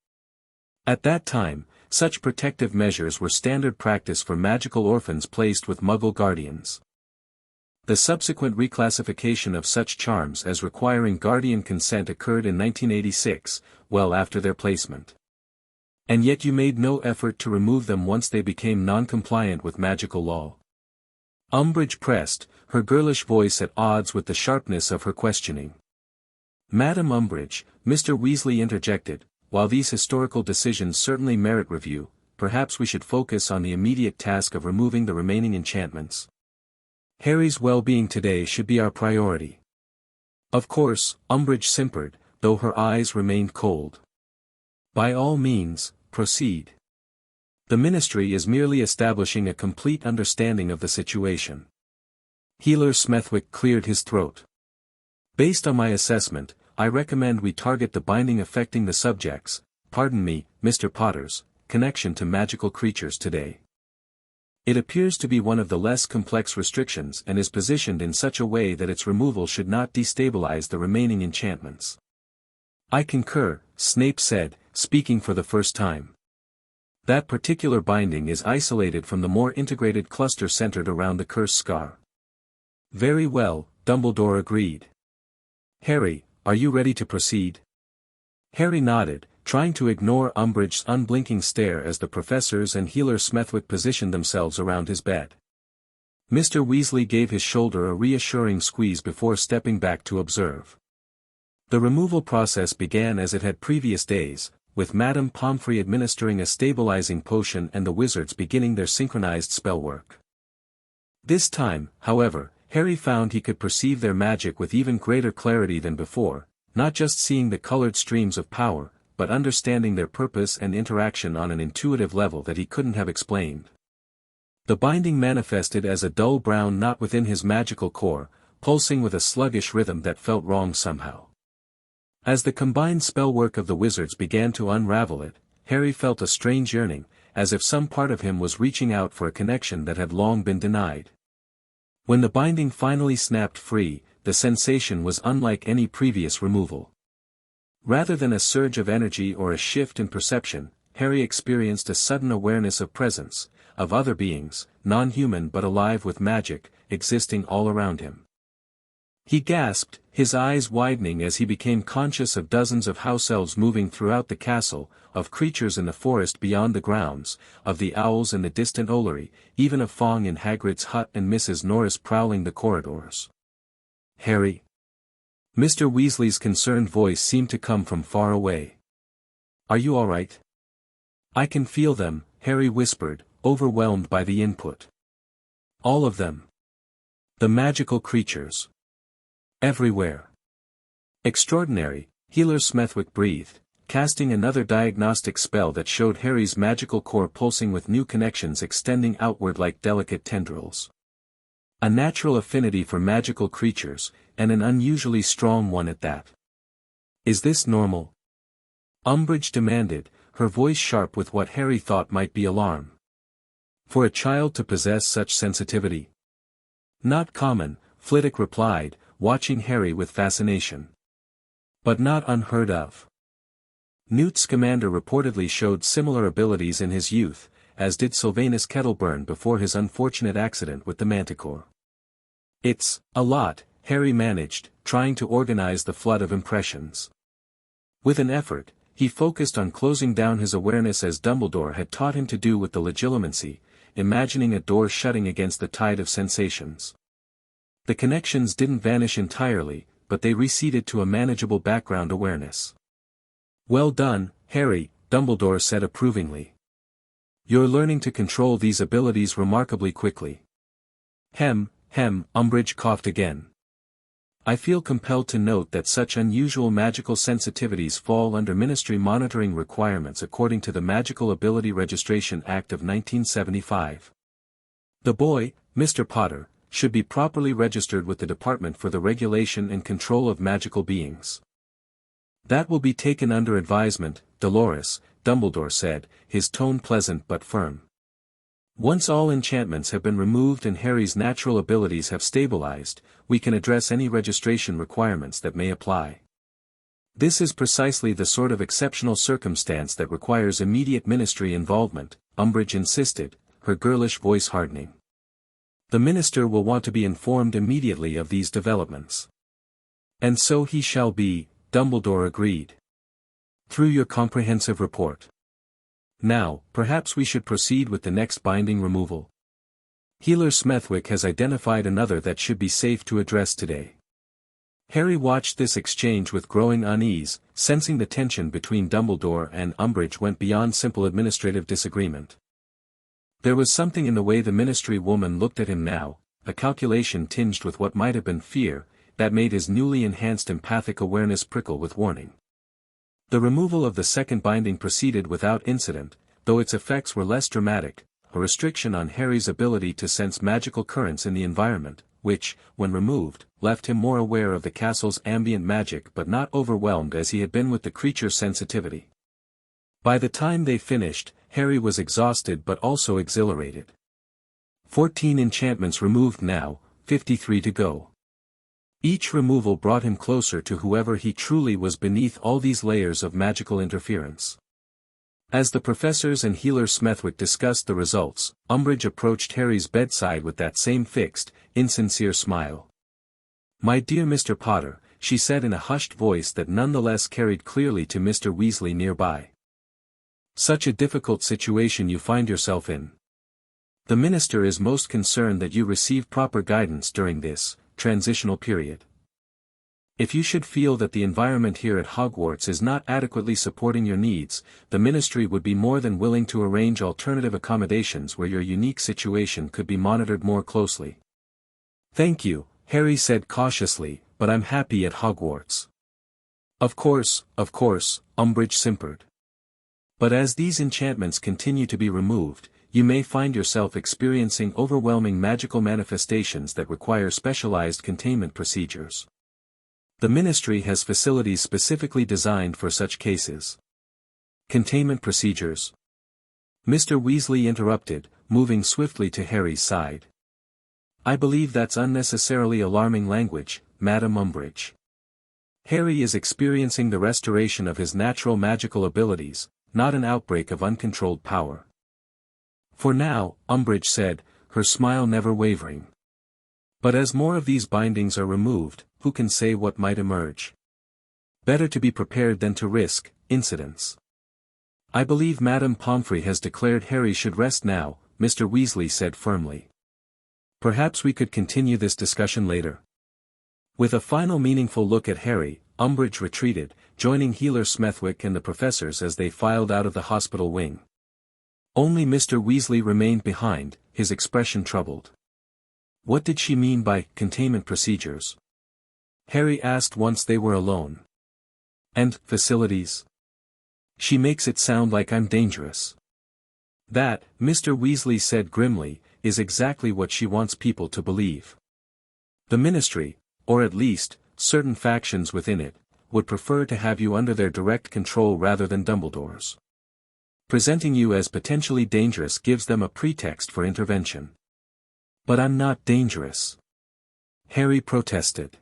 At that time, such protective measures were standard practice for magical orphans placed with Muggle guardians. The subsequent reclassification of such charms as requiring guardian consent occurred in 1986, well after their placement. And yet you made no effort to remove them once they became non-compliant with magical law. Umbridge pressed, her girlish voice at odds with the sharpness of her questioning. Madam Umbridge, Mr. Weasley interjected, while these historical decisions certainly merit review, perhaps we should focus on the immediate task of removing the remaining enchantments. Harry's well-being today should be our priority. Of course, Umbridge simpered, though her eyes remained cold. By all means, proceed. The Ministry is merely establishing a complete understanding of the situation. Healer Smethwick cleared his throat. Based on my assessment, I recommend we target the binding affecting the subjects, pardon me, Mr. Potter's, connection to magical creatures today. It appears to be one of the less complex restrictions and is positioned in such a way that its removal should not destabilize the remaining enchantments. I concur, Snape said, speaking for the first time. That particular binding is isolated from the more integrated cluster centered around the curse scar. Very well, Dumbledore agreed. Harry, are you ready to proceed? Harry nodded, trying to ignore Umbridge's unblinking stare as the professors and Healer Smethwick positioned themselves around his bed. Mr. Weasley gave his shoulder a reassuring squeeze before stepping back to observe. The removal process began as it had previous days, with Madame Pomfrey administering a stabilizing potion and the wizards beginning their synchronized spell work. This time, however, Harry found he could perceive their magic with even greater clarity than before, not just seeing the colored streams of power, but understanding their purpose and interaction on an intuitive level that he couldn't have explained. The binding manifested as a dull brown knot within his magical core, pulsing with a sluggish rhythm that felt wrong somehow. As the combined spellwork of the wizards began to unravel it, Harry felt a strange yearning, as if some part of him was reaching out for a connection that had long been denied. When the binding finally snapped free, the sensation was unlike any previous removal. Rather than a surge of energy or a shift in perception, Harry experienced a sudden awareness of presence, of other beings, non-human but alive with magic, existing all around him. He gasped, his eyes widening as he became conscious of dozens of house elves moving throughout the castle, of creatures in the forest beyond the grounds, of the owls in the distant Ollery, even of Fong in Hagrid's hut and Mrs. Norris prowling the corridors. Harry? Mr. Weasley's concerned voice seemed to come from far away. Are you all right? I can feel them, Harry whispered, overwhelmed by the input. All of them. The magical creatures. Everywhere. Extraordinary, Healer Smethwick breathed, casting another diagnostic spell that showed Harry's magical core pulsing with new connections extending outward like delicate tendrils. A natural affinity for magical creatures, and an unusually strong one at that. Is this normal? Umbridge demanded, her voice sharp with what Harry thought might be alarm. For a child to possess such sensitivity? Not common, Flitwick replied, watching Harry with fascination. But not unheard of. Newt Scamander reportedly showed similar abilities in his youth, as did Sylvanus Kettleburn before his unfortunate accident with the Manticore. It's a lot, Harry managed, trying to organize the flood of impressions. With an effort, he focused on closing down his awareness as Dumbledore had taught him to do with the legilimency, imagining a door shutting against the tide of sensations. The connections didn't vanish entirely, but they receded to a manageable background awareness. Well done, Harry, Dumbledore said approvingly. You're learning to control these abilities remarkably quickly. Hem, Umbridge coughed again. I feel compelled to note that such unusual magical sensitivities fall under ministry monitoring requirements according to the Magical Ability Registration Act of 1975. The boy, Mr. Potter, should be properly registered with the Department for the Regulation and Control of Magical Beings. That will be taken under advisement, Dolores, Dumbledore said, his tone pleasant but firm. Once all enchantments have been removed and Harry's natural abilities have stabilized, we can address any registration requirements that may apply. This is precisely the sort of exceptional circumstance that requires immediate ministry involvement, Umbridge insisted, her girlish voice hardening. The minister will want to be informed immediately of these developments. And so he shall be, Dumbledore agreed. Through your comprehensive report. Now, perhaps we should proceed with the next binding removal. Healer Smethwick has identified another that should be safe to address today. Harry watched this exchange with growing unease, sensing the tension between Dumbledore and Umbridge went beyond simple administrative disagreement. There was something in the way the ministry woman looked at him now, a calculation tinged with what might have been fear, that made his newly enhanced empathic awareness prickle with warning. The removal of the second binding proceeded without incident, though its effects were less dramatic, a restriction on Harry's ability to sense magical currents in the environment, which, when removed, left him more aware of the castle's ambient magic but not overwhelmed as he had been with the creature's sensitivity. By the time they finished, Harry was exhausted but also exhilarated. 14 enchantments removed now, 53 to go. Each removal brought him closer to whoever he truly was beneath all these layers of magical interference. As the professors and Healer Smethwick discussed the results, Umbridge approached Harry's bedside with that same fixed, insincere smile. "My dear Mr. Potter," she said in a hushed voice that nonetheless carried clearly to Mr. Weasley nearby. "Such a difficult situation you find yourself in. The minister is most concerned that you receive proper guidance during this transitional period. If you should feel that the environment here at Hogwarts is not adequately supporting your needs, the ministry would be more than willing to arrange alternative accommodations where your unique situation could be monitored more closely." "Thank you," Harry said cautiously, "but I'm happy at Hogwarts." Of course, Umbridge simpered. "But as these enchantments continue to be removed, you may find yourself experiencing overwhelming magical manifestations that require specialized containment procedures. The ministry has facilities specifically designed for such cases." "Containment procedures?" Mr. Weasley interrupted, moving swiftly to Harry's side. "I believe that's unnecessarily alarming language, Madam Umbridge. Harry is experiencing the restoration of his natural magical abilities, not an outbreak of uncontrolled power." "For now," Umbridge said, her smile never wavering. "But as more of these bindings are removed, who can say what might emerge? Better to be prepared than to risk incidents." "I believe Madame Pomfrey has declared Harry should rest now," Mr. Weasley said firmly. "Perhaps we could continue this discussion later." With a final meaningful look at Harry, Umbridge retreated, joining Healer Smethwick and the professors as they filed out of the hospital wing. Only Mr. Weasley remained behind, his expression troubled. What did she mean by containment procedures? Harry asked once they were alone. "And facilities? She makes it sound like I'm dangerous." "That," Mr. Weasley said grimly, is exactly what she wants people to believe. The Ministry, or at least, certain factions within it, would prefer to have you under their direct control rather than Dumbledore's. Presenting you as potentially dangerous gives them a pretext for intervention. But I'm not dangerous. Harry protested.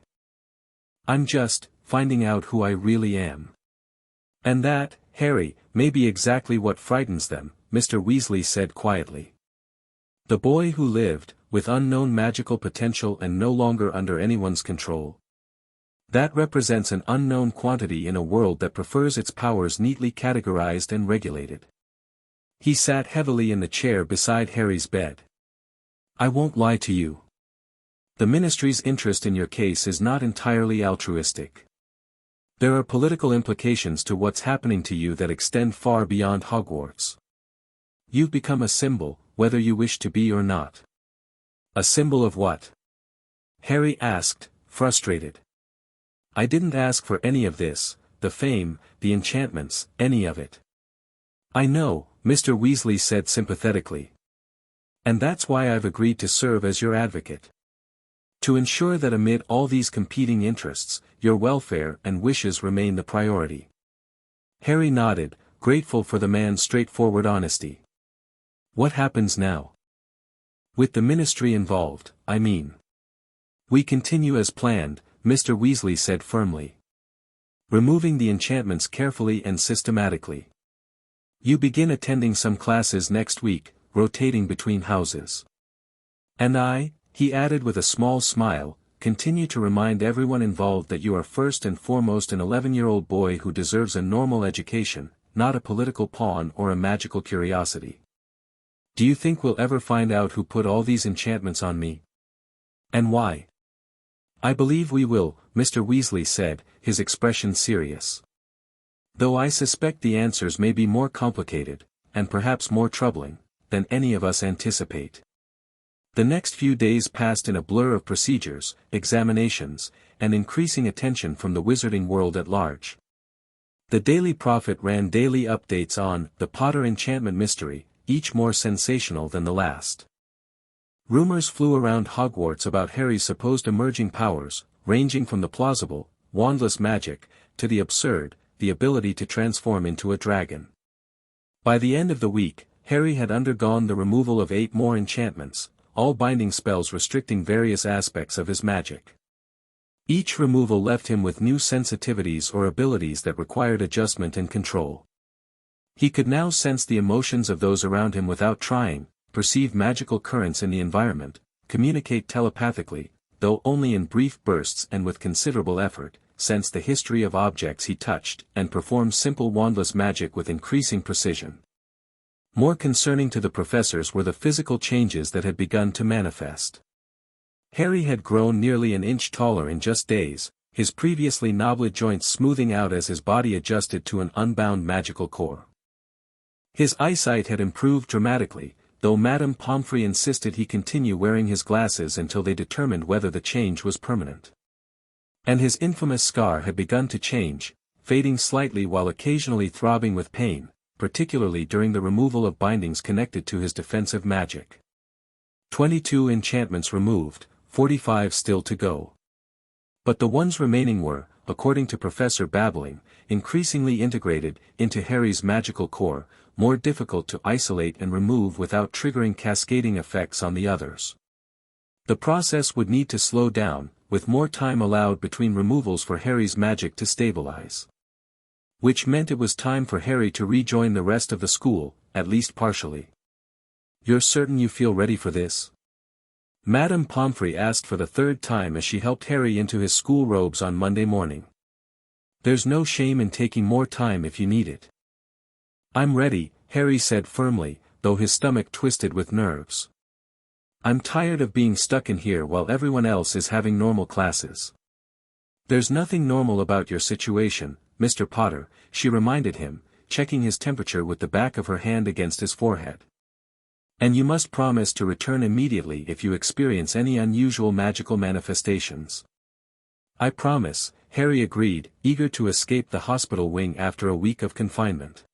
I'm just finding out who I really am. And that, Harry, may be exactly what frightens them, Mr. Weasley said quietly. The boy who lived, with unknown magical potential and no longer under anyone's control. That represents an unknown quantity in a world that prefers its powers neatly categorized and regulated. He sat heavily in the chair beside Harry's bed. I won't lie to you. The Ministry's interest in your case is not entirely altruistic. There are political implications to what's happening to you that extend far beyond Hogwarts. You've become a symbol, whether you wish to be or not. A symbol of what? Harry asked, frustrated. I didn't ask for any of this, the fame, the enchantments, any of it. I know, Mr. Weasley said sympathetically. And that's why I've agreed to serve as your advocate. To ensure that amid all these competing interests, your welfare and wishes remain the priority. Harry nodded, grateful for the man's straightforward honesty. What happens now? With the Ministry involved, I mean. We continue as planned, Mr. Weasley said firmly. Removing the enchantments carefully and systematically. You begin attending some classes next week, rotating between houses. And I, he added with a small smile, continue to remind everyone involved that you are first and foremost an 11-year-old boy who deserves a normal education, not a political pawn or a magical curiosity. Do you think we'll ever find out who put all these enchantments on me? And why? I believe we will, Mr. Weasley said, his expression serious. Though I suspect the answers may be more complicated, and perhaps more troubling, than any of us anticipate. The next few days passed in a blur of procedures, examinations, and increasing attention from the wizarding world at large. The Daily Prophet ran daily updates on the Potter enchantment mystery, each more sensational than the last. Rumors flew around Hogwarts about Harry's supposed emerging powers, ranging from the plausible, wandless magic, to the absurd, the ability to transform into a dragon. By the end of the week, Harry had undergone the removal of 8 more enchantments, all binding spells restricting various aspects of his magic. Each removal left him with new sensitivities or abilities that required adjustment and control. He could now sense the emotions of those around him without trying, perceive magical currents in the environment, communicate telepathically, though only in brief bursts and with considerable effort, sense the history of objects he touched, and perform simple wandless magic with increasing precision. More concerning to the professors were the physical changes that had begun to manifest. Harry had grown nearly an inch taller in just days, his previously knobbly joints smoothing out as his body adjusted to an unbound magical core. His eyesight had improved dramatically, though Madame Pomfrey insisted he continue wearing his glasses until they determined whether the change was permanent. And his infamous scar had begun to change, fading slightly while occasionally throbbing with pain, particularly during the removal of bindings connected to his defensive magic. 22 enchantments removed, 45 still to go. But the ones remaining were, according to Professor Babbling, increasingly integrated into Harry's magical core, more difficult to isolate and remove without triggering cascading effects on the others. The process would need to slow down, with more time allowed between removals for Harry's magic to stabilize. Which meant it was time for Harry to rejoin the rest of the school, at least partially. You're certain you feel ready for this? Madame Pomfrey asked for the 3rd time as she helped Harry into his school robes on Monday morning. There's no shame in taking more time if you need it. I'm ready, Harry said firmly, though his stomach twisted with nerves. I'm tired of being stuck in here while everyone else is having normal classes. There's nothing normal about your situation, Mr. Potter, she reminded him, checking his temperature with the back of her hand against his forehead. And you must promise to return immediately if you experience any unusual magical manifestations. I promise, Harry agreed, eager to escape the hospital wing after a week of confinement.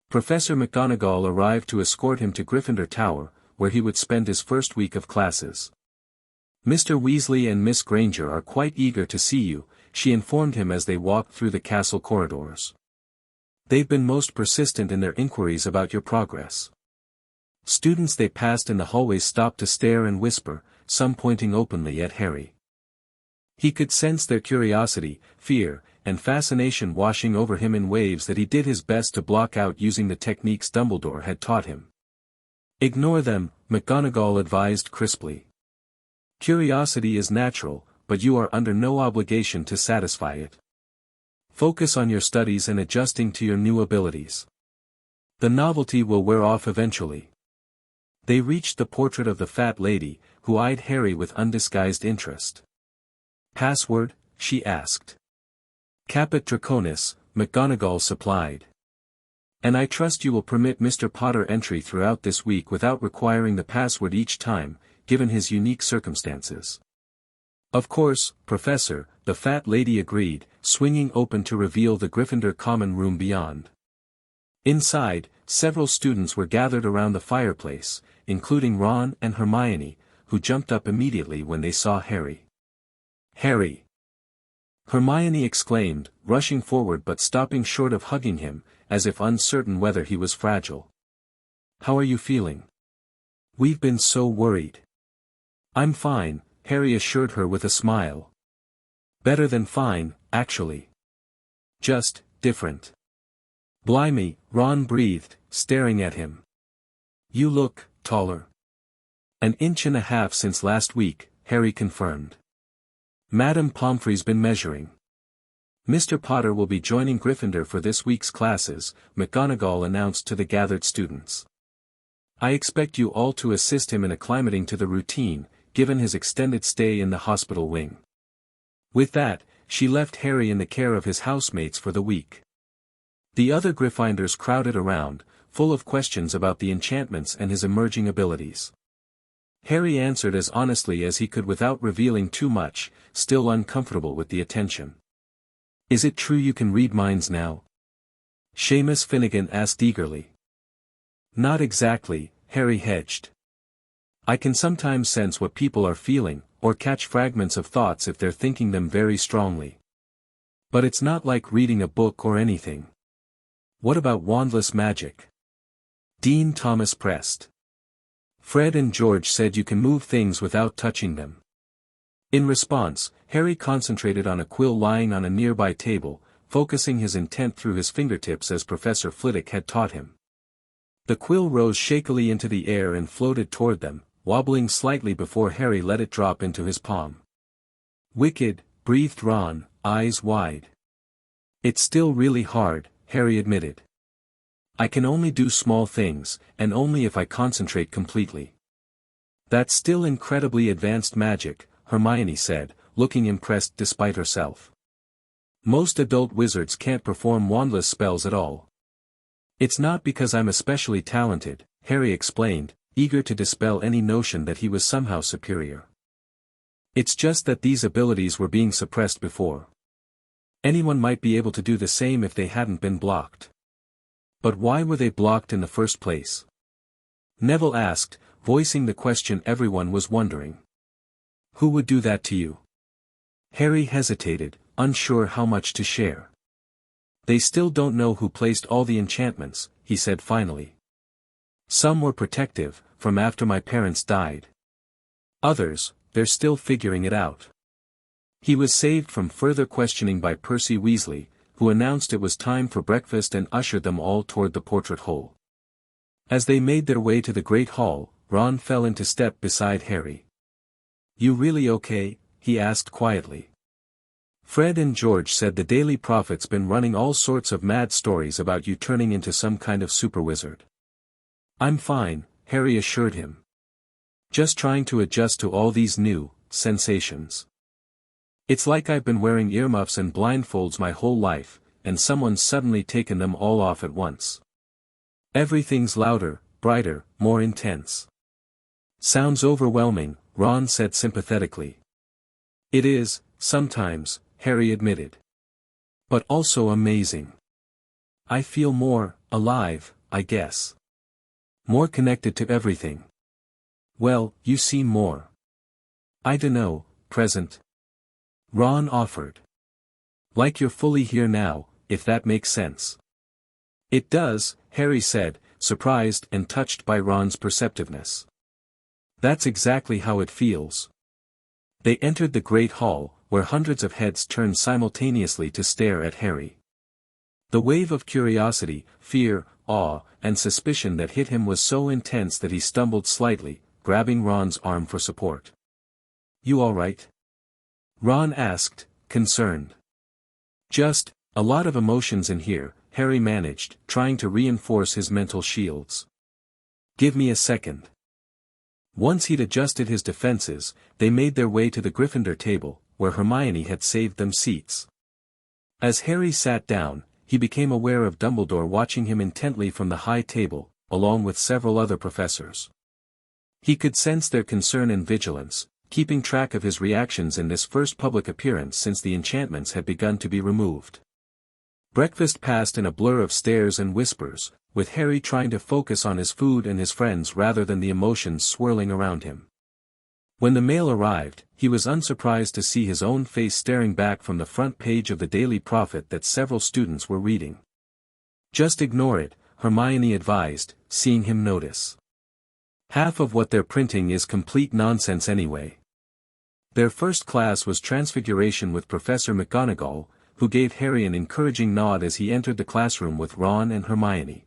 Professor McGonagall arrived to escort him to Gryffindor Tower, where he would spend his first week of classes. "Mr. Weasley and Miss Granger are quite eager to see you," she informed him as they walked through the castle corridors. "They've been most persistent in their inquiries about your progress." Students they passed in the hallways stopped to stare and whisper, some pointing openly at Harry. He could sense their curiosity, fear, and fascination washing over him in waves that he did his best to block out using the techniques Dumbledore had taught him. "Ignore them," McGonagall advised crisply. "Curiosity is natural, but you are under no obligation to satisfy it. Focus on your studies and adjusting to your new abilities. The novelty will wear off eventually." They reached the portrait of the fat lady, who eyed Harry with undisguised interest. "Password?" she asked. "Caput Draconis," McGonagall supplied. "And I trust you will permit Mr. Potter entry throughout this week without requiring the password each time, given his unique circumstances." "Of course, Professor," the fat lady agreed, swinging open to reveal the Gryffindor common room beyond. Inside, several students were gathered around the fireplace, including Ron and Hermione, who jumped up immediately when they saw Harry. "Harry!" Hermione exclaimed, rushing forward but stopping short of hugging him, as if uncertain whether he was fragile. "How are you feeling? We've been so worried." "I'm fine," Harry assured her with a smile. "Better than fine, actually. Just, different." "Blimey," Ron breathed, staring at him. "You look taller." "An inch and a half since last week," Harry confirmed. "Madame Pomfrey's been measuring." "Mr. Potter will be joining Gryffindor for this week's classes," McGonagall announced to the gathered students. "I expect you all to assist him in acclimating to the routine, given his extended stay in the hospital wing." With that, she left Harry in the care of his housemates for the week. The other Gryffindors crowded around, full of questions about the enchantments and his emerging abilities. Harry answered as honestly as he could without revealing too much, still uncomfortable with the attention. "Is it true you can read minds now?" Seamus Finnegan asked eagerly. "Not exactly," Harry hedged. "I can sometimes sense what people are feeling, or catch fragments of thoughts if they're thinking them very strongly. But it's not like reading a book or anything." "What about wandless magic?" Dean Thomas pressed. "Fred and George said you can move things without touching them." In response, Harry concentrated on a quill lying on a nearby table, focusing his intent through his fingertips as Professor Flitwick had taught him. The quill rose shakily into the air and floated toward them, wobbling slightly before Harry let it drop into his palm. "Wicked," breathed Ron, eyes wide. "It's still really hard," Harry admitted. "I can only do small things, and only if I concentrate completely." "That's still incredibly advanced magic," Hermione said, looking impressed despite herself. "Most adult wizards can't perform wandless spells at all." "It's not because I'm especially talented," Harry explained, eager to dispel any notion that he was somehow superior. "It's just that these abilities were being suppressed before. Anyone might be able to do the same if they hadn't been blocked." "But why were they blocked in the first place?" Neville asked, voicing the question everyone was wondering. "Who would do that to you?" Harry hesitated, unsure how much to share. "They still don't know who placed all the enchantments," he said finally. "Some were protective, from after my parents died. Others, they're still figuring it out." He was saved from further questioning by Percy Weasley, who announced it was time for breakfast and ushered them all toward the portrait hole. As they made their way to the Great Hall, Ron fell into step beside Harry. "You really okay?" he asked quietly. "Fred and George said the Daily Prophet's been running all sorts of mad stories about you turning into some kind of super wizard." "I'm fine," Harry assured him. "Just trying to adjust to all these new sensations. It's like I've been wearing earmuffs and blindfolds my whole life, and someone's suddenly taken them all off at once. Everything's louder, brighter, more intense." "Sounds overwhelming," Ron said sympathetically. "It is, sometimes," Harry admitted. "But also amazing. I feel more alive, I guess. More connected to everything." Well, you seem more. I dunno, present. Ron offered. Like you're fully here now, if that makes sense. It does, Harry said, surprised and touched by Ron's perceptiveness. That's exactly how it feels. They entered the great hall, where hundreds of heads turned simultaneously to stare at Harry. The wave of curiosity, fear, awe, and suspicion that hit him was so intense that he stumbled slightly, grabbing Ron's arm for support. You all right? Ron asked, concerned. Just, a lot of emotions in here, Harry managed, trying to reinforce his mental shields. Give me a second. Once he'd adjusted his defenses, they made their way to the Gryffindor table, where Hermione had saved them seats. As Harry sat down, he became aware of Dumbledore watching him intently from the high table, along with several other professors. He could sense their concern and vigilance, keeping track of his reactions in this first public appearance since the enchantments had begun to be removed. Breakfast passed in a blur of stares and whispers, with Harry trying to focus on his food and his friends rather than the emotions swirling around him. When the mail arrived, he was unsurprised to see his own face staring back from the front page of the Daily Prophet that several students were reading. Just ignore it, Hermione advised, seeing him notice. Half of what they're printing is complete nonsense anyway. Their first class was Transfiguration with Professor McGonagall, who gave Harry an encouraging nod as he entered the classroom with Ron and Hermione.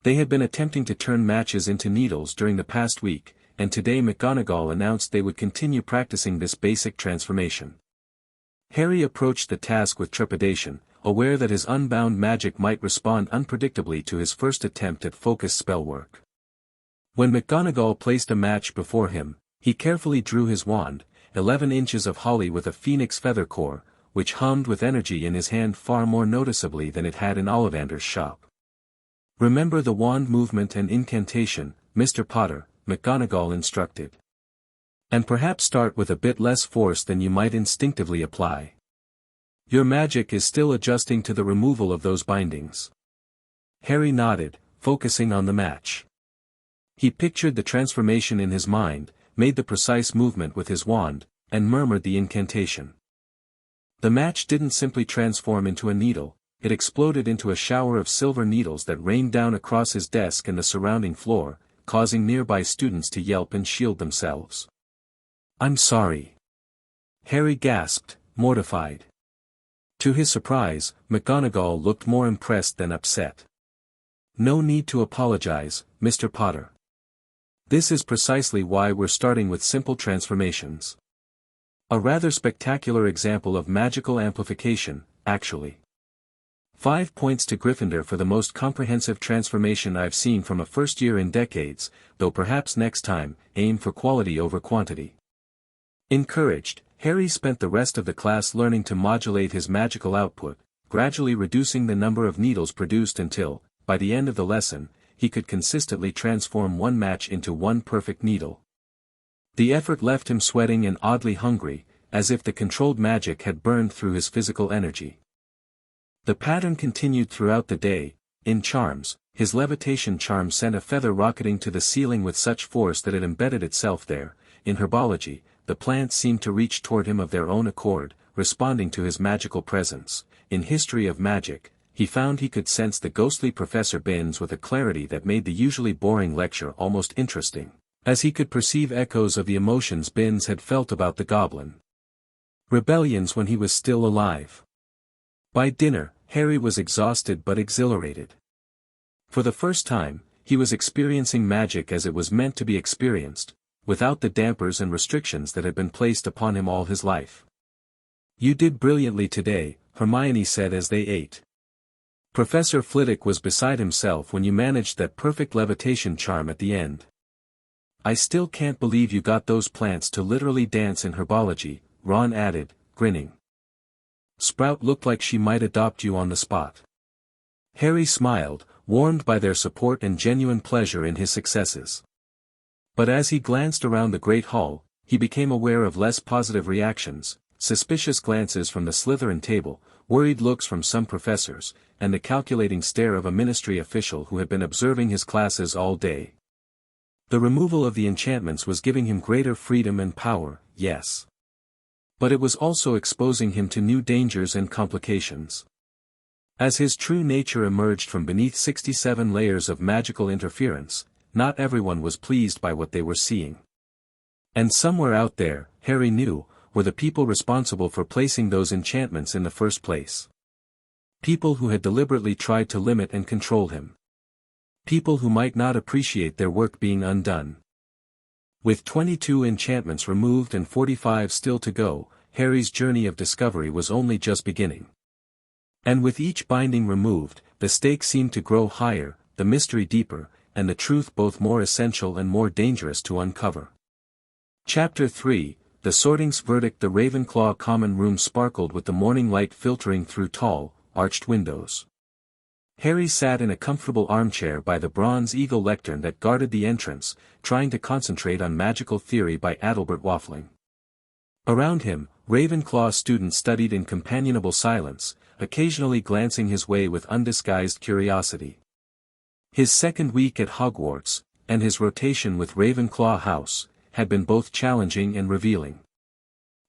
They had been attempting to turn matches into needles during the past week, and today McGonagall announced they would continue practicing this basic transformation. Harry approached the task with trepidation, aware that his unbound magic might respond unpredictably to his first attempt at focused spellwork. When McGonagall placed a match before him, he carefully drew his wand, 11 inches of holly with a phoenix feather core, which hummed with energy in his hand far more noticeably than it had in Ollivander's shop. Remember the wand movement and incantation, Mr. Potter, McGonagall instructed. And perhaps start with a bit less force than you might instinctively apply. Your magic is still adjusting to the removal of those bindings. Harry nodded, focusing on the match. He pictured the transformation in his mind, made the precise movement with his wand, and murmured the incantation. The match didn't simply transform into a needle, it exploded into a shower of silver needles that rained down across his desk and the surrounding floor, causing nearby students to yelp and shield themselves. I'm sorry. Harry gasped, mortified. To his surprise, McGonagall looked more impressed than upset. No need to apologize, Mr. Potter. This is precisely why we're starting with simple transformations. A rather spectacular example of magical amplification, actually. 5 points to Gryffindor for the most comprehensive transformation I've seen from a first year in decades, though perhaps next time, aim for quality over quantity. Encouraged, Harry spent the rest of the class learning to modulate his magical output, gradually reducing the number of needles produced until, by the end of the lesson, he could consistently transform one match into one perfect needle. The effort left him sweating and oddly hungry, as if the controlled magic had burned through his physical energy. The pattern continued throughout the day. In charms, his levitation charm sent a feather rocketing to the ceiling with such force that it embedded itself there. In herbology, the plants seemed to reach toward him of their own accord, responding to his magical presence. In history of magic, he found he could sense the ghostly Professor Binns with a clarity that made the usually boring lecture almost interesting, as he could perceive echoes of the emotions Binns had felt about the goblin rebellions when he was still alive. By dinner, Harry was exhausted but exhilarated. For the first time, he was experiencing magic as it was meant to be experienced, without the dampers and restrictions that had been placed upon him all his life. You did brilliantly today, Hermione said as they ate. Professor Flitwick was beside himself when you managed that perfect levitation charm at the end. I still can't believe you got those plants to literally dance in herbology, Ron added, grinning. Sprout looked like she might adopt you on the spot. Harry smiled, warmed by their support and genuine pleasure in his successes. But as he glanced around the great hall, he became aware of less positive reactions, suspicious glances from the Slytherin table, worried looks from some professors, and the calculating stare of a ministry official who had been observing his classes all day. The removal of the enchantments was giving him greater freedom and power, yes. But it was also exposing him to new dangers and complications. As his true nature emerged from beneath 67 layers of magical interference, not everyone was pleased by what they were seeing. And somewhere out there, Harry knew, were the people responsible for placing those enchantments in the first place. People who had deliberately tried to limit and control him. People who might not appreciate their work being undone. With 22 enchantments removed and 45 still to go, Harry's journey of discovery was only just beginning. And with each binding removed, the stakes seemed to grow higher, the mystery deeper, and the truth both more essential and more dangerous to uncover. Chapter 3, The Sorting's Verdict. The Ravenclaw common room sparkled with the morning light filtering through tall, arched windows. Harry sat in a comfortable armchair by the bronze eagle lectern that guarded the entrance, trying to concentrate on magical theory by Adalbert Waffling. Around him, Ravenclaw students studied in companionable silence, occasionally glancing his way with undisguised curiosity. His second week at Hogwarts, and his rotation with Ravenclaw House, had been both challenging and revealing.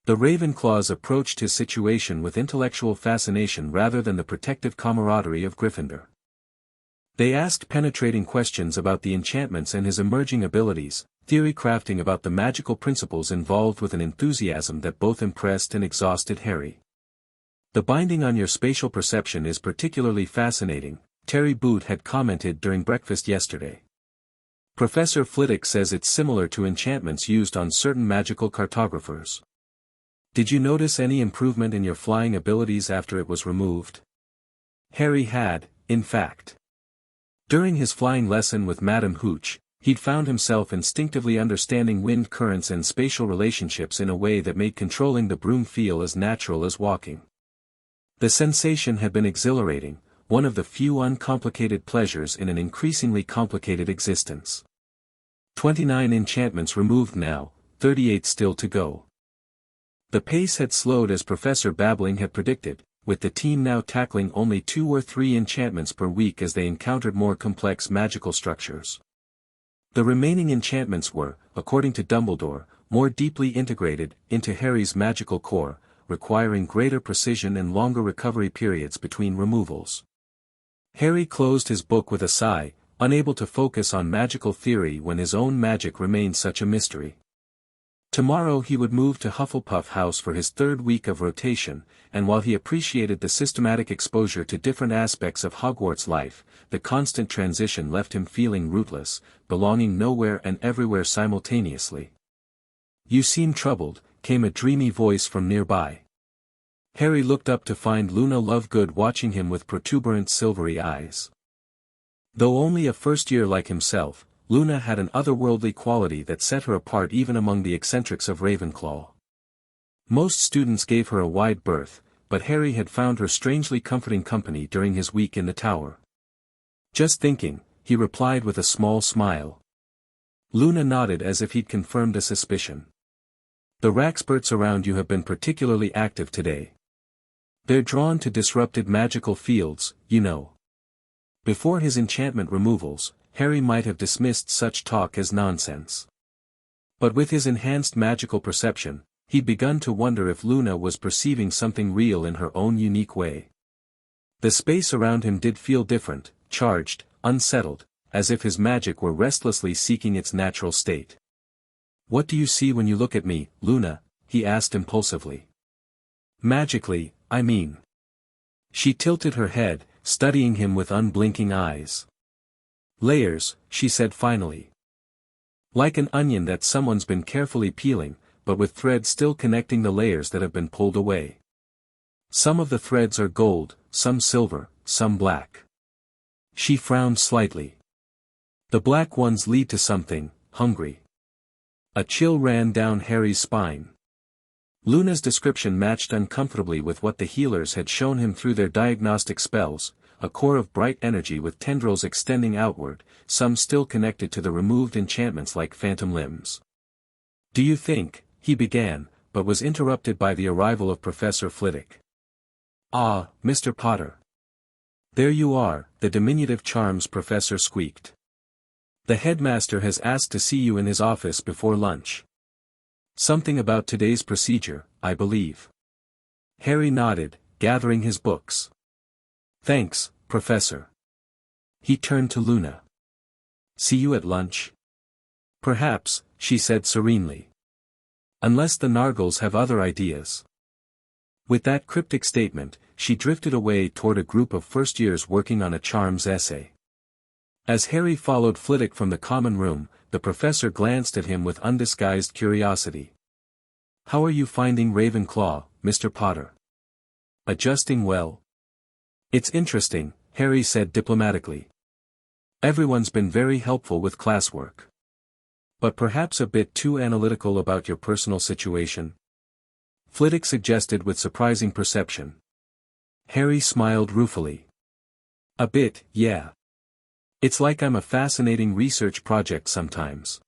The Ravenclaws approached his situation with intellectual fascination rather than the protective camaraderie of Gryffindor. They asked penetrating questions about the enchantments and his emerging abilities, theory crafting about the magical principles involved with an enthusiasm that both impressed and exhausted Harry. The binding on your spatial perception is particularly fascinating, Terry Boot had commented during breakfast yesterday. Professor Flitwick says it's similar to enchantments used on certain magical cartographers. Did you notice any improvement in your flying abilities after it was removed? Harry had, in fact. During his flying lesson with Madame Hooch, he'd found himself instinctively understanding wind currents and spatial relationships in a way that made controlling the broom feel as natural as walking. The sensation had been exhilarating, one of the few uncomplicated pleasures in an increasingly complicated existence. 29 enchantments removed now, 38 still to go. The pace had slowed as Professor Babbling had predicted, with the team now tackling only 2 or 3 enchantments per week as they encountered more complex magical structures. The remaining enchantments were, according to Dumbledore, more deeply integrated into Harry's magical core, requiring greater precision and longer recovery periods between removals. Harry closed his book with a sigh, unable to focus on magical theory when his own magic remained such a mystery. Tomorrow he would move to Hufflepuff House for his 3rd week of rotation, and while he appreciated the systematic exposure to different aspects of Hogwarts life, the constant transition left him feeling rootless, belonging nowhere and everywhere simultaneously. "You seem troubled," came a dreamy voice from nearby. Harry looked up to find Luna Lovegood watching him with protuberant silvery eyes. Though only a first year like himself, Luna had an otherworldly quality that set her apart even among the eccentrics of Ravenclaw. Most students gave her a wide berth, but Harry had found her strangely comforting company during his week in the tower. "Just thinking," he replied with a small smile. Luna nodded as if he'd confirmed a suspicion. "The Raxperts around you have been particularly active today. They're drawn to disrupted magical fields, you know." Before his enchantment removals, Harry might have dismissed such talk as nonsense. But with his enhanced magical perception, he'd begun to wonder if Luna was perceiving something real in her own unique way. The space around him did feel different, charged, unsettled, as if his magic were restlessly seeking its natural state. "What do you see when you look at me, Luna?" he asked impulsively. "Magically, I mean." She tilted her head, studying him with unblinking eyes. "Layers," she said finally. "Like an onion that someone's been carefully peeling, but with threads still connecting the layers that have been pulled away. Some of the threads are gold, some silver, some black." She frowned slightly. "The black ones lead to something, hungry." A chill ran down Harry's spine. Luna's description matched uncomfortably with what the healers had shown him through their diagnostic spells, a core of bright energy with tendrils extending outward, some still connected to the removed enchantments like phantom limbs. "Do you think," he began, but was interrupted by the arrival of Professor Flitwick. "Ah, Mr. Potter. There you are," the diminutive charms professor squeaked. The headmaster has asked to see you in his office before lunch. Something about today's procedure, I believe. Harry nodded, gathering his books. Thanks, Professor. He turned to Luna. See you at lunch? Perhaps, she said serenely. Unless the Nargles have other ideas. With that cryptic statement, she drifted away toward a group of first-years working on a charms essay. As Harry followed Flitwick from the common room, the professor glanced at him with undisguised curiosity. How are you finding Ravenclaw, Mr. Potter? Adjusting well? It's interesting, Harry said diplomatically. Everyone's been very helpful with classwork. But perhaps a bit too analytical about your personal situation? Flitwick suggested with surprising perception. Harry smiled ruefully. A bit, yeah. It's like I'm a fascinating research project sometimes.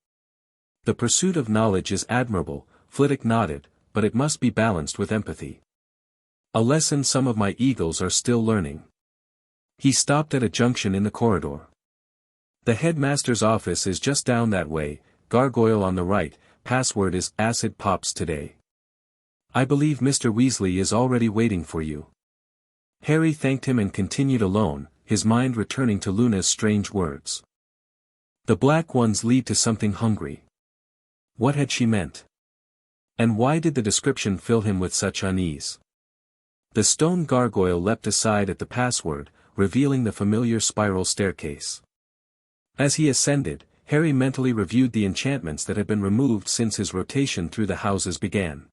The pursuit of knowledge is admirable, Flitwick nodded, but it must be balanced with empathy. A lesson some of my eagles are still learning. He stopped at a junction in the corridor. The headmaster's office is just down that way, gargoyle on the right, password is acid pops today. I believe Mr. Weasley is already waiting for you. Harry thanked him and continued alone, his mind returning to Luna's strange words. The black ones lead to something hungry. What had she meant? And why did the description fill him with such unease? The stone gargoyle leapt aside at the password, revealing the familiar spiral staircase. As he ascended, Harry mentally reviewed the enchantments that had been removed since his rotation through the houses began.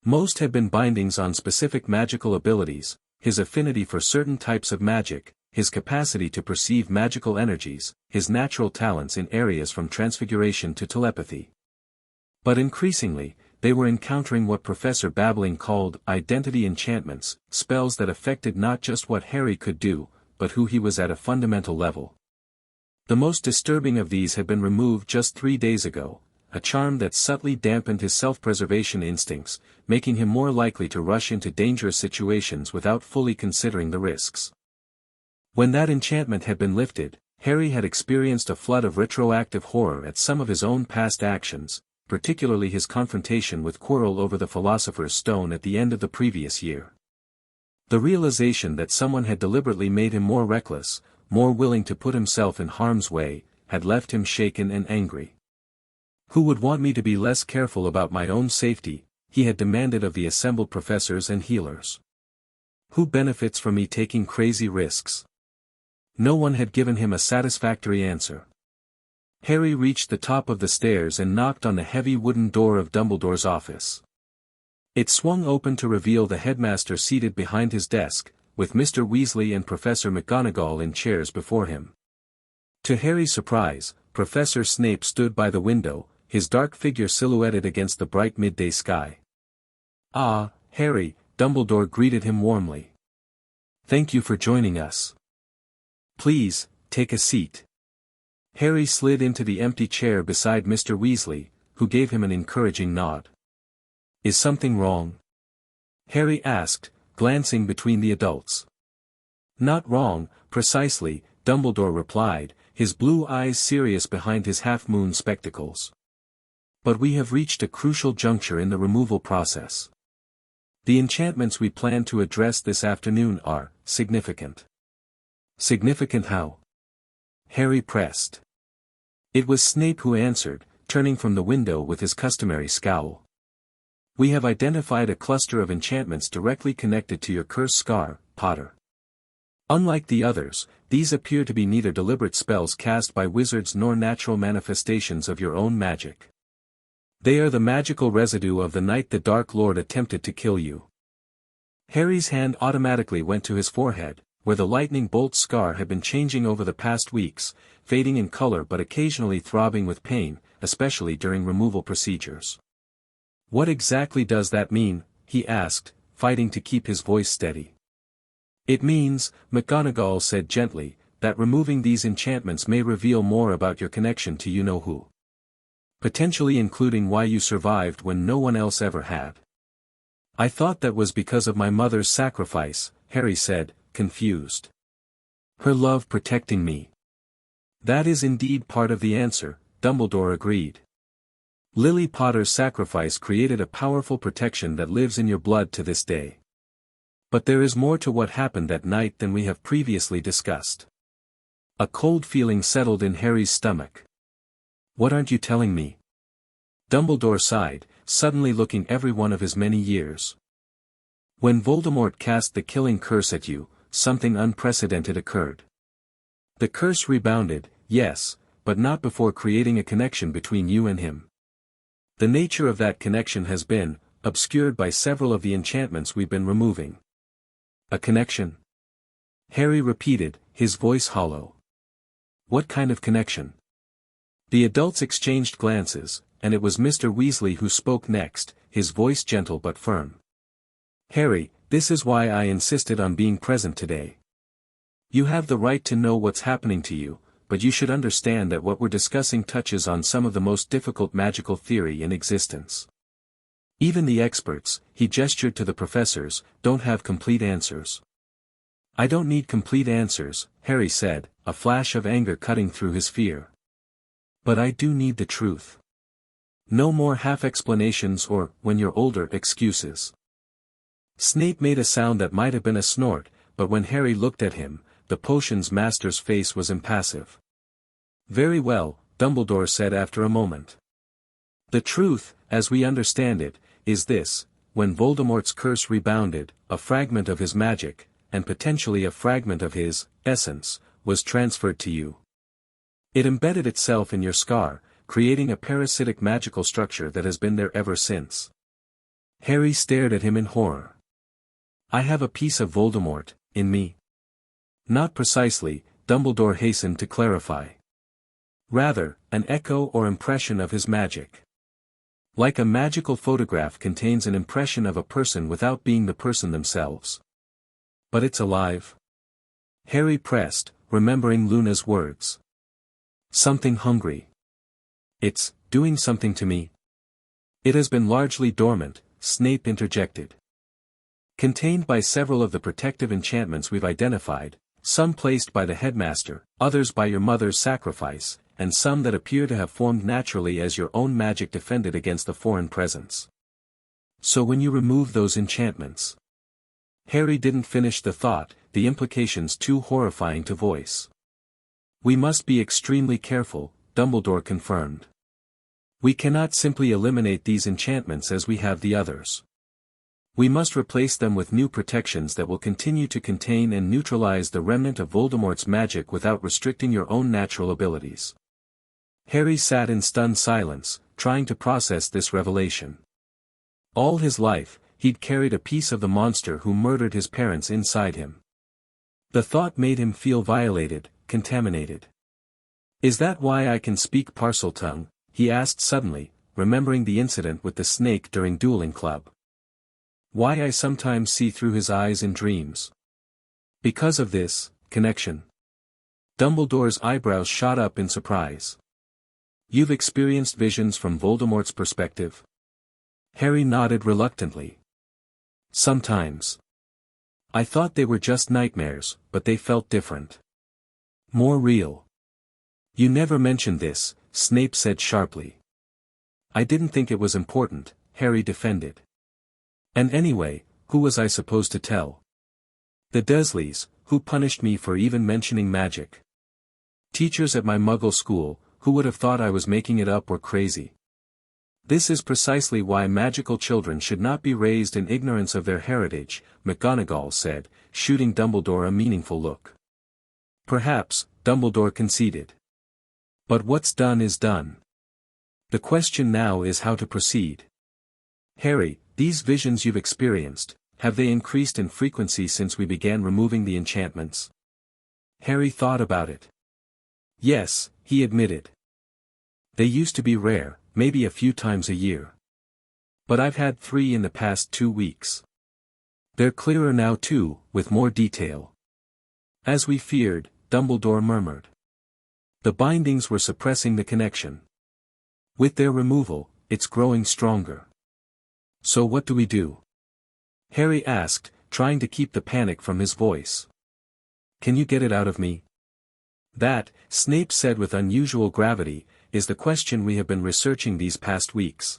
Most had been bindings on specific magical abilities, his affinity for certain types of magic, his capacity to perceive magical energies, his natural talents in areas from transfiguration to telepathy. But increasingly, they were encountering what Professor Babbling called identity enchantments, spells that affected not just what Harry could do, but who he was at a fundamental level. The most disturbing of these had been removed just 3 days ago, a charm that subtly dampened his self-preservation instincts, making him more likely to rush into dangerous situations without fully considering the risks. When that enchantment had been lifted, Harry had experienced a flood of retroactive horror at some of his own past actions, particularly his confrontation with Quirrell over the Philosopher's Stone at the end of the previous year. The realization that someone had deliberately made him more reckless, more willing to put himself in harm's way, had left him shaken and angry. Who would want me to be less careful about my own safety, he had demanded of the assembled professors and healers. Who benefits from me taking crazy risks? No one had given him a satisfactory answer. Harry reached the top of the stairs and knocked on the heavy wooden door of Dumbledore's office. It swung open to reveal the headmaster seated behind his desk, with Mr. Weasley and Professor McGonagall in chairs before him. To Harry's surprise, Professor Snape stood by the window, his dark figure silhouetted against the bright midday sky. "Ah, Harry," Dumbledore greeted him warmly. "Thank you for joining us. Please, take a seat." Harry slid into the empty chair beside Mr. Weasley, who gave him an encouraging nod. "Is something wrong?" Harry asked, glancing between the adults. "Not wrong, precisely," Dumbledore replied, his blue eyes serious behind his half-moon spectacles. "But we have reached a crucial juncture in the removal process. The enchantments we plan to address this afternoon are significant." "Significant how?" Harry pressed. It was Snape who answered, turning from the window with his customary scowl. "We have identified a cluster of enchantments directly connected to your curse scar, Potter. Unlike the others, these appear to be neither deliberate spells cast by wizards nor natural manifestations of your own magic. They are the magical residue of the night the Dark Lord attempted to kill you." Harry's hand automatically went to his forehead, where the lightning bolt scar had been changing over the past weeks, fading in color but occasionally throbbing with pain, especially during removal procedures. "What exactly does that mean?" he asked, fighting to keep his voice steady. "It means," McGonagall said gently, "that removing these enchantments may reveal more about your connection to you-know-who. Potentially including why you survived when no one else ever had." "I thought that was because of my mother's sacrifice," Harry said, confused. "Her love protecting me." That is indeed part of the answer, Dumbledore agreed. Lily Potter's sacrifice created a powerful protection that lives in your blood to this day. But there is more to what happened that night than we have previously discussed. A cold feeling settled in Harry's stomach. What aren't you telling me? Dumbledore sighed, suddenly looking every one of his many years. When Voldemort cast the killing curse at you, something unprecedented occurred. The curse rebounded, yes, but not before creating a connection between you and him. The nature of that connection has been obscured by several of the enchantments we've been removing. A connection? Harry repeated, his voice hollow. What kind of connection? The adults exchanged glances, and it was Mr. Weasley who spoke next, his voice gentle but firm. Harry, this is why I insisted on being present today. You have the right to know what's happening to you, but you should understand that what we're discussing touches on some of the most difficult magical theory in existence. Even the experts, he gestured to the professors, don't have complete answers. I don't need complete answers, Harry said, a flash of anger cutting through his fear. But I do need the truth. No more half-explanations or, when you're older, excuses. Snape made a sound that might have been a snort, but when Harry looked at him, the potions master's face was impassive. Very well, Dumbledore said after a moment. The truth, as we understand it, is this: when Voldemort's curse rebounded, a fragment of his magic, and potentially a fragment of his essence, was transferred to you. It embedded itself in your scar, creating a parasitic magical structure that has been there ever since. Harry stared at him in horror. I have a piece of Voldemort, in me. Not precisely, Dumbledore hastened to clarify. Rather, an echo or impression of his magic. Like a magical photograph contains an impression of a person without being the person themselves. But it's alive? Harry pressed, remembering Luna's words. Something hungry. It's doing something to me. It has been largely dormant, Snape interjected. Contained by several of the protective enchantments we've identified, some placed by the headmaster, others by your mother's sacrifice, and some that appear to have formed naturally as your own magic defended against the foreign presence. So when you remove those enchantments... Harry didn't finish the thought, the implications too horrifying to voice. We must be extremely careful, Dumbledore confirmed. We cannot simply eliminate these enchantments as we have the others. We must replace them with new protections that will continue to contain and neutralize the remnant of Voldemort's magic without restricting your own natural abilities. Harry sat in stunned silence, trying to process this revelation. All his life, he'd carried a piece of the monster who murdered his parents inside him. The thought made him feel violated, contaminated. Is that why I can speak Parseltongue? He asked suddenly, remembering the incident with the snake during dueling club. Why I sometimes see through his eyes in dreams. Because of this connection. Dumbledore's eyebrows shot up in surprise. You've experienced visions from Voldemort's perspective? Harry nodded reluctantly. Sometimes. I thought they were just nightmares, but they felt different. More real. You never mentioned this, Snape said sharply. I didn't think it was important, Harry defended. And anyway, who was I supposed to tell? The Dursleys, who punished me for even mentioning magic. Teachers at my Muggle school, who would have thought I was making it up or crazy. This is precisely why magical children should not be raised in ignorance of their heritage, McGonagall said, shooting Dumbledore a meaningful look. Perhaps, Dumbledore conceded. But what's done is done. The question now is how to proceed. Harry, these visions you've experienced, have they increased in frequency since we began removing the enchantments? Harry thought about it. Yes, he admitted. They used to be rare, maybe a few times a year. But I've had 3 in the past 2 weeks. They're clearer now too, with more detail. As we feared, Dumbledore murmured. The bindings were suppressing the connection. With their removal, it's growing stronger. So what do we do? Harry asked, trying to keep the panic from his voice. Can you get it out of me? That, Snape said with unusual gravity, is the question we have been researching these past weeks.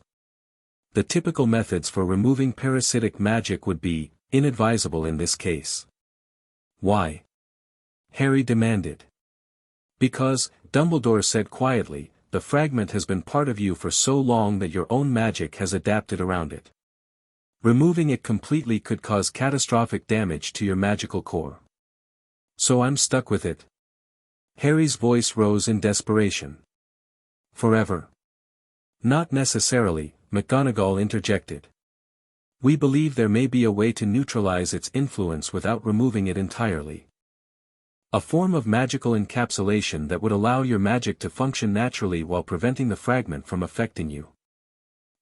The typical methods for removing parasitic magic would be inadvisable in this case. Why? Harry demanded. Because, Dumbledore said quietly, the fragment has been part of you for so long that your own magic has adapted around it. Removing it completely could cause catastrophic damage to your magical core. So I'm stuck with it. Harry's voice rose in desperation. Forever. Not necessarily, McGonagall interjected. We believe there may be a way to neutralize its influence without removing it entirely. A form of magical encapsulation that would allow your magic to function naturally while preventing the fragment from affecting you.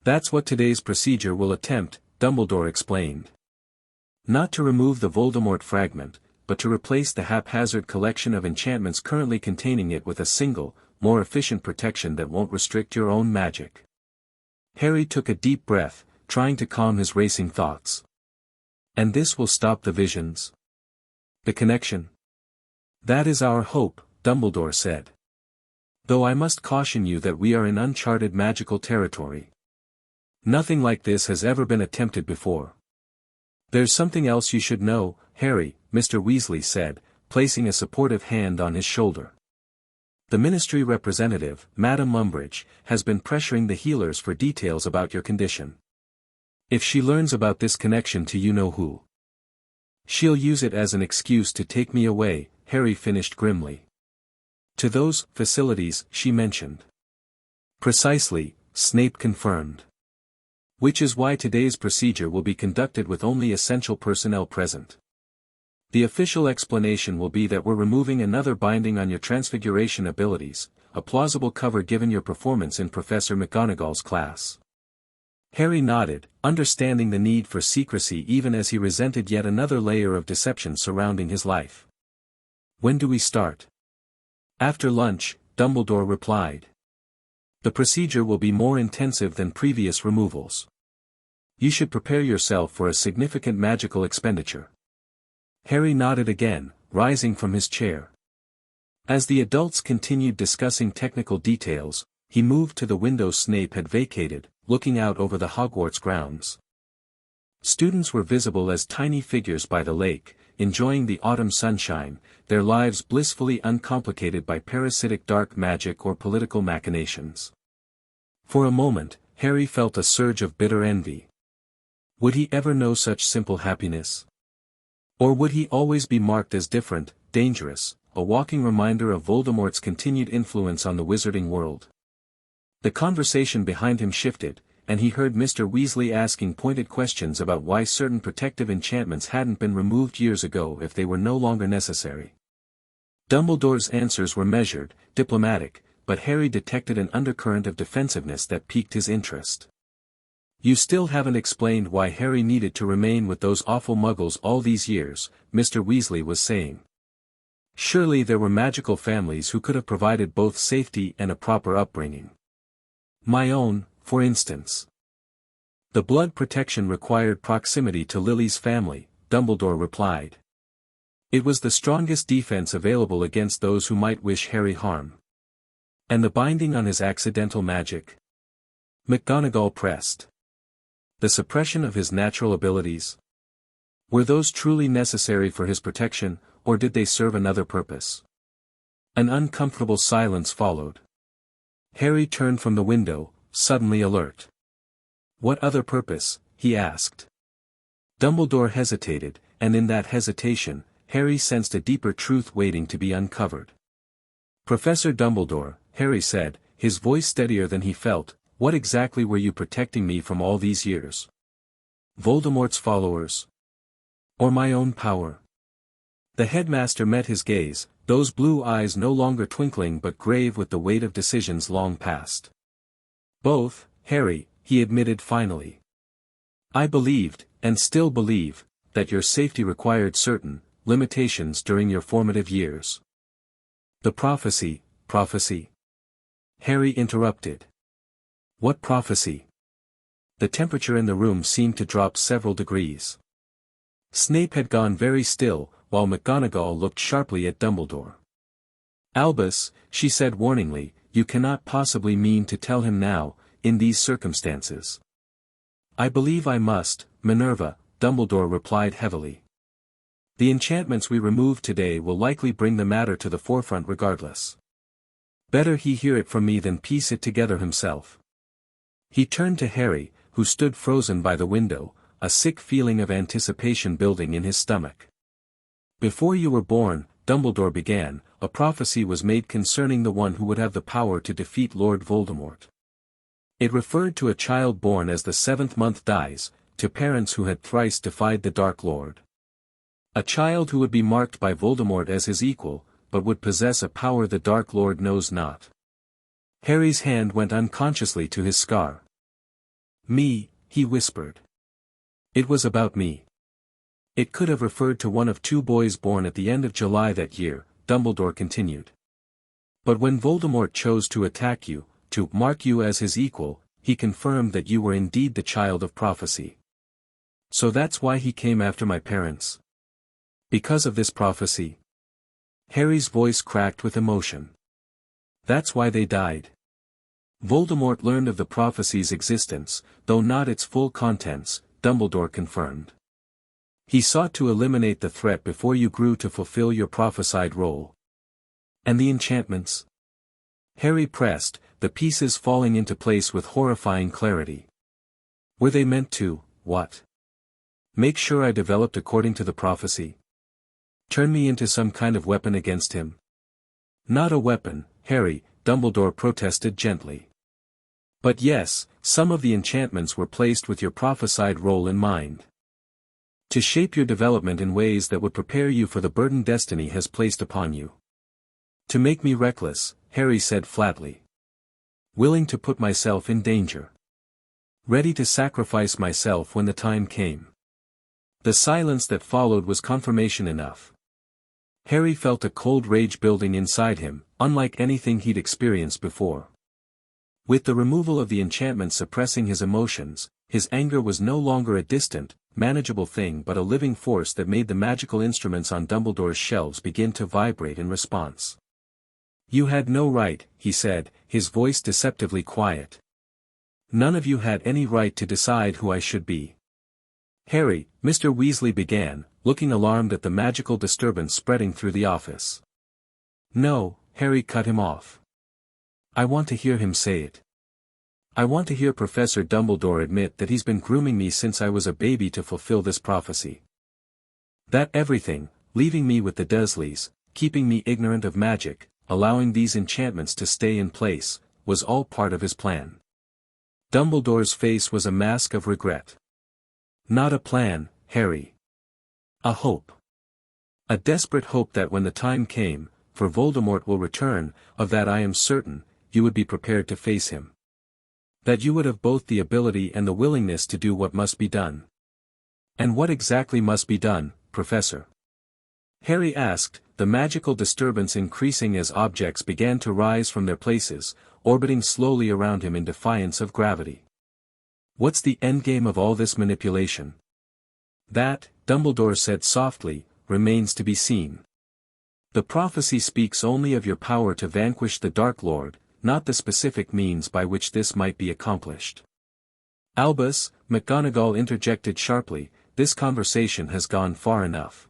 That's what today's procedure will attempt, Dumbledore explained. Not to remove the Voldemort fragment, but to replace the haphazard collection of enchantments currently containing it with a single, more efficient protection that won't restrict your own magic. Harry took a deep breath, trying to calm his racing thoughts. And this will stop the visions? The connection? That is our hope, Dumbledore said. Though I must caution you that we are in uncharted magical territory. Nothing like this has ever been attempted before. There's something else you should know, Harry, Mr. Weasley said, placing a supportive hand on his shoulder. The ministry representative, Madame Umbridge, has been pressuring the healers for details about your condition. If she learns about this connection to you-know-who, she'll use it as an excuse to take me away, Harry finished grimly. To those facilities she mentioned. Precisely, Snape confirmed. Which is why today's procedure will be conducted with only essential personnel present. The official explanation will be that we're removing another binding on your transfiguration abilities, a plausible cover given your performance in Professor McGonagall's class. Harry nodded, understanding the need for secrecy even as he resented yet another layer of deception surrounding his life. When do we start? After lunch, Dumbledore replied. The procedure will be more intensive than previous removals. You should prepare yourself for a significant magical expenditure. Harry nodded again, rising from his chair. As the adults continued discussing technical details, he moved to the window Snape had vacated, looking out over the Hogwarts grounds. Students were visible as tiny figures by the lake, enjoying the autumn sunshine, their lives blissfully uncomplicated by parasitic dark magic or political machinations. For a moment, Harry felt a surge of bitter envy. Would he ever know such simple happiness? Or would he always be marked as different, dangerous, a walking reminder of Voldemort's continued influence on the wizarding world? The conversation behind him shifted, and he heard Mr. Weasley asking pointed questions about why certain protective enchantments hadn't been removed years ago if they were no longer necessary. Dumbledore's answers were measured, diplomatic, but Harry detected an undercurrent of defensiveness that piqued his interest. You still haven't explained why Harry needed to remain with those awful muggles all these years, Mr. Weasley was saying. Surely there were magical families who could have provided both safety and a proper upbringing. My own, for instance. The blood protection required proximity to Lily's family, Dumbledore replied. It was the strongest defense available against those who might wish Harry harm. And the binding on his accidental magic? McGonagall pressed. The suppression of his natural abilities? Were those truly necessary for his protection, or did they serve another purpose? An uncomfortable silence followed. Harry turned from the window, suddenly alert. What other purpose? He asked. Dumbledore hesitated, and in that hesitation, Harry sensed a deeper truth waiting to be uncovered. Professor Dumbledore, Harry said, his voice steadier than he felt, what exactly were you protecting me from all these years? Voldemort's followers? Or my own power? The headmaster met his gaze, those blue eyes no longer twinkling but grave with the weight of decisions long past. Both, Harry, he admitted finally. I believed, and still believe, that your safety required certain limitations during your formative years. The prophecy. Harry interrupted. What prophecy? The temperature in the room seemed to drop several degrees. Snape had gone very still, while McGonagall looked sharply at Dumbledore. Albus, she said warningly, you cannot possibly mean to tell him now, in these circumstances. I believe I must, Minerva, Dumbledore replied heavily. The enchantments we removed today will likely bring the matter to the forefront regardless. Better he hear it from me than piece it together himself. He turned to Harry, who stood frozen by the window, a sick feeling of anticipation building in his stomach. Before you were born, Dumbledore began, a prophecy was made concerning the one who would have the power to defeat Lord Voldemort. It referred to a child born as the 7th month dies, to parents who had thrice defied the Dark Lord. A child who would be marked by Voldemort as his equal, but would possess a power the Dark Lord knows not. Harry's hand went unconsciously to his scar. Me, he whispered. It was about me. It could have referred to one of 2 boys born at the end of July that year, Dumbledore continued. But when Voldemort chose to attack you, to mark you as his equal, he confirmed that you were indeed the child of prophecy. So that's why he came after my parents. Because of this prophecy. Harry's voice cracked with emotion. That's why they died. Voldemort learned of the prophecy's existence, though not its full contents, Dumbledore confirmed. He sought to eliminate the threat before you grew to fulfill your prophesied role. And the enchantments? Harry pressed, the pieces falling into place with horrifying clarity. Were they meant to, what? Make sure I developed according to the prophecy? Turn me into some kind of weapon against him? Not a weapon, Harry, Dumbledore protested gently. But yes, some of the enchantments were placed with your prophesied role in mind. To shape your development in ways that would prepare you for the burden destiny has placed upon you. To make me reckless, Harry said flatly. Willing to put myself in danger. Ready to sacrifice myself when the time came. The silence that followed was confirmation enough. Harry felt a cold rage building inside him, unlike anything he'd experienced before. With the removal of the enchantment suppressing his emotions, his anger was no longer a distant, manageable thing but a living force that made the magical instruments on Dumbledore's shelves begin to vibrate in response. You had no right, he said, his voice deceptively quiet. None of you had any right to decide who I should be. Harry, Mr. Weasley began, looking alarmed at the magical disturbance spreading through the office. No, Harry cut him off. I want to hear him say it. I want to hear Professor Dumbledore admit that he's been grooming me since I was a baby to fulfill this prophecy. That everything, leaving me with the Dursleys, keeping me ignorant of magic, allowing these enchantments to stay in place, was all part of his plan. Dumbledore's face was a mask of regret. Not a plan, Harry. A hope. A desperate hope that when the time came, for Voldemort will return, of that I am certain, you would be prepared to face him. That you would have both the ability and the willingness to do what must be done. And what exactly must be done, Professor? Harry asked, the magical disturbance increasing as objects began to rise from their places, orbiting slowly around him in defiance of gravity. What's the endgame of all this manipulation? That, Dumbledore said softly, remains to be seen. The prophecy speaks only of your power to vanquish the Dark Lord, not the specific means by which this might be accomplished. Albus, McGonagall interjected sharply, this conversation has gone far enough.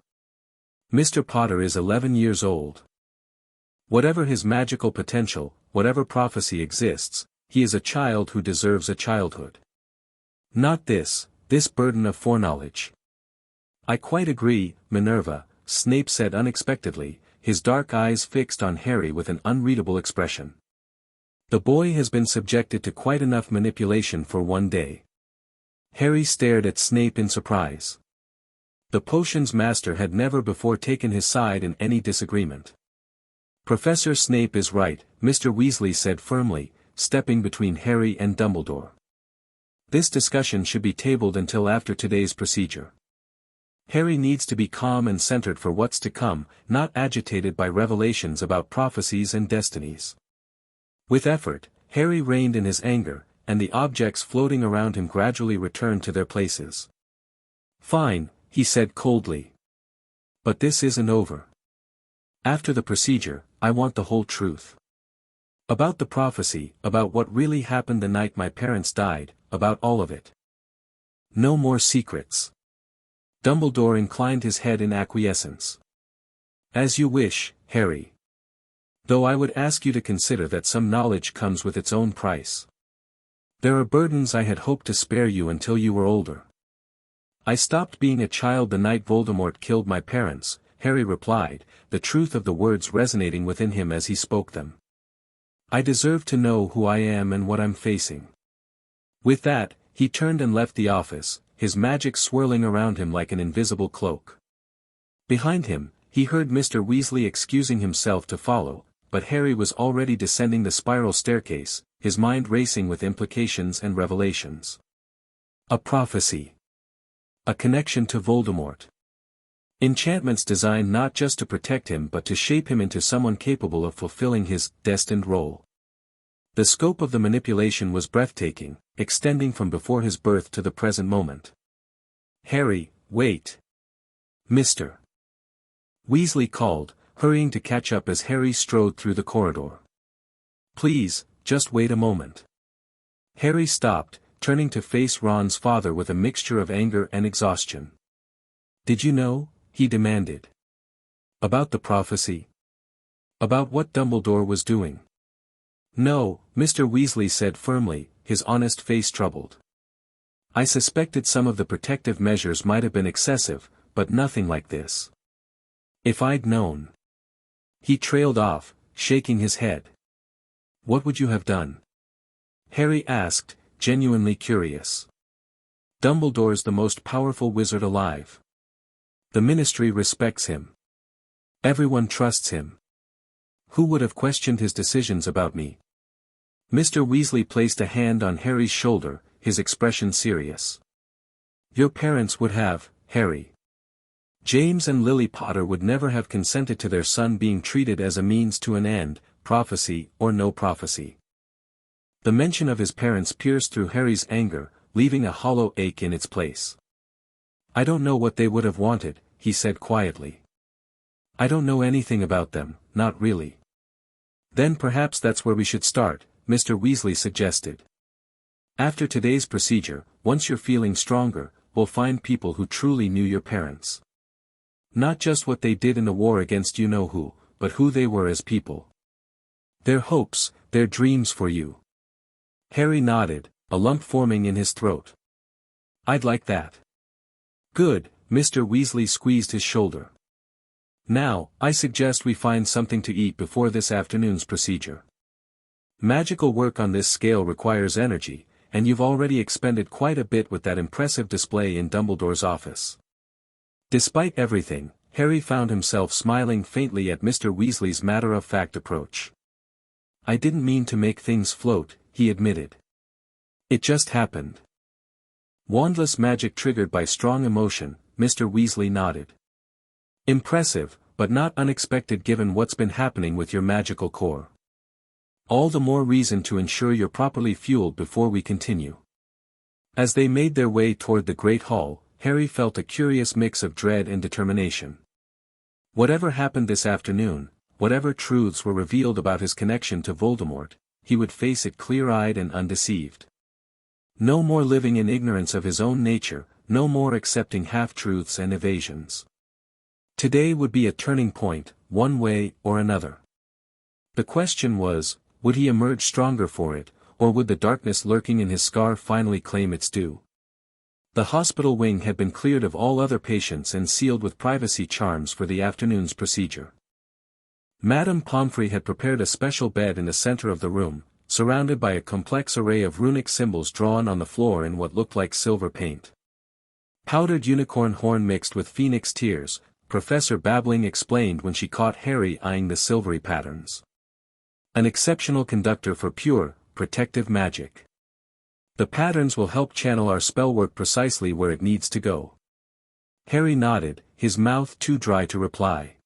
Mr. Potter is 11 years old. Whatever his magical potential, whatever prophecy exists, he is a child who deserves a childhood. Not this burden of foreknowledge. I quite agree, Minerva, Snape said unexpectedly, his dark eyes fixed on Harry with an unreadable expression. The boy has been subjected to quite enough manipulation for one day. Harry stared at Snape in surprise. The potions master had never before taken his side in any disagreement. Professor Snape is right, Mr. Weasley said firmly, stepping between Harry and Dumbledore. This discussion should be tabled until after today's procedure. Harry needs to be calm and centered for what's to come, not agitated by revelations about prophecies and destinies. With effort, Harry reined in his anger, and the objects floating around him gradually returned to their places. Fine, he said coldly. But this isn't over. After the procedure, I want the whole truth. About the prophecy, about what really happened the night my parents died, about all of it. No more secrets. Dumbledore inclined his head in acquiescence. As you wish, Harry. Though I would ask you to consider that some knowledge comes with its own price. There are burdens I had hoped to spare you until you were older. I stopped being a child the night Voldemort killed my parents, Harry replied, the truth of the words resonating within him as he spoke them. I deserve to know who I am and what I'm facing. With that, he turned and left the office, his magic swirling around him like an invisible cloak. Behind him, he heard Mr. Weasley excusing himself to follow, but Harry was already descending the spiral staircase, his mind racing with implications and revelations. A prophecy. A connection to Voldemort. Enchantments designed not just to protect him but to shape him into someone capable of fulfilling his destined role. The scope of the manipulation was breathtaking, extending from before his birth to the present moment. Harry, wait. Mr. Weasley called, hurrying to catch up as Harry strode through the corridor. Please, just wait a moment. Harry stopped, turning to face Ron's father with a mixture of anger and exhaustion. Did you know? He demanded. About the prophecy? About what Dumbledore was doing? No, Mr. Weasley said firmly, his honest face troubled. I suspected some of the protective measures might have been excessive, but nothing like this. If I'd known. He trailed off, shaking his head. What would you have done? Harry asked, genuinely curious. Dumbledore's the most powerful wizard alive. The Ministry respects him. Everyone trusts him. Who would have questioned his decisions about me? Mr. Weasley placed a hand on Harry's shoulder, his expression serious. Your parents would have, Harry. James and Lily Potter would never have consented to their son being treated as a means to an end, prophecy or no prophecy. The mention of his parents pierced through Harry's anger, leaving a hollow ache in its place. I don't know what they would have wanted, he said quietly. I don't know anything about them, not really. Then perhaps that's where we should start, Mr. Weasley suggested. After today's procedure, once you're feeling stronger, we'll find people who truly knew your parents. Not just what they did in the war against you-know-who, but who they were as people. Their hopes, their dreams for you. Harry nodded, a lump forming in his throat. I'd like that. Good, Mr. Weasley squeezed his shoulder. Now, I suggest we find something to eat before this afternoon's procedure. Magical work on this scale requires energy, and you've already expended quite a bit with that impressive display in Dumbledore's office. Despite everything, Harry found himself smiling faintly at Mr. Weasley's matter-of-fact approach. I didn't mean to make things float, he admitted. It just happened. Wandless magic triggered by strong emotion, Mr. Weasley nodded. Impressive, but not unexpected given what's been happening with your magical core. All the more reason to ensure you're properly fueled before we continue. As they made their way toward the Great Hall, Harry felt a curious mix of dread and determination. Whatever happened this afternoon, whatever truths were revealed about his connection to Voldemort, he would face it clear-eyed and undeceived. No more living in ignorance of his own nature, no more accepting half-truths and evasions. Today would be a turning point, one way or another. The question was, would he emerge stronger for it, or would the darkness lurking in his scar finally claim its due? The hospital wing had been cleared of all other patients and sealed with privacy charms for the afternoon's procedure. Madame Pomfrey had prepared a special bed in the center of the room, surrounded by a complex array of runic symbols drawn on the floor in what looked like silver paint. Powdered unicorn horn mixed with phoenix tears, Professor Babbling explained when she caught Harry eyeing the silvery patterns. An exceptional conductor for pure, protective magic. The patterns will help channel our spellwork precisely where it needs to go. Harry nodded, his mouth too dry to reply.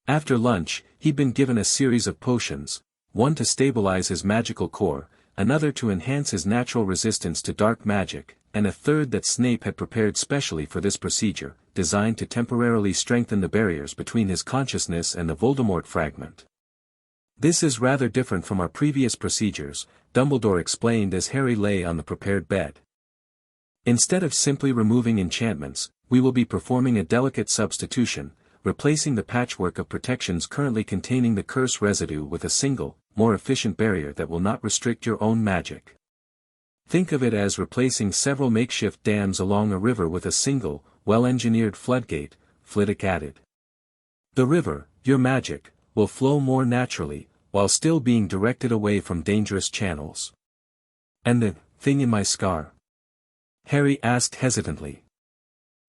After lunch, he'd been given a series of potions, one to stabilize his magical core, another to enhance his natural resistance to dark magic, and a third that Snape had prepared specially for this procedure, designed to temporarily strengthen the barriers between his consciousness and the Voldemort fragment. "This is rather different from our previous procedures," Dumbledore explained as Harry lay on the prepared bed. "Instead of simply removing enchantments, we will be performing a delicate substitution, replacing the patchwork of protections currently containing the curse residue with a single, more efficient barrier that will not restrict your own magic. Think of it as replacing several makeshift dams along a river with a single, well-engineered floodgate," Flitwick added. "The river, your magic, will flow more naturally, while still being directed away from dangerous channels." "And the thing in my scar?" Harry asked hesitantly.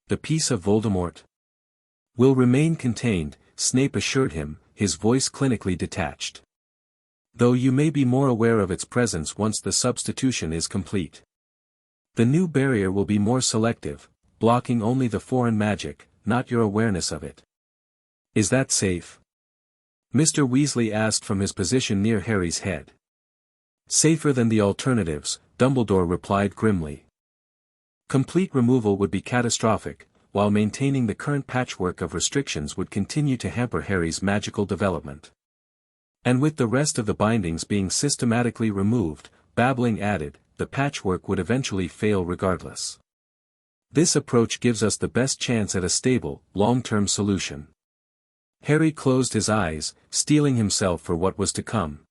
"The piece of Voldemort?" "Will remain contained," Snape assured him, his voice clinically detached. "Though you may be more aware of its presence once the substitution is complete. The new barrier will be more selective, blocking only the foreign magic, not your awareness of it." "Is that safe?" Mr. Weasley asked from his position near Harry's head. "Safer than the alternatives," Dumbledore replied grimly. "Complete removal would be catastrophic, while maintaining the current patchwork of restrictions would continue to hamper Harry's magical development. And with the rest of the bindings being systematically removed," Babbling added, "the patchwork would eventually fail regardless. This approach gives us the best chance at a stable, long-term solution." Harry closed his eyes, steeling himself for what was to come.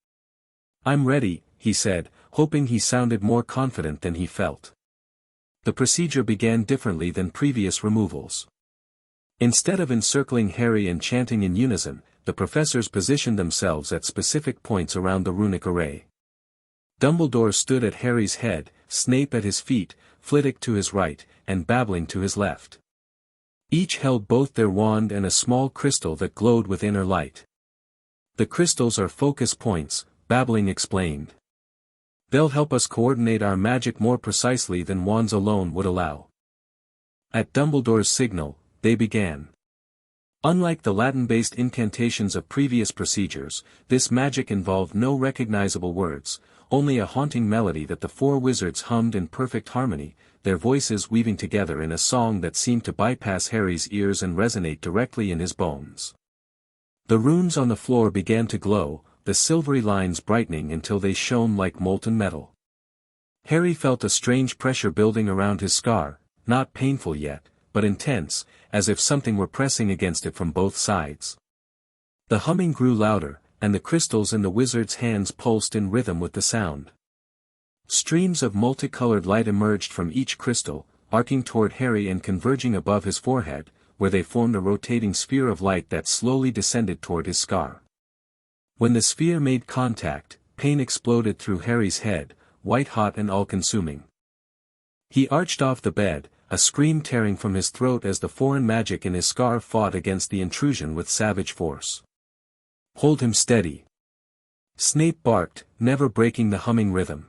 "I'm ready," he said, hoping he sounded more confident than he felt. The procedure began differently than previous removals. Instead of encircling Harry and chanting in unison, the professors positioned themselves at specific points around the runic array. Dumbledore stood at Harry's head, Snape at his feet, Flitwick to his right, and Babbling to his left. Each held both their wand and a small crystal that glowed with inner light. "The crystals are focus points," Babbling explained. "They'll help us coordinate our magic more precisely than wands alone would allow." At Dumbledore's signal, they began. Unlike the Latin-based incantations of previous procedures, this magic involved no recognizable words, only a haunting melody that the four wizards hummed in perfect harmony, their voices weaving together in a song that seemed to bypass Harry's ears and resonate directly in his bones. The runes on the floor began to glow, the silvery lines brightening until they shone like molten metal. Harry felt a strange pressure building around his scar, not painful yet, but intense, as if something were pressing against it from both sides. The humming grew louder, and the crystals in the wizard's hands pulsed in rhythm with the sound. Streams of multicolored light emerged from each crystal, arcing toward Harry and converging above his forehead, where they formed a rotating sphere of light that slowly descended toward his scar. When the sphere made contact, pain exploded through Harry's head, white-hot and all-consuming. He arched off the bed, a scream tearing from his throat as the foreign magic in his scar fought against the intrusion with savage force. "Hold him steady," Snape barked, never breaking the humming rhythm.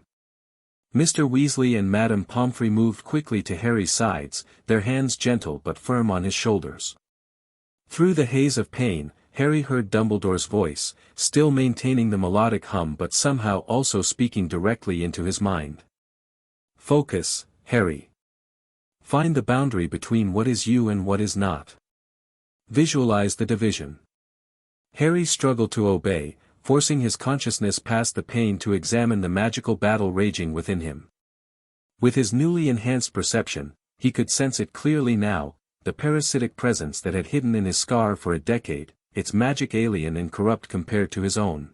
Mr. Weasley and Madame Pomfrey moved quickly to Harry's sides, their hands gentle but firm on his shoulders. Through the haze of pain, Harry heard Dumbledore's voice, still maintaining the melodic hum but somehow also speaking directly into his mind. "Focus, Harry. Find the boundary between what is you and what is not. Visualize the division." Harry struggled to obey, forcing his consciousness past the pain to examine the magical battle raging within him. With his newly enhanced perception, he could sense it clearly now, the parasitic presence that had hidden in his scar for a decade, its magic alien and corrupt compared to his own.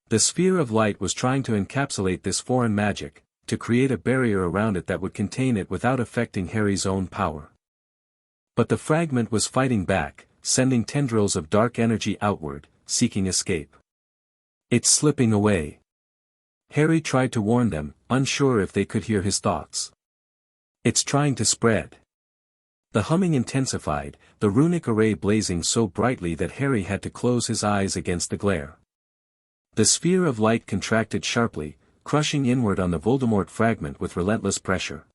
The sphere of light was trying to encapsulate this foreign magic, to create a barrier around it that would contain it without affecting Harry's own power. But the fragment was fighting back, sending tendrils of dark energy outward, seeking escape. "It's slipping away." Harry tried to warn them, unsure if they could hear his thoughts. "It's trying to spread." The humming intensified, the runic array blazing so brightly that Harry had to close his eyes against the glare. The sphere of light contracted sharply, crushing inward on the Voldemort fragment with relentless pressure.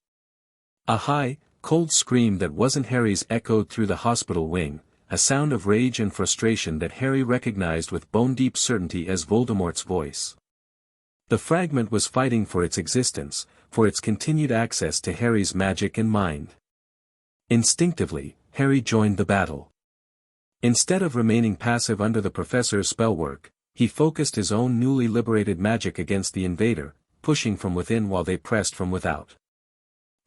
A high, cold scream that wasn't Harry's echoed through the hospital wing, a sound of rage and frustration that Harry recognized with bone-deep certainty as Voldemort's voice. The fragment was fighting for its existence, for its continued access to Harry's magic and mind. Instinctively, Harry joined the battle. Instead of remaining passive under the professor's spellwork, he focused his own newly liberated magic against the invader, pushing from within while they pressed from without.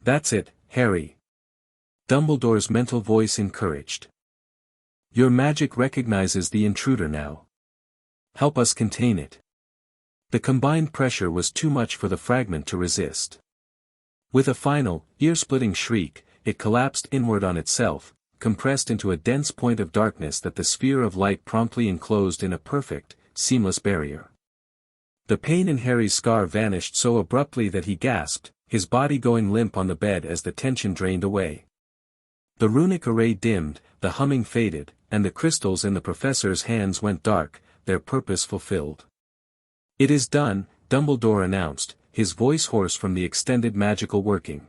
"That's it, Harry," Dumbledore's mental voice encouraged. "Your magic recognizes the intruder now. Help us contain it." The combined pressure was too much for the fragment to resist. With a final, ear-splitting shriek, it collapsed inward on itself, compressed into a dense point of darkness that the sphere of light promptly enclosed in a perfect, seamless barrier. The pain in Harry's scar vanished so abruptly that he gasped, his body going limp on the bed as the tension drained away. The runic array dimmed, the humming faded, and the crystals in the professor's hands went dark, their purpose fulfilled. "It is done," Dumbledore announced, his voice hoarse from the extended magical working.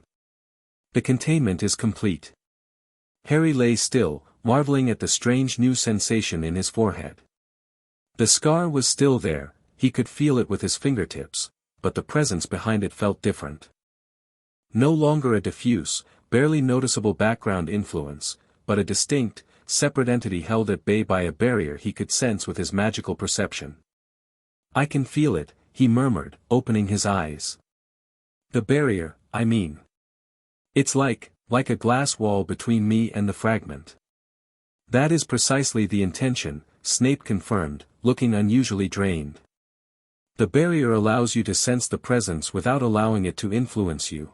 "The containment is complete." Harry lay still, marveling at the strange new sensation in his forehead. The scar was still there, he could feel it with his fingertips, but the presence behind it felt different. No longer a diffuse, barely noticeable background influence, but a distinct, separate entity held at bay by a barrier he could sense with his magical perception. "I can feel it," he murmured, opening his eyes. "The barrier, I mean. It's like a glass wall between me and the fragment." "That is precisely the intention," Snape confirmed, looking unusually drained. "The barrier allows you to sense the presence without allowing it to influence you.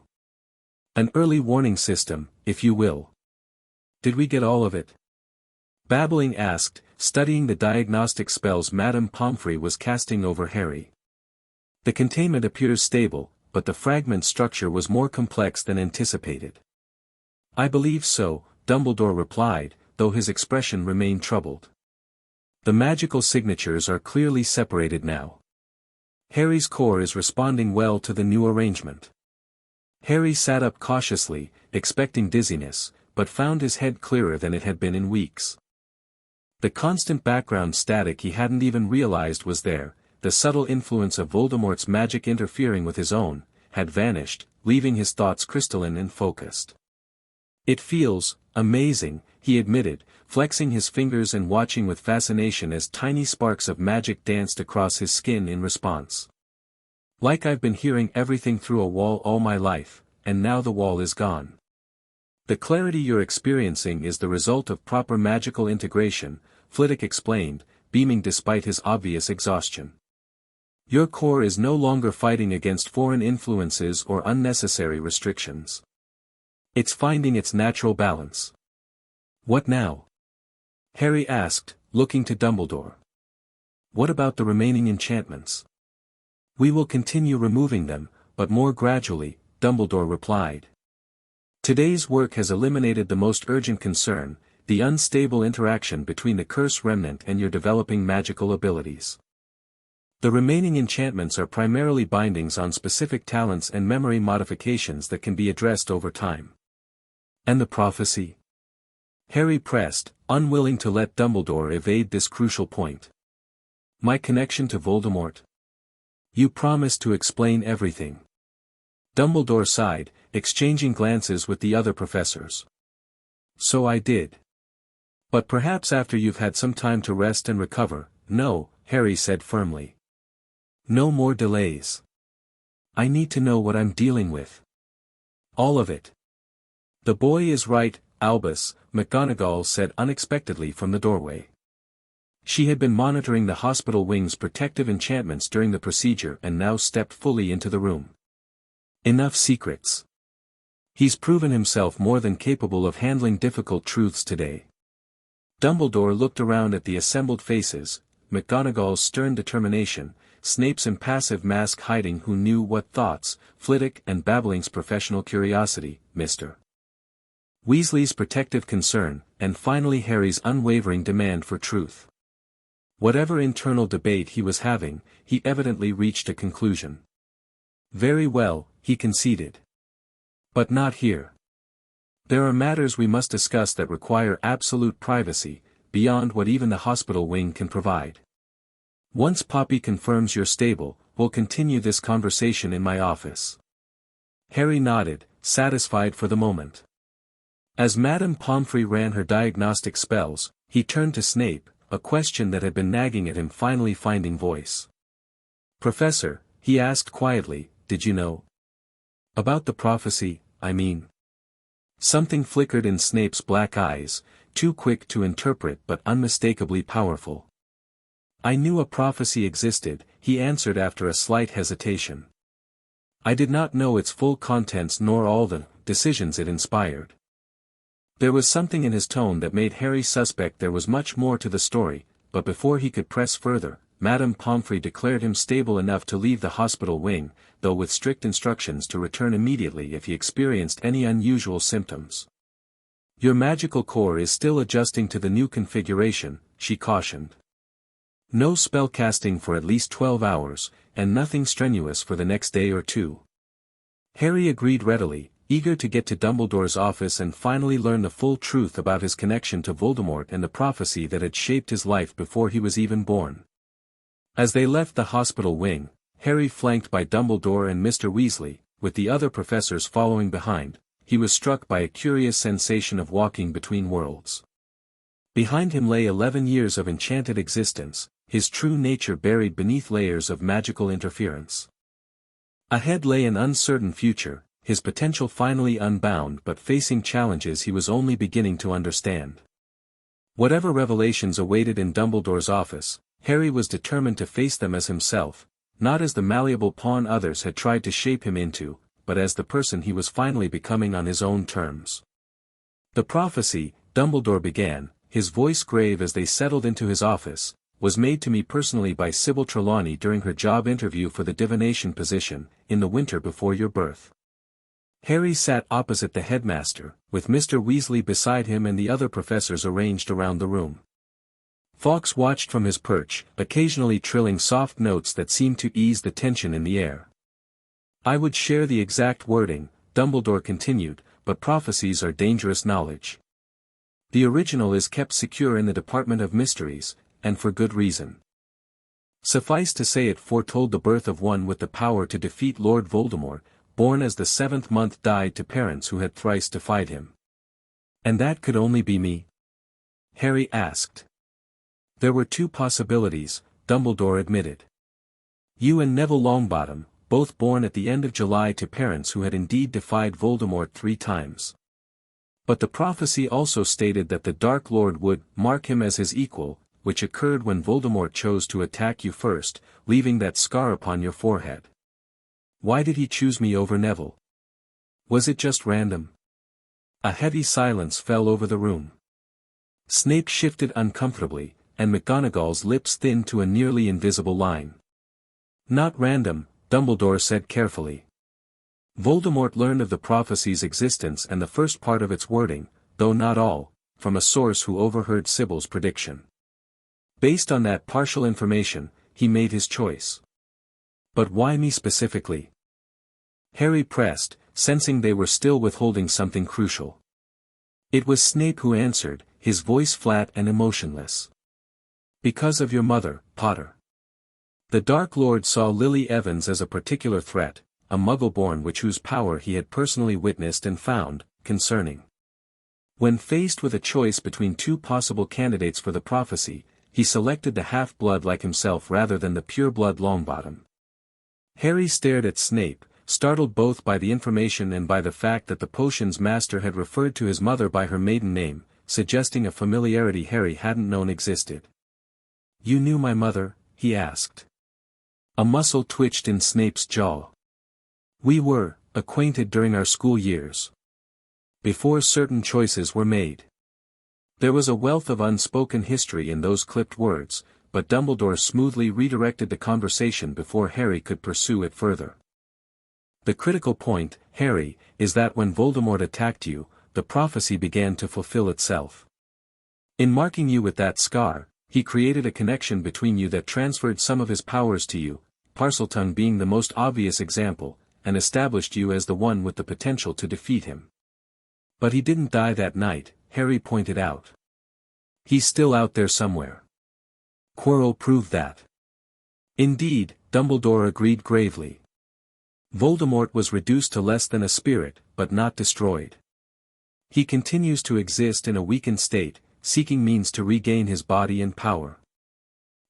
An early warning system, if you will." "Did we get all of it?" Babbling asked, studying the diagnostic spells Madame Pomfrey was casting over Harry. "The containment appears stable, but the fragment structure was more complex than anticipated." "I believe so," Dumbledore replied, though his expression remained troubled. "The magical signatures are clearly separated now. Harry's core is responding well to the new arrangement." Harry sat up cautiously, expecting dizziness, but found his head clearer than it had been in weeks. The constant background static he hadn't even realized was there, the subtle influence of Voldemort's magic interfering with his own, had vanished, leaving his thoughts crystalline and focused. "It feels amazing," he admitted, flexing his fingers and watching with fascination as tiny sparks of magic danced across his skin in response. "Like I've been hearing everything through a wall all my life, and now the wall is gone. The clarity you're experiencing is the result of proper magical integration," Flitwick explained, beaming despite his obvious exhaustion. "Your core is no longer fighting against foreign influences or unnecessary restrictions. It's finding its natural balance." "What now?" Harry asked, looking to Dumbledore. "What about the remaining enchantments?" "We will continue removing them, but more gradually," Dumbledore replied. "Today's work has eliminated the most urgent concern, the unstable interaction between the curse remnant and your developing magical abilities. The remaining enchantments are primarily bindings on specific talents and memory modifications that can be addressed over time." "And the prophecy?" Harry pressed, unwilling to let Dumbledore evade this crucial point. "My connection to Voldemort? You promised to explain everything." Dumbledore sighed, exchanging glances with the other professors. "So I did. But perhaps after you've had some time to rest and recover." "No," Harry said firmly. "No more delays. I need to know what I'm dealing with. All of it." "The boy is right, Albus," McGonagall said unexpectedly from the doorway. She had been monitoring the hospital wing's protective enchantments during the procedure and now stepped fully into the room. "Enough secrets. He's proven himself more than capable of handling difficult truths today." Dumbledore looked around at the assembled faces, McGonagall's stern determination, Snape's impassive mask hiding who knew what thoughts, Flitwick and Babbling's professional curiosity, Mr. Weasley's protective concern, and finally Harry's unwavering demand for truth. Whatever internal debate he was having, he evidently reached a conclusion. "Very well," he conceded. "But not here. There are matters we must discuss that require absolute privacy, beyond what even the hospital wing can provide. Once Poppy confirms you're stable, we'll continue this conversation in my office." Harry nodded, satisfied for the moment. As Madame Pomfrey ran her diagnostic spells, he turned to Snape, a question that had been nagging at him finally finding voice. "Professor," he asked quietly, "did you know? About the prophecy, I mean." Something flickered in Snape's black eyes, too quick to interpret but unmistakably powerful. "I knew a prophecy existed," he answered after a slight hesitation. "I did not know its full contents nor all the decisions it inspired." There was something in his tone that made Harry suspect there was much more to the story, but before he could press further, Madame Pomfrey declared him stable enough to leave the hospital wing, though with strict instructions to return immediately if he experienced any unusual symptoms. "Your magical core is still adjusting to the new configuration," she cautioned. "No spellcasting for at least 12 hours, and nothing strenuous for the next day or two." Harry agreed readily, eager to get to Dumbledore's office and finally learn the full truth about his connection to Voldemort and the prophecy that had shaped his life before he was even born. As they left the hospital wing, Harry flanked by Dumbledore and Mr. Weasley, with the other professors following behind, he was struck by a curious sensation of walking between worlds. Behind him lay 11 years of enchanted existence, his true nature buried beneath layers of magical interference. Ahead lay an uncertain future, his potential finally unbound but facing challenges he was only beginning to understand. Whatever revelations awaited in Dumbledore's office, Harry was determined to face them as himself, not as the malleable pawn others had tried to shape him into, but as the person he was finally becoming on his own terms. "The prophecy," Dumbledore began, his voice grave as they settled into his office, "was made to me personally by Sybil Trelawney during her job interview for the divination position, in the winter before your birth." Harry sat opposite the headmaster, with Mr. Weasley beside him and the other professors arranged around the room. Fawkes watched from his perch, occasionally trilling soft notes that seemed to ease the tension in the air. "I would share the exact wording," Dumbledore continued, "but prophecies are dangerous knowledge. The original is kept secure in the Department of Mysteries, and for good reason. Suffice to say it foretold the birth of one with the power to defeat Lord Voldemort, born as the 7th month died to parents who had thrice defied him." "And that could only be me?" Harry asked. "There were two possibilities," Dumbledore admitted. "You and Neville Longbottom, both born at the end of July to parents who had indeed defied Voldemort 3 times. But the prophecy also stated that the Dark Lord would mark him as his equal, which occurred when Voldemort chose to attack you first, leaving that scar upon your forehead. Why did he choose me over Neville? Was it just random?" A heavy silence fell over the room. Snape shifted uncomfortably, and McGonagall's lips thinned to a nearly invisible line. "Not random," Dumbledore said carefully. "Voldemort learned of the prophecy's existence and the first part of its wording, though not all, from a source who overheard Sybil's prediction. Based on that partial information, he made his choice." "But why me specifically?" Harry pressed, sensing they were still withholding something crucial. It was Snape who answered, his voice flat and emotionless. "Because of your mother, Potter. The Dark Lord saw Lily Evans as a particular threat, a Muggle-born witch whose power he had personally witnessed and found concerning. When faced with a choice between 2 possible candidates for the prophecy, he selected the half-blood like himself rather than the pure-blood Longbottom." Harry stared at Snape, startled both by the information and by the fact that the potion's master had referred to his mother by her maiden name, suggesting a familiarity Harry hadn't known existed. "You knew my mother?" he asked. A muscle twitched in Snape's jaw. "We were acquainted during our school years. Before certain choices were made." There was a wealth of unspoken history in those clipped words, but Dumbledore smoothly redirected the conversation before Harry could pursue it further. "The critical point, Harry, is that when Voldemort attacked you, the prophecy began to fulfill itself. In marking you with that scar, he created a connection between you that transferred some of his powers to you, Parseltongue being the most obvious example, and established you as the one with the potential to defeat him. But he didn't die that night," Harry pointed out. "He's still out there somewhere. Quirrell proved that." "Indeed," Dumbledore agreed gravely. "Voldemort was reduced to less than a spirit, but not destroyed. He continues to exist in a weakened state, seeking means to regain his body and power.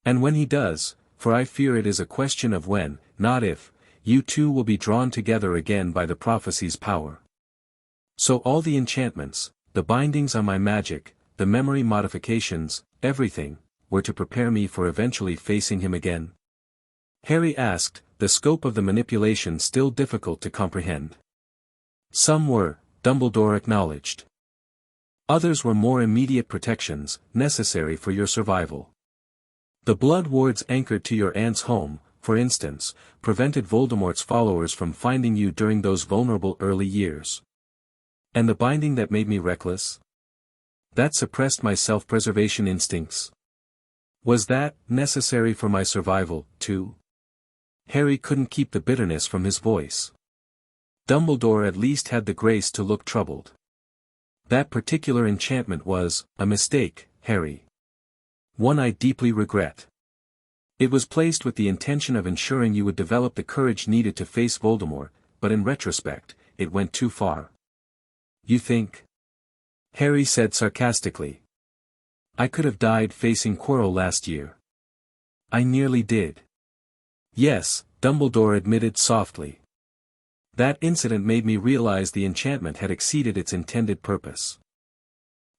And when he does, for I fear it is a question of when, not if, you two will be drawn together again by the prophecy's power. So all the enchantments, the bindings on my magic, the memory modifications, everything, were to prepare me for eventually facing him again? Harry asked, the scope of the manipulation still difficult to comprehend. Some were, Dumbledore acknowledged. Others were more immediate protections, necessary for your survival. The blood wards anchored to your aunt's home, for instance, prevented Voldemort's followers from finding you during those vulnerable early years. And the binding that made me reckless? That suppressed my self-preservation instincts. Was that necessary for my survival, too? Harry couldn't keep the bitterness from his voice. Dumbledore at least had the grace to look troubled. That particular enchantment was a mistake, Harry. One I deeply regret. It was placed with the intention of ensuring you would develop the courage needed to face Voldemort, but in retrospect, it went too far. You think? Harry said sarcastically. I could have died facing Quirrell last year. I nearly did. Yes, Dumbledore admitted softly. That incident made me realize the enchantment had exceeded its intended purpose.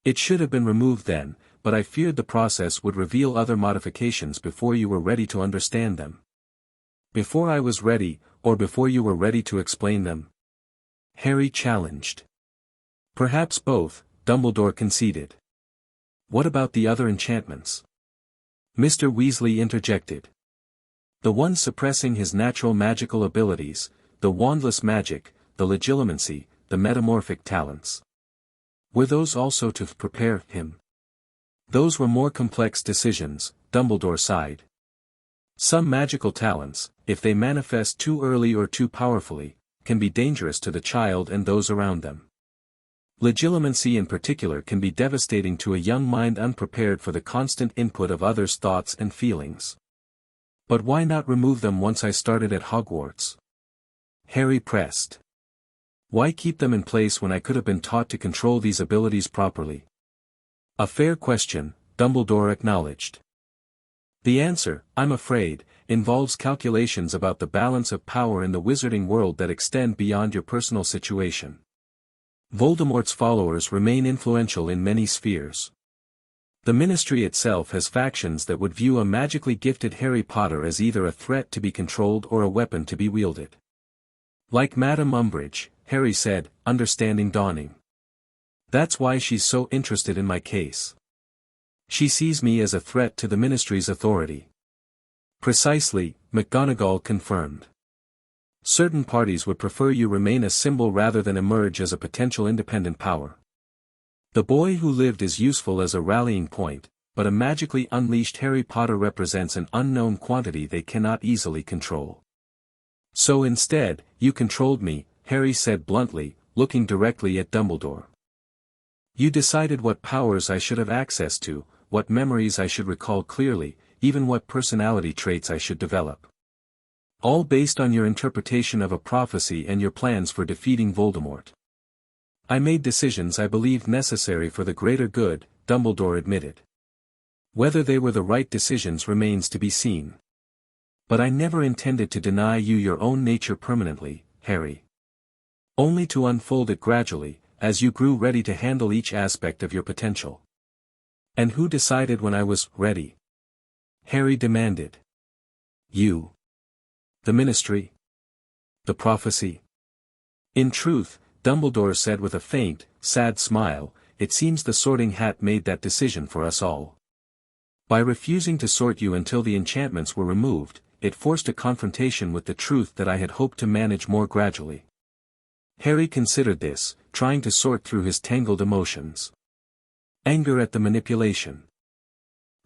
It should have been removed then, but I feared the process would reveal other modifications before you were ready to understand them. Before I was ready, or before you were ready to explain them? Harry challenged. Perhaps both, Dumbledore conceded. What about the other enchantments? Mr. Weasley interjected. The one suppressing his natural magical abilities, the wandless magic, the legilimency, the metamorphic talents. Were those also to prepare him? Those were more complex decisions, Dumbledore sighed. Some magical talents, if they manifest too early or too powerfully, can be dangerous to the child and those around them. Legilimency in particular can be devastating to a young mind unprepared for the constant input of others' thoughts and feelings. But why not remove them once I started at Hogwarts? Harry pressed. Why keep them in place when I could have been taught to control these abilities properly? A fair question, Dumbledore acknowledged. The answer, I'm afraid, involves calculations about the balance of power in the wizarding world that extend beyond your personal situation. Voldemort's followers remain influential in many spheres. The Ministry itself has factions that would view a magically gifted Harry Potter as either a threat to be controlled or a weapon to be wielded. Like Madame Umbridge, Harry said, understanding dawning. That's why she's so interested in my case. She sees me as a threat to the Ministry's authority. Precisely, McGonagall confirmed. Certain parties would prefer you remain a symbol rather than emerge as a potential independent power. The boy who lived is useful as a rallying point, but a magically unleashed Harry Potter represents an unknown quantity they cannot easily control. So instead, you controlled me, Harry said bluntly, looking directly at Dumbledore. You decided what powers I should have access to, what memories I should recall clearly, even what personality traits I should develop. All based on your interpretation of a prophecy and your plans for defeating Voldemort. I made decisions I believed necessary for the greater good, Dumbledore admitted. Whether they were the right decisions remains to be seen. But I never intended to deny you your own nature permanently, Harry. Only to unfold it gradually, as you grew ready to handle each aspect of your potential. And who decided when I was ready? Harry demanded. You. The Ministry? The prophecy? In truth, Dumbledore said with a faint, sad smile, it seems the Sorting Hat made that decision for us all. By refusing to sort you until the enchantments were removed, it forced a confrontation with the truth that I had hoped to manage more gradually. Harry considered this, trying to sort through his tangled emotions. Anger at the manipulation.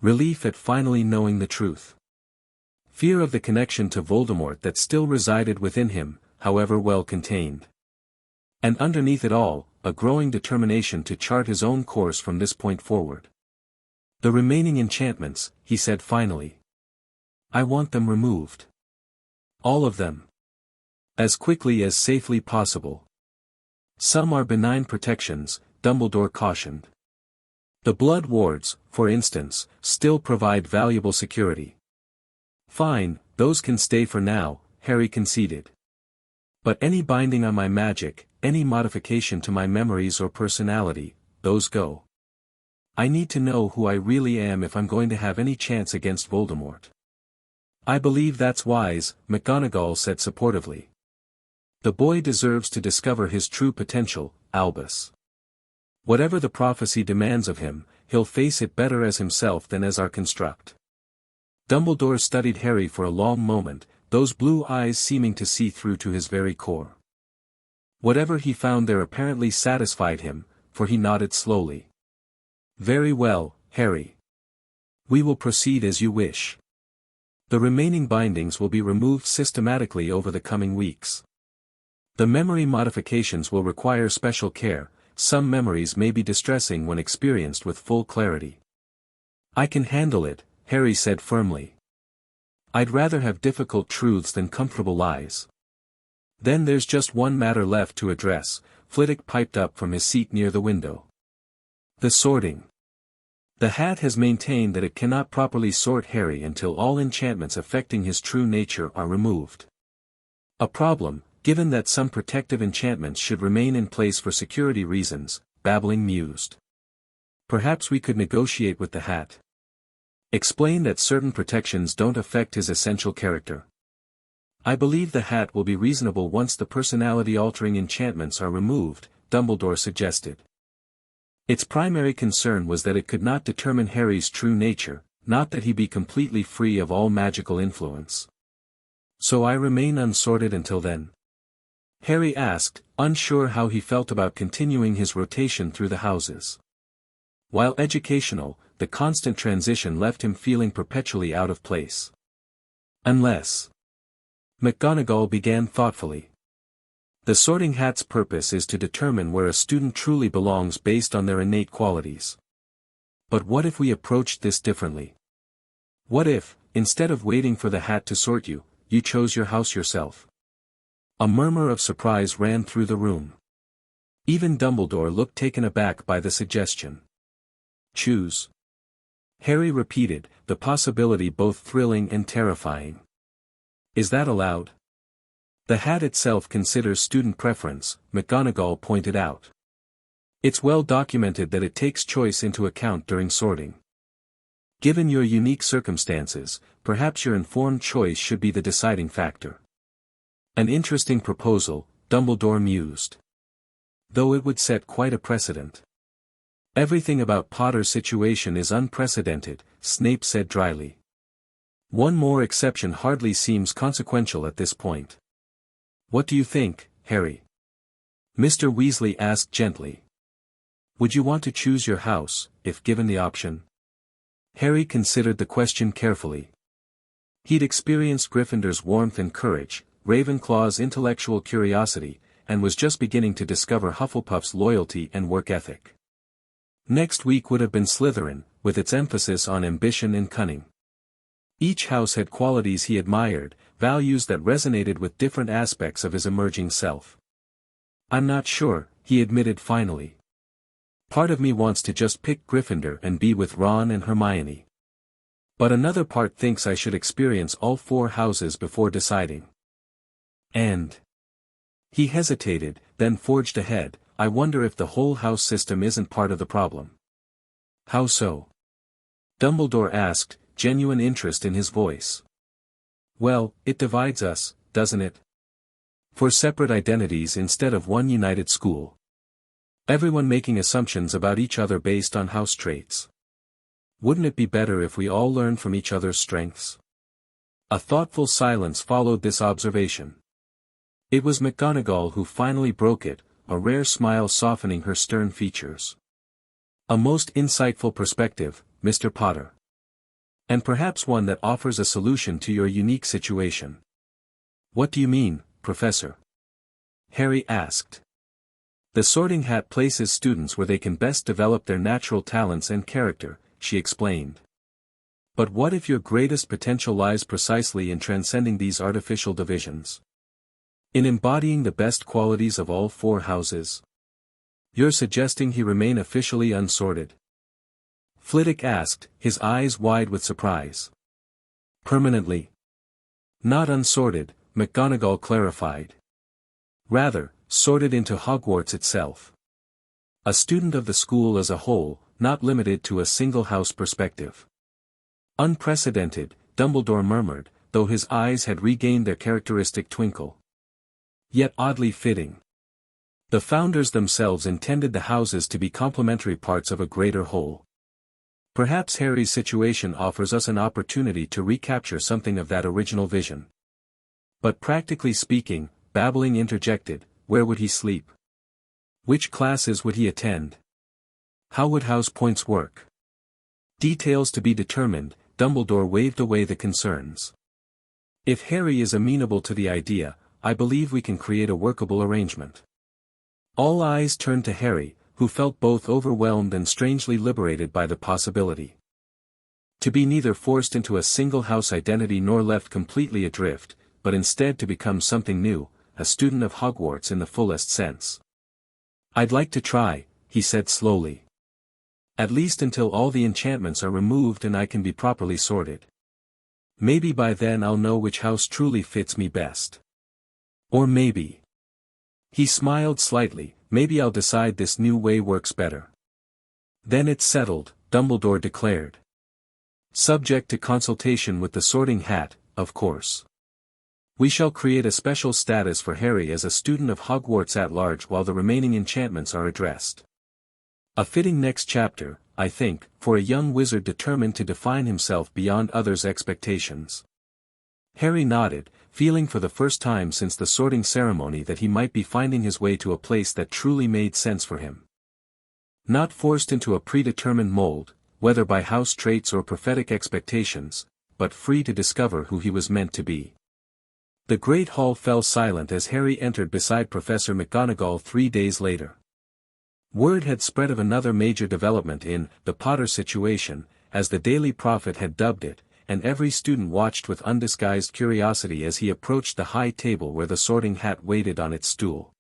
Relief at finally knowing the truth. Fear of the connection to Voldemort that still resided within him, however well contained. And underneath it all, a growing determination to chart his own course from this point forward. The remaining enchantments, he said finally. I want them removed. All of them. As quickly as safely possible. Some are benign protections, Dumbledore cautioned. The blood wards, for instance, still provide valuable security. Fine, those can stay for now, Harry conceded. But any binding on my magic, any modification to my memories or personality, those go. I need to know who I really am if I'm going to have any chance against Voldemort. I believe that's wise, McGonagall said supportively. The boy deserves to discover his true potential, Albus. Whatever the prophecy demands of him, he'll face it better as himself than as our construct. Dumbledore studied Harry for a long moment, those blue eyes seeming to see through to his very core. Whatever he found there apparently satisfied him, for he nodded slowly. Very well, Harry. We will proceed as you wish. The remaining bindings will be removed systematically over the coming weeks. The memory modifications will require special care. Some memories may be distressing when experienced with full clarity. I can handle it, Harry said firmly. I'd rather have difficult truths than comfortable lies. Then there's just one matter left to address, Flitwick piped up from his seat near the window. The sorting. The hat has maintained that it cannot properly sort Harry until all enchantments affecting his true nature are removed. A problem, given that some protective enchantments should remain in place for security reasons, Babbling mused. Perhaps we could negotiate with the hat. Explain that certain protections don't affect his essential character. I believe the hat will be reasonable once the personality-altering enchantments are removed, Dumbledore suggested. Its primary concern was that it could not determine Harry's true nature, not that he be completely free of all magical influence. So I remain unsorted until then? Harry asked, unsure how he felt about continuing his rotation through the houses. While educational, the constant transition left him feeling perpetually out of place. Unless. McGonagall began thoughtfully. The sorting hat's purpose is to determine where a student truly belongs based on their innate qualities. But what if we approached this differently? What if, instead of waiting for the hat to sort you, you chose your house yourself? A murmur of surprise ran through the room. Even Dumbledore looked taken aback by the suggestion. Choose. Harry repeated, the possibility both thrilling and terrifying. Is that allowed? The hat itself considers student preference, McGonagall pointed out. It's well documented that it takes choice into account during sorting. Given your unique circumstances, perhaps your informed choice should be the deciding factor. An interesting proposal, Dumbledore mused. Though it would set quite a precedent. Everything about Potter's situation is unprecedented, Snape said dryly. One more exception hardly seems consequential at this point. What do you think, Harry? Mr. Weasley asked gently. Would you want to choose your house, if given the option? Harry considered the question carefully. He'd experienced Gryffindor's warmth and courage, Ravenclaw's intellectual curiosity, and was just beginning to discover Hufflepuff's loyalty and work ethic. Next week would have been Slytherin, with its emphasis on ambition and cunning. Each house had qualities he admired, values that resonated with different aspects of his emerging self. I'm not sure, he admitted finally. Part of me wants to just pick Gryffindor and be with Ron and Hermione. But another part thinks I should experience all four houses before deciding. And. He hesitated, then forged ahead, I wonder if the whole house system isn't part of the problem. How so? Dumbledore asked, genuine interest in his voice. Well, it divides us, doesn't it? For separate identities instead of one united school. Everyone making assumptions about each other based on house traits. Wouldn't it be better if we all learned from each other's strengths? A thoughtful silence followed this observation. It was McGonagall who finally broke it, a rare smile softening her stern features. A most insightful perspective, Mr. Potter. And perhaps one that offers a solution to your unique situation. What do you mean, Professor? Harry asked. The sorting hat places students where they can best develop their natural talents and character, she explained. But what if your greatest potential lies precisely in transcending these artificial divisions? In embodying the best qualities of all four houses? You're suggesting he remain officially unsorted? Flitwick asked, his eyes wide with surprise. Permanently. Not unsorted, McGonagall clarified. Rather, sorted into Hogwarts itself. A student of the school as a whole, not limited to a single house perspective. Unprecedented, Dumbledore murmured, though his eyes had regained their characteristic twinkle. Yet oddly fitting. The founders themselves intended the houses to be complementary parts of a greater whole. Perhaps Harry's situation offers us an opportunity to recapture something of that original vision. But practically speaking, babbling interjected, where would he sleep? Which classes would he attend? How would house points work? Details to be determined, Dumbledore waved away the concerns. If Harry is amenable to the idea, I believe we can create a workable arrangement. All eyes turned to Harry, who felt both overwhelmed and strangely liberated by the possibility. To be neither forced into a single house identity nor left completely adrift, but instead to become something new, a student of Hogwarts in the fullest sense. I'd like to try, he said slowly. At least until all the enchantments are removed and I can be properly sorted. Maybe by then I'll know which house truly fits me best. Or maybe. He smiled slightly, maybe I'll decide this new way works better. Then it's settled, Dumbledore declared. Subject to consultation with the Sorting Hat, of course. We shall create a special status for Harry as a student of Hogwarts at large while the remaining enchantments are addressed. A fitting next chapter, I think, for a young wizard determined to define himself beyond others' expectations. Harry nodded, feeling for the first time since the sorting ceremony that he might be finding his way to a place that truly made sense for him. Not forced into a predetermined mold, whether by house traits or prophetic expectations, but free to discover who he was meant to be. The great hall fell silent as Harry entered beside Professor McGonagall 3 days later. Word had spread of another major development in the Potter situation, as the Daily Prophet had dubbed it, and every student watched with undisguised curiosity as he approached the high table where the Sorting Hat waited on its stool.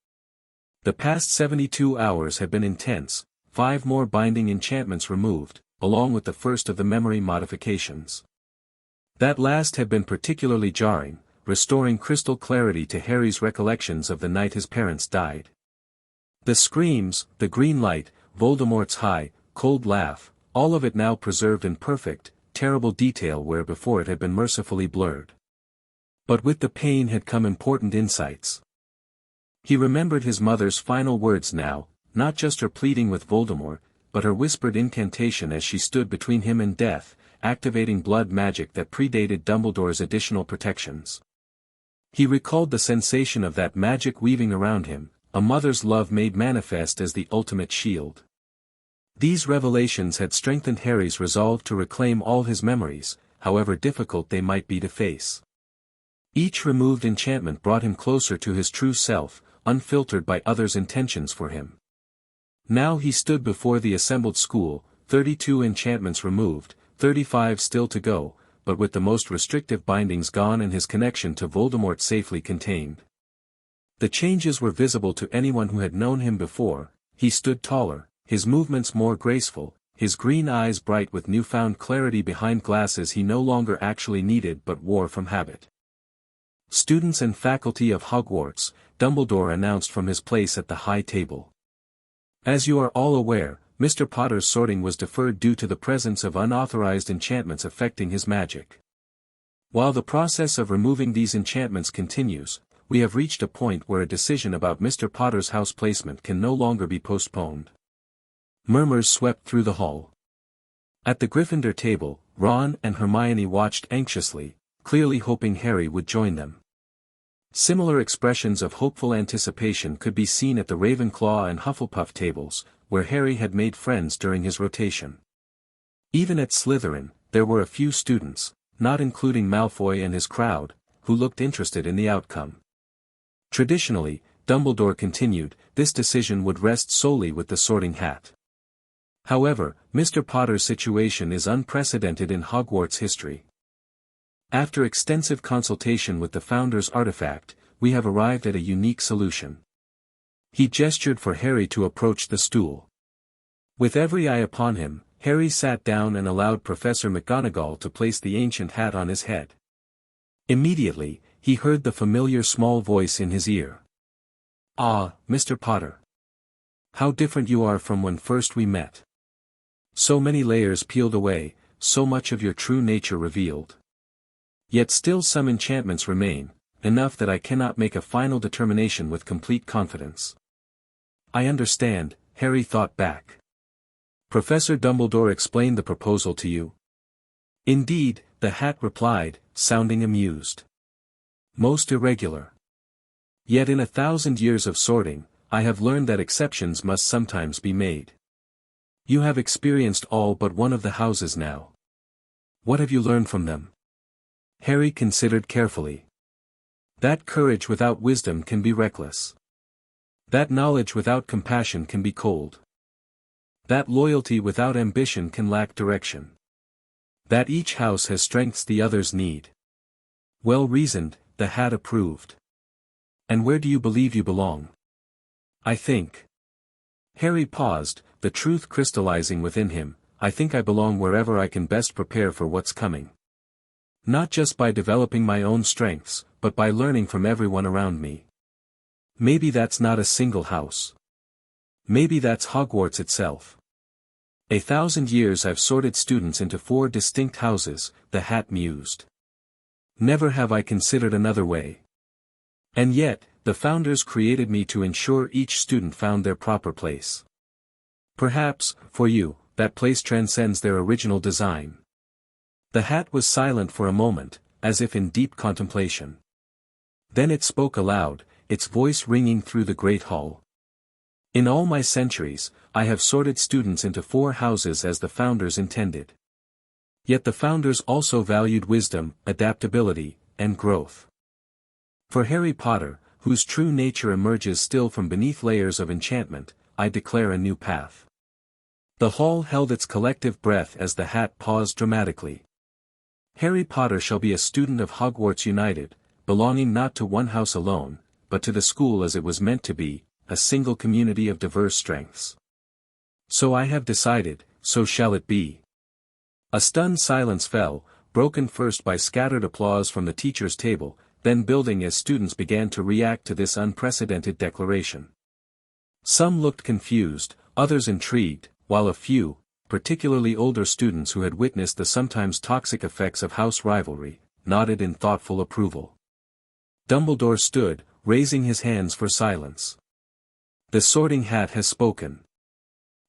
The past 72 hours had been intense, 5 more binding enchantments removed, along with the first of the memory modifications. That last had been particularly jarring, restoring crystal clarity to Harry's recollections of the night his parents died. The screams, the green light, Voldemort's high, cold laugh, all of it now preserved in perfect, terrible detail where before it had been mercifully blurred. But with the pain had come important insights. He remembered his mother's final words now, not just her pleading with Voldemort, but her whispered incantation as she stood between him and death, activating blood magic that predated Dumbledore's additional protections. He recalled the sensation of that magic weaving around him, a mother's love made manifest as the ultimate shield. These revelations had strengthened Harry's resolve to reclaim all his memories, however difficult they might be to face. Each removed enchantment brought him closer to his true self, unfiltered by others' intentions for him. Now he stood before the assembled school, 32 enchantments removed, 35 still to go, but with the most restrictive bindings gone and his connection to Voldemort safely contained. The changes were visible to anyone who had known him before. He stood taller, his movements more graceful, his green eyes bright with newfound clarity behind glasses he no longer actually needed but wore from habit. Students and faculty of Hogwarts, Dumbledore announced from his place at the high table. As you are all aware, Mr. Potter's sorting was deferred due to the presence of unauthorized enchantments affecting his magic. While the process of removing these enchantments continues, we have reached a point where a decision about Mr. Potter's house placement can no longer be postponed. Murmurs swept through the hall. At the Gryffindor table, Ron and Hermione watched anxiously, clearly hoping Harry would join them. Similar expressions of hopeful anticipation could be seen at the Ravenclaw and Hufflepuff tables, where Harry had made friends during his rotation. Even at Slytherin, there were a few students, not including Malfoy and his crowd, who looked interested in the outcome. Traditionally, Dumbledore continued, this decision would rest solely with the Sorting Hat. However, Mr. Potter's situation is unprecedented in Hogwarts history. After extensive consultation with the Founder's artifact, we have arrived at a unique solution. He gestured for Harry to approach the stool. With every eye upon him, Harry sat down and allowed Professor McGonagall to place the ancient hat on his head. Immediately, he heard the familiar small voice in his ear. "Ah, Mr. Potter. How different you are from when first we met. So many layers peeled away, so much of your true nature revealed. Yet still some enchantments remain, enough that I cannot make a final determination with complete confidence." "I understand," Harry thought back. "Professor Dumbledore explained the proposal to you?" "Indeed," the hat replied, sounding amused. "Most irregular. Yet in 1,000 years of sorting, I have learned that exceptions must sometimes be made. You have experienced all but one of the houses now. What have you learned from them?" Harry considered carefully. "That courage without wisdom can be reckless. That knowledge without compassion can be cold. That loyalty without ambition can lack direction. That each house has strengths the others need." "Well reasoned," the hat approved. "And where do you believe you belong?" "I think." Harry paused, the truth crystallizing within him. "I think I belong wherever I can best prepare for what's coming. Not just by developing my own strengths, but by learning from everyone around me. Maybe that's not a single house. Maybe that's Hogwarts itself. 1,000 years I've sorted students into 4 distinct houses," the hat mused. "Never have I considered another way. And yet, the founders created me to ensure each student found their proper place. Perhaps, for you, that place transcends their original design." The hat was silent for a moment, as if in deep contemplation. Then it spoke aloud, its voice ringing through the great hall. "In all my centuries, I have sorted students into 4 houses as the founders intended. Yet the founders also valued wisdom, adaptability, and growth. For Harry Potter, whose true nature emerges still from beneath layers of enchantment, I declare a new path." The hall held its collective breath as the hat paused dramatically. "Harry Potter shall be a student of Hogwarts United, belonging not to one house alone, but to the school as it was meant to be, a single community of diverse strengths. So I have decided, so shall it be." A stunned silence fell, broken first by scattered applause from the teacher's table, then building as students began to react to this unprecedented declaration. Some looked confused, others intrigued, while a few, particularly older students who had witnessed the sometimes toxic effects of house rivalry, nodded in thoughtful approval. Dumbledore stood, raising his hands for silence. "The Sorting Hat has spoken.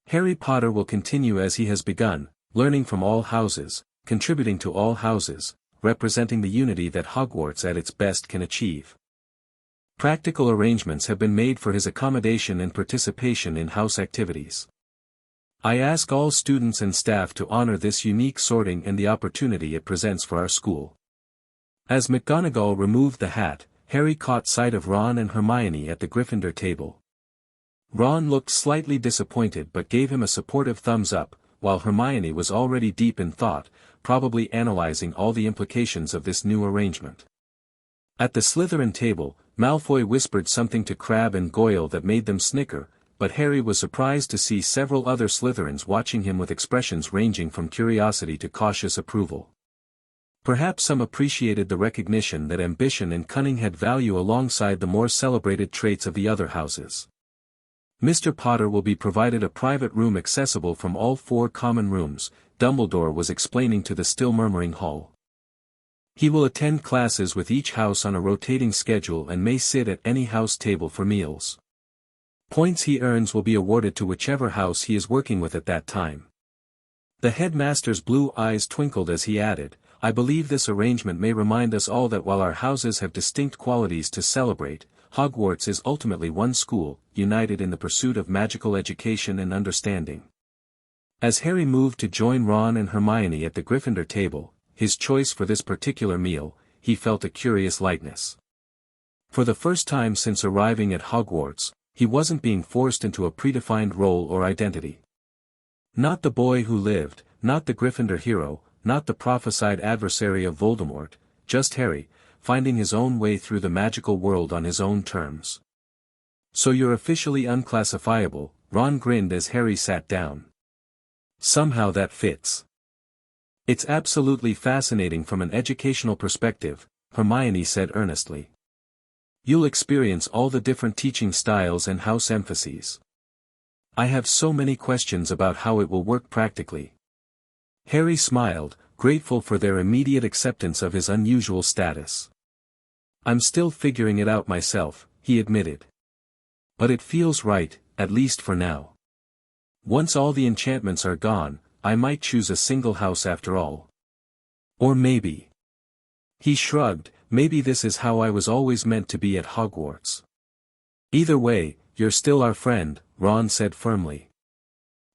Harry Potter will continue as he has begun, learning from all houses, contributing to all houses, representing the unity that Hogwarts at its best can achieve. Practical arrangements have been made for his accommodation and participation in house activities. I ask all students and staff to honor this unique sorting and the opportunity it presents for our school." As McGonagall removed the hat, Harry caught sight of Ron and Hermione at the Gryffindor table. Ron looked slightly disappointed but gave him a supportive thumbs up, while Hermione was already deep in thought, probably analyzing all the implications of this new arrangement. At the Slytherin table, Malfoy whispered something to Crabbe and Goyle that made them snicker, but Harry was surprised to see several other Slytherins watching him with expressions ranging from curiosity to cautious approval. Perhaps some appreciated the recognition that ambition and cunning had value alongside the more celebrated traits of the other houses. "Mr. Potter will be provided a private room accessible from all 4 common rooms," Dumbledore was explaining to the still murmuring hall. "He will attend classes with each house on a rotating schedule and may sit at any house table for meals. Points he earns will be awarded to whichever house he is working with at that time." The headmaster's blue eyes twinkled as he added, "I believe this arrangement may remind us all that while our houses have distinct qualities to celebrate, Hogwarts is ultimately one school, united in the pursuit of magical education and understanding." As Harry moved to join Ron and Hermione at the Gryffindor table, his choice for this particular meal, he felt a curious lightness. For the first time since arriving at Hogwarts, he wasn't being forced into a predefined role or identity. Not the boy who lived, not the Gryffindor hero, not the prophesied adversary of Voldemort, just Harry, finding his own way through the magical world on his own terms. So you're officially unclassifiable, Ron grinned as Harry sat down. Somehow that fits. It's absolutely fascinating from an educational perspective, Hermione said earnestly. You'll experience all the different teaching styles and house emphases. I have so many questions about how it will work practically. Harry smiled, grateful for their immediate acceptance of his unusual status. I'm still figuring it out myself, he admitted. But it feels right, at least for now. Once all the enchantments are gone, I might choose a single house after all. Or maybe. He shrugged, maybe this is how I was always meant to be at Hogwarts. Either way, you're still our friend, Ron said firmly.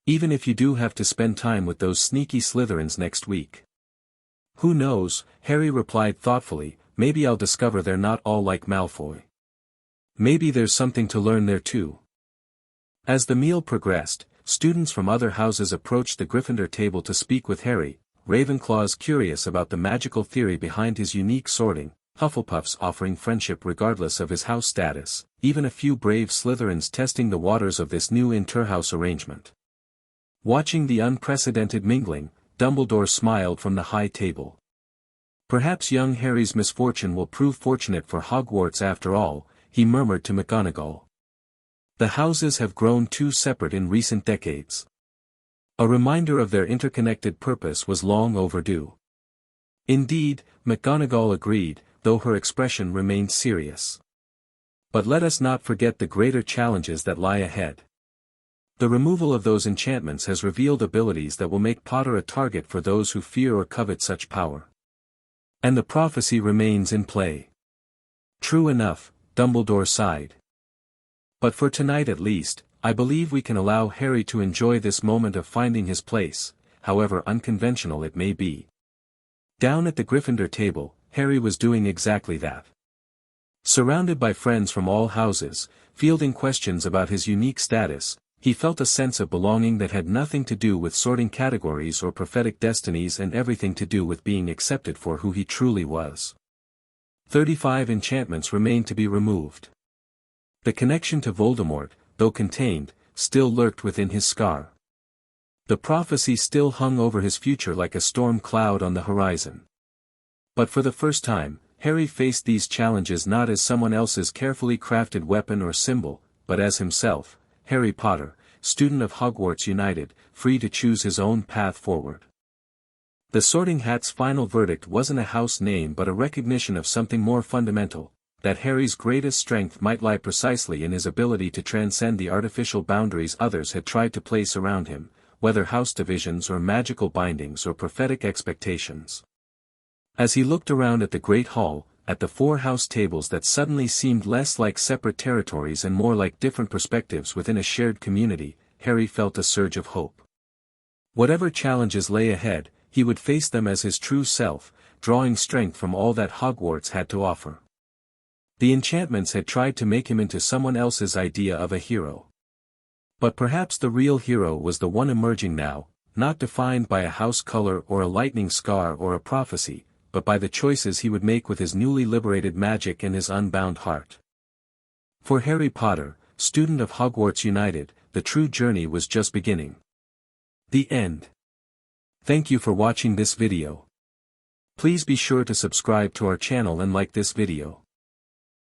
Even if you do have to spend time with those sneaky Slytherins next week. Who knows, Harry replied thoughtfully, maybe I'll discover they're not all like Malfoy. Maybe there's something to learn there too. As the meal progressed, students from other houses approached the Gryffindor table to speak with Harry, Ravenclaws curious about the magical theory behind his unique sorting, Hufflepuffs offering friendship regardless of his house status, even a few brave Slytherins testing the waters of this new interhouse arrangement. Watching the unprecedented mingling, Dumbledore smiled from the high table. Perhaps young Harry's misfortune will prove fortunate for Hogwarts after all, he murmured to McGonagall. The houses have grown too separate in recent decades. A reminder of their interconnected purpose was long overdue. Indeed, McGonagall agreed, though her expression remained serious. But let us not forget the greater challenges that lie ahead. The removal of those enchantments has revealed abilities that will make Potter a target for those who fear or covet such power. And the prophecy remains in play. True enough, Dumbledore sighed. But for tonight at least, I believe we can allow Harry to enjoy this moment of finding his place, however unconventional it may be. Down at the Gryffindor table, Harry was doing exactly that. Surrounded by friends from all houses, fielding questions about his unique status, he felt a sense of belonging that had nothing to do with sorting categories or prophetic destinies and everything to do with being accepted for who he truly was. 35 enchantments remained to be removed. The connection to Voldemort, though contained, still lurked within his scar. The prophecy still hung over his future like a storm cloud on the horizon. But for the first time, Harry faced these challenges not as someone else's carefully crafted weapon or symbol, but as himself, Harry Potter, student of Hogwarts United, free to choose his own path forward. The Sorting Hat's final verdict wasn't a house name but a recognition of something more fundamental, that Harry's greatest strength might lie precisely in his ability to transcend the artificial boundaries others had tried to place around him, whether house divisions or magical bindings or prophetic expectations. As he looked around at the Great Hall, at the 4 house tables that suddenly seemed less like separate territories and more like different perspectives within a shared community, Harry felt a surge of hope. Whatever challenges lay ahead, he would face them as his true self, drawing strength from all that Hogwarts had to offer. The enchantments had tried to make him into someone else's idea of a hero. But perhaps the real hero was the one emerging now, not defined by a house color or a lightning scar or a prophecy, but by the choices he would make with his newly liberated magic and his unbound heart. For Harry Potter, student of Hogwarts United, the true journey was just beginning. The end. Thank you for watching this video. Please be sure to subscribe to our channel and like this video.